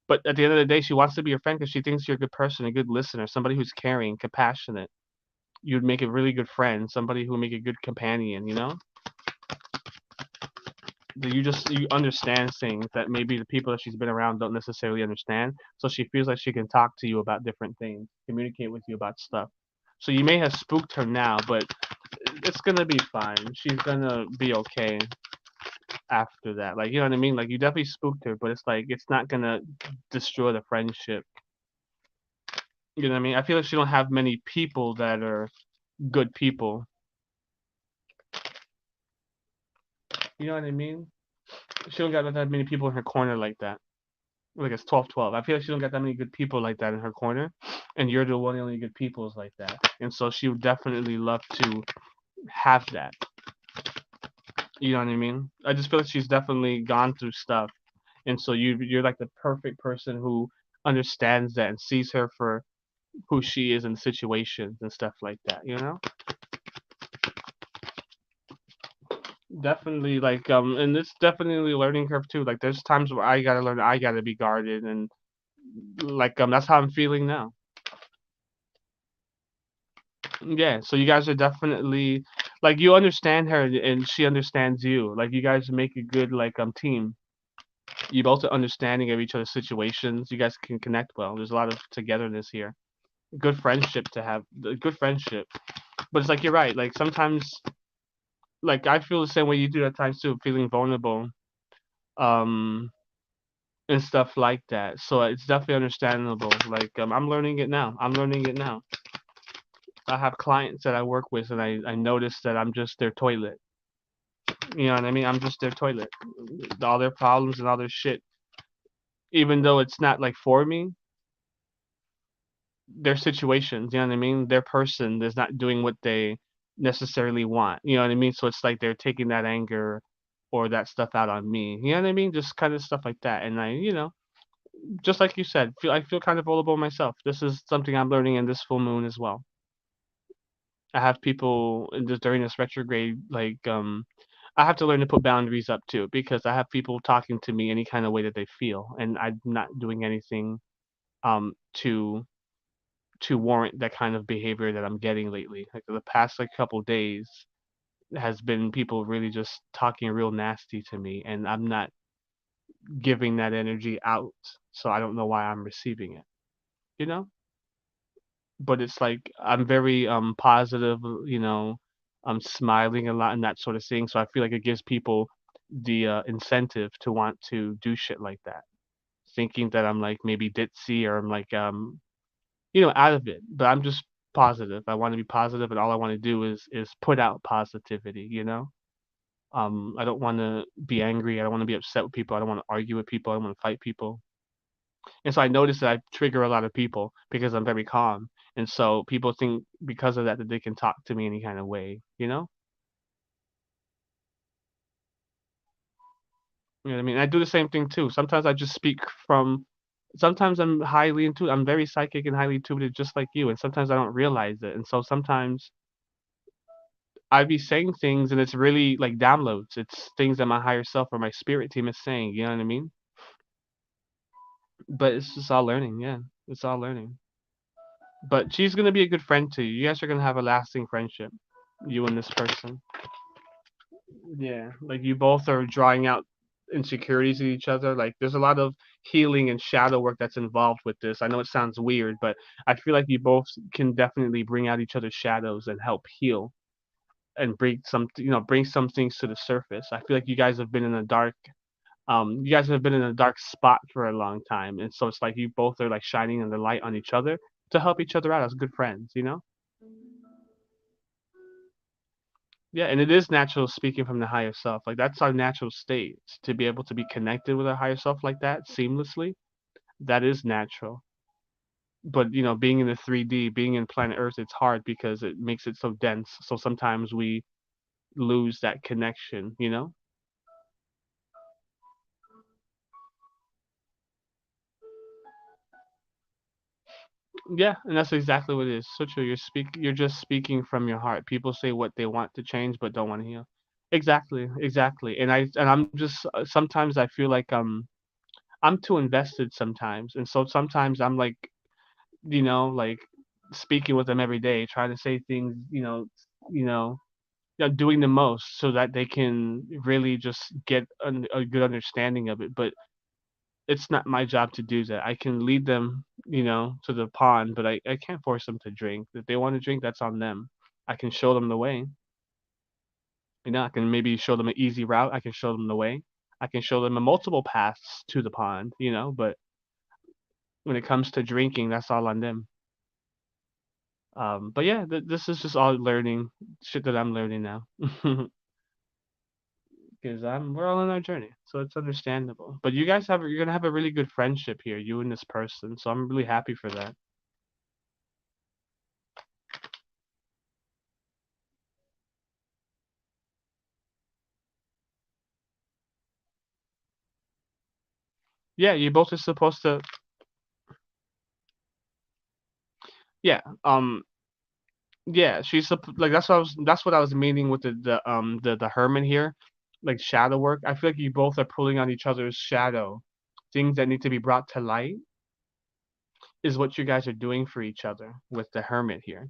But at the end of the day, she wants to be your friend because she thinks you're a good person, a good listener, somebody who's caring, compassionate. You'd make a really good friend, somebody who would make a good companion, you know? That you understand things that maybe the people that she's been around don't necessarily understand. So she feels like she can talk to you about different things, communicate with you about stuff. So you may have spooked her now, but it's gonna be fine. She's gonna be okay after that. Like you know what I mean? Like you definitely spooked her, but it's like it's not gonna destroy the friendship. You know what I mean? I feel like she don't have many people that are good people. You know what I mean? She don't got that many people in her corner like that. Like it's 12-12. I feel like she don't got that many good people like that in her corner, and you're the one of the only good people is like that. And so she would definitely love to have that. You know what I mean? I just feel like she's definitely gone through stuff, and so you're like the perfect person who understands that and sees her for who she is in situations and stuff like that, you know? Definitely, like, and it's definitely a learning curve too. Like, there's times where I gotta learn, I gotta be guarded, and like, that's how I'm feeling now. Yeah, so you guys are definitely like you understand her and she understands you. Like, you guys make a good like team. You both are understanding of each other's situations. You guys can connect well. There's a lot of togetherness here. Good friendship to have. Good friendship. But it's like you're right. Like sometimes, like I feel the same way you do at times too, feeling vulnerable. Um, and stuff like that. So it's definitely understandable. Like I'm learning it now. I'm learning it now. I have clients that I work with, and I notice that I'm just their toilet. You know what I mean? I'm just their toilet. All their problems and all their shit. Even though it's not like for me, their situations. You know what I mean? Their person is not doing what they necessarily want. You know what I mean? So it's like they're taking that anger or that stuff out on me. You know what I mean? Just kind of stuff like that. And just like you said, I feel kind of vulnerable myself. This is something I'm learning in this full moon as well. I have people in this during this retrograde, like I have to learn to put boundaries up too because I have people talking to me any kind of way that they feel, and I'm not doing anything to warrant that kind of behavior that I'm getting lately. Like the past like couple days has been people really just talking real nasty to me, and I'm not giving that energy out, so I don't know why I'm receiving it. You know? But it's like I'm very positive, I'm smiling a lot and that sort of thing. So I feel like it gives people the incentive to want to do shit like that, thinking that I'm like maybe ditzy or I'm like out of it. But I'm just positive. I want to be positive, and all I want to do is put out positivity. I don't want to be angry. I don't want to be upset with people. I don't want to argue with people. I don't want to fight people. And so I noticed that I trigger a lot of people because I'm very calm. And so people think because of that that they can talk to me any kind of way, you know? You know what I mean? I do the same thing too. Sometimes I just speak from sometimes I'm very psychic and highly intuitive just like you, and sometimes I don't realize it. And so sometimes I be saying things and it's really like downloads. It's things that my higher self or my spirit team is saying, you know what I mean? But it's just all learning, yeah. It's all learning. But she's gonna be a good friend to you. You guys are gonna have a lasting friendship, you and this person. Yeah, like you both are drawing out insecurities in each other. Like there's a lot of healing and shadow work that's involved with this. I know it sounds weird, but I feel like you both can definitely bring out each other's shadows and help heal and bring some things to the surface. I feel like you guys have been in a dark spot for a long time, and so it's like you both are like shining the light on each other to help each other out as good friends, you know? Yeah, and it is natural speaking from the higher self. Like that's our natural state to be able to be connected with our higher self like that seamlessly. That is natural. But being in the 3D, being in planet Earth, it's hard because it makes it so dense. So sometimes we lose that connection, you know? Yeah, and that's exactly what it is. So true. You're just speaking from your heart. People say what they want to change but don't want to heal. Exactly, exactly. And I'm just sometimes I feel like I'm too invested sometimes. And so sometimes I'm like like speaking with them every day, trying to say things, you know, doing the most so that they can really just get a good understanding of it. But it's not my job to do that. I can lead them, to the pond, but I can't force them to drink. If they want to drink, that's on them. I can show them the way. I can maybe show them an easy route. I can show them the way. I can show them a multiple paths to the pond, but when it comes to drinking, that's all on them. But yeah, this is just all learning shit that I'm learning now, because we're all on our journey, so it's understandable. But you're gonna have a really good friendship here, you and this person. So I'm really happy for that. Yeah, you both are supposed to. Yeah. Yeah, like that's what I was meaning with the hermit here, like shadow work. I feel like you both are pulling on each other's shadow. Things that need to be brought to light is what you guys are doing for each other with the hermit here.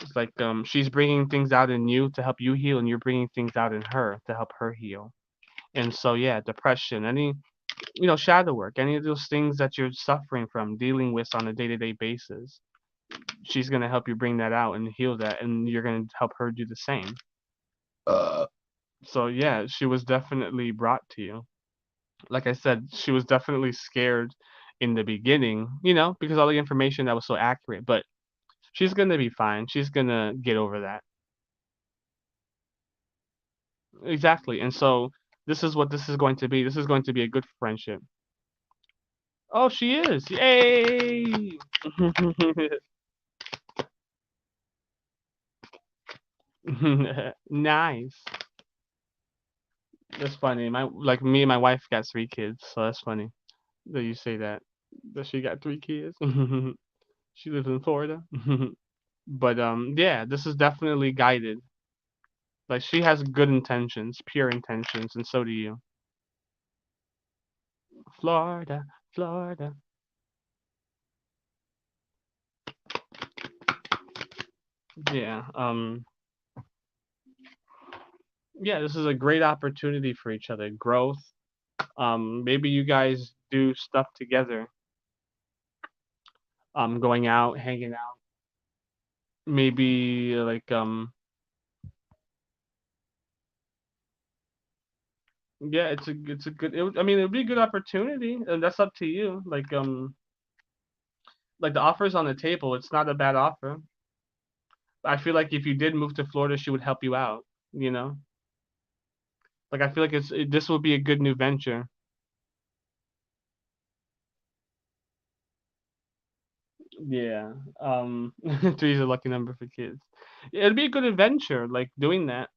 It's like she's bringing things out in you to help you heal, and you're bringing things out in her to help her heal. And so yeah, depression, any shadow work, any of those things that you're suffering from, dealing with on a day-to-day basis, she's gonna help you bring that out and heal that, and you're gonna help her do the same. So yeah, she was definitely brought to you. Like I said, she was definitely scared in the beginning, because all the information that was so accurate, but she's gonna be fine. She's gonna get over that. Exactly. And so this is what this is going to be. This is going to be a good friendship. Oh, she is. Yay! Nice. That's funny. Me and my wife got 3 kids, so that's funny that you say that. That she got 3 kids. She lives in Florida. But yeah, this is definitely guided. Like she has good intentions, pure intentions, and so do you. Florida, Florida. Yeah. Yeah, this is a great opportunity for each other. Growth. Maybe you guys do stuff together. Going out, hanging out. Maybe like yeah, it's a good. I mean, it'd be a good opportunity, and that's up to you. Like the offer's on the table. It's not a bad offer. I feel like if you did move to Florida, she would help you out. You know, like I feel like this will be a good new venture. Yeah. Three is a lucky number for kids. Yeah, it'd be a good adventure, like doing that.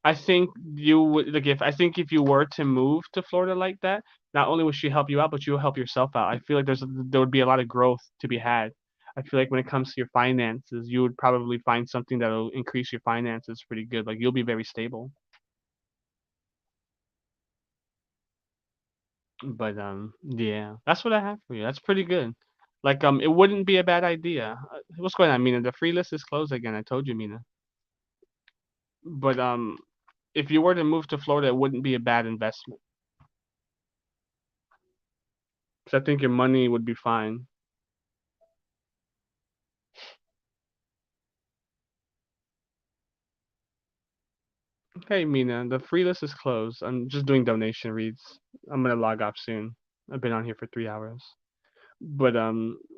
I think you would like if I think if you were to move to Florida like that, not only would she help you out, but you'll help yourself out. I feel like there would be a lot of growth to be had. I feel like when it comes to your finances, you would probably find something that'll increase your finances pretty good. Like you'll be very stable. But yeah, that's what I have for you. That's pretty good. Like it wouldn't be a bad idea. What's going on, Mina? The free list is closed again. I told you, Mina. But if you were to move to Florida, it wouldn't be a bad investment. 'Cause I think your money would be fine. Hey, Mina, the free list is closed. I'm just doing donation reads. I'm gonna log off soon. I've been on here for 3 hours. But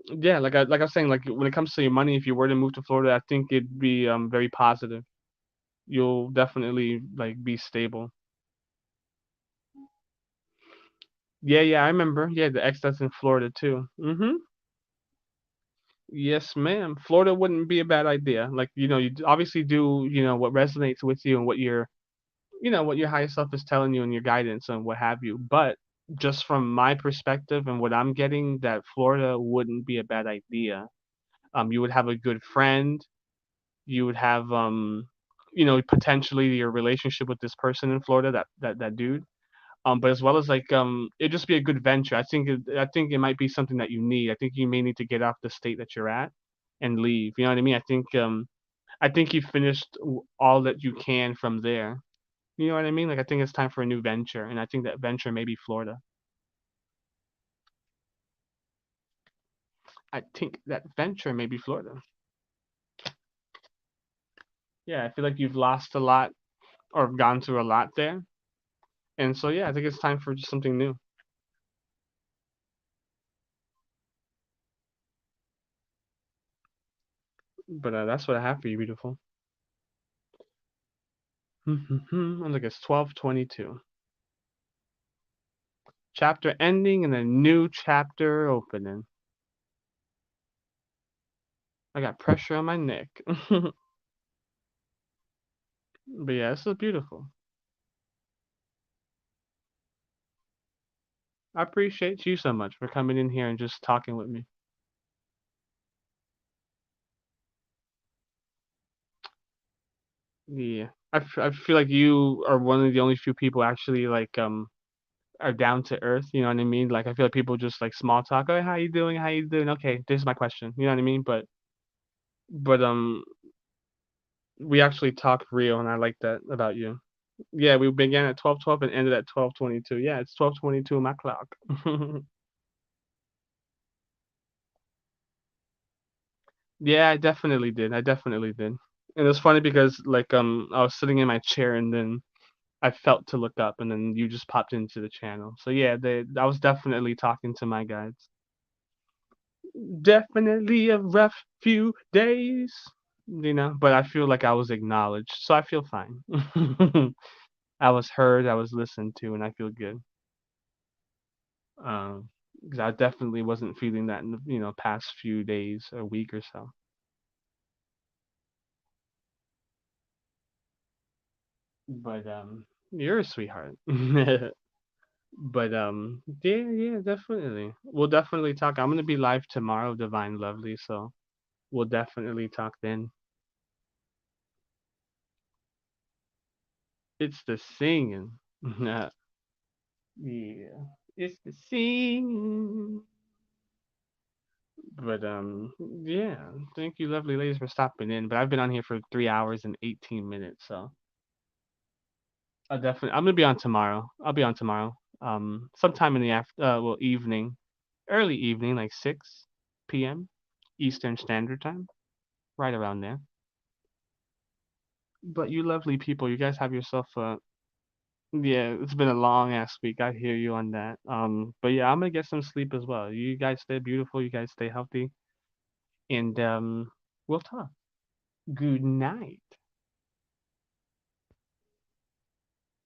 yeah, like I was saying, like when it comes to your money, if you were to move to Florida, I think it'd be very positive. You'll definitely like be stable. Yeah, yeah, I remember. Yeah, the ex that's in Florida too. Yes, ma'am. Florida wouldn't be a bad idea. Like, you obviously do, what resonates with you and what your higher self is telling you and your guidance and what have you. But just from my perspective and what I'm getting, that Florida wouldn't be a bad idea. You would have a good friend. You would have, potentially your relationship with this person in Florida, that dude. But as well as like it'd just be a good venture. I think it might be something that you need. I think you may need to get off the state that you're at and leave. You know what I mean? I think you finished all that you can from there. You know what I mean? Like I think it's time for a new venture, and I think that venture may be Florida. I think that venture may be Florida. Yeah, I feel like you've lost a lot or gone through a lot there, and so yeah, I think it's time for just something new. But that's what I have for you, beautiful. I'm like it's 12:22. Chapter ending and a new chapter opening. I got pressure on my neck. But yeah, this is beautiful. I appreciate you so much for coming in here and just talking with me. Yeah. I feel like you are one of the only few people actually like are down to earth, you know what I mean? Like I feel like people just like small talk, "Oh, how you doing? How you doing?" Okay, this is my question. You know what I mean? But we actually talk real and I like that about you. Yeah, we began at 12:12 and ended at 12:22. Yeah, it's 12:22 on my clock. Yeah, I definitely did. I definitely did. And it's funny because like I was sitting in my chair and then I felt to look up and then you just popped into the channel. So yeah, I was definitely talking to my guides. Definitely a rough few days, you know, but I feel like I was acknowledged, so I feel fine. I was heard, I was listened to, and I feel good. Um, because I definitely wasn't feeling that in the past few days, a week or so. But you're a sweetheart. But yeah, yeah, definitely. We'll definitely talk. I'm gonna be live tomorrow, Divine Lovely, so we'll definitely talk then. It's the singing. Yeah, it's the singing. But yeah, thank you, lovely ladies, for stopping in. But I've been on here for 3 hours and 18 minutes, so I'm gonna be on tomorrow. I'll be on tomorrow. Sometime in the evening, early evening, like 6 p.m. Eastern Standard Time, right around there. But you lovely people, you guys have yourself a yeah. It's been a long ass week. I hear you on that. But yeah, I'm gonna get some sleep as well. You guys stay beautiful. You guys stay healthy, and we'll talk. Good night.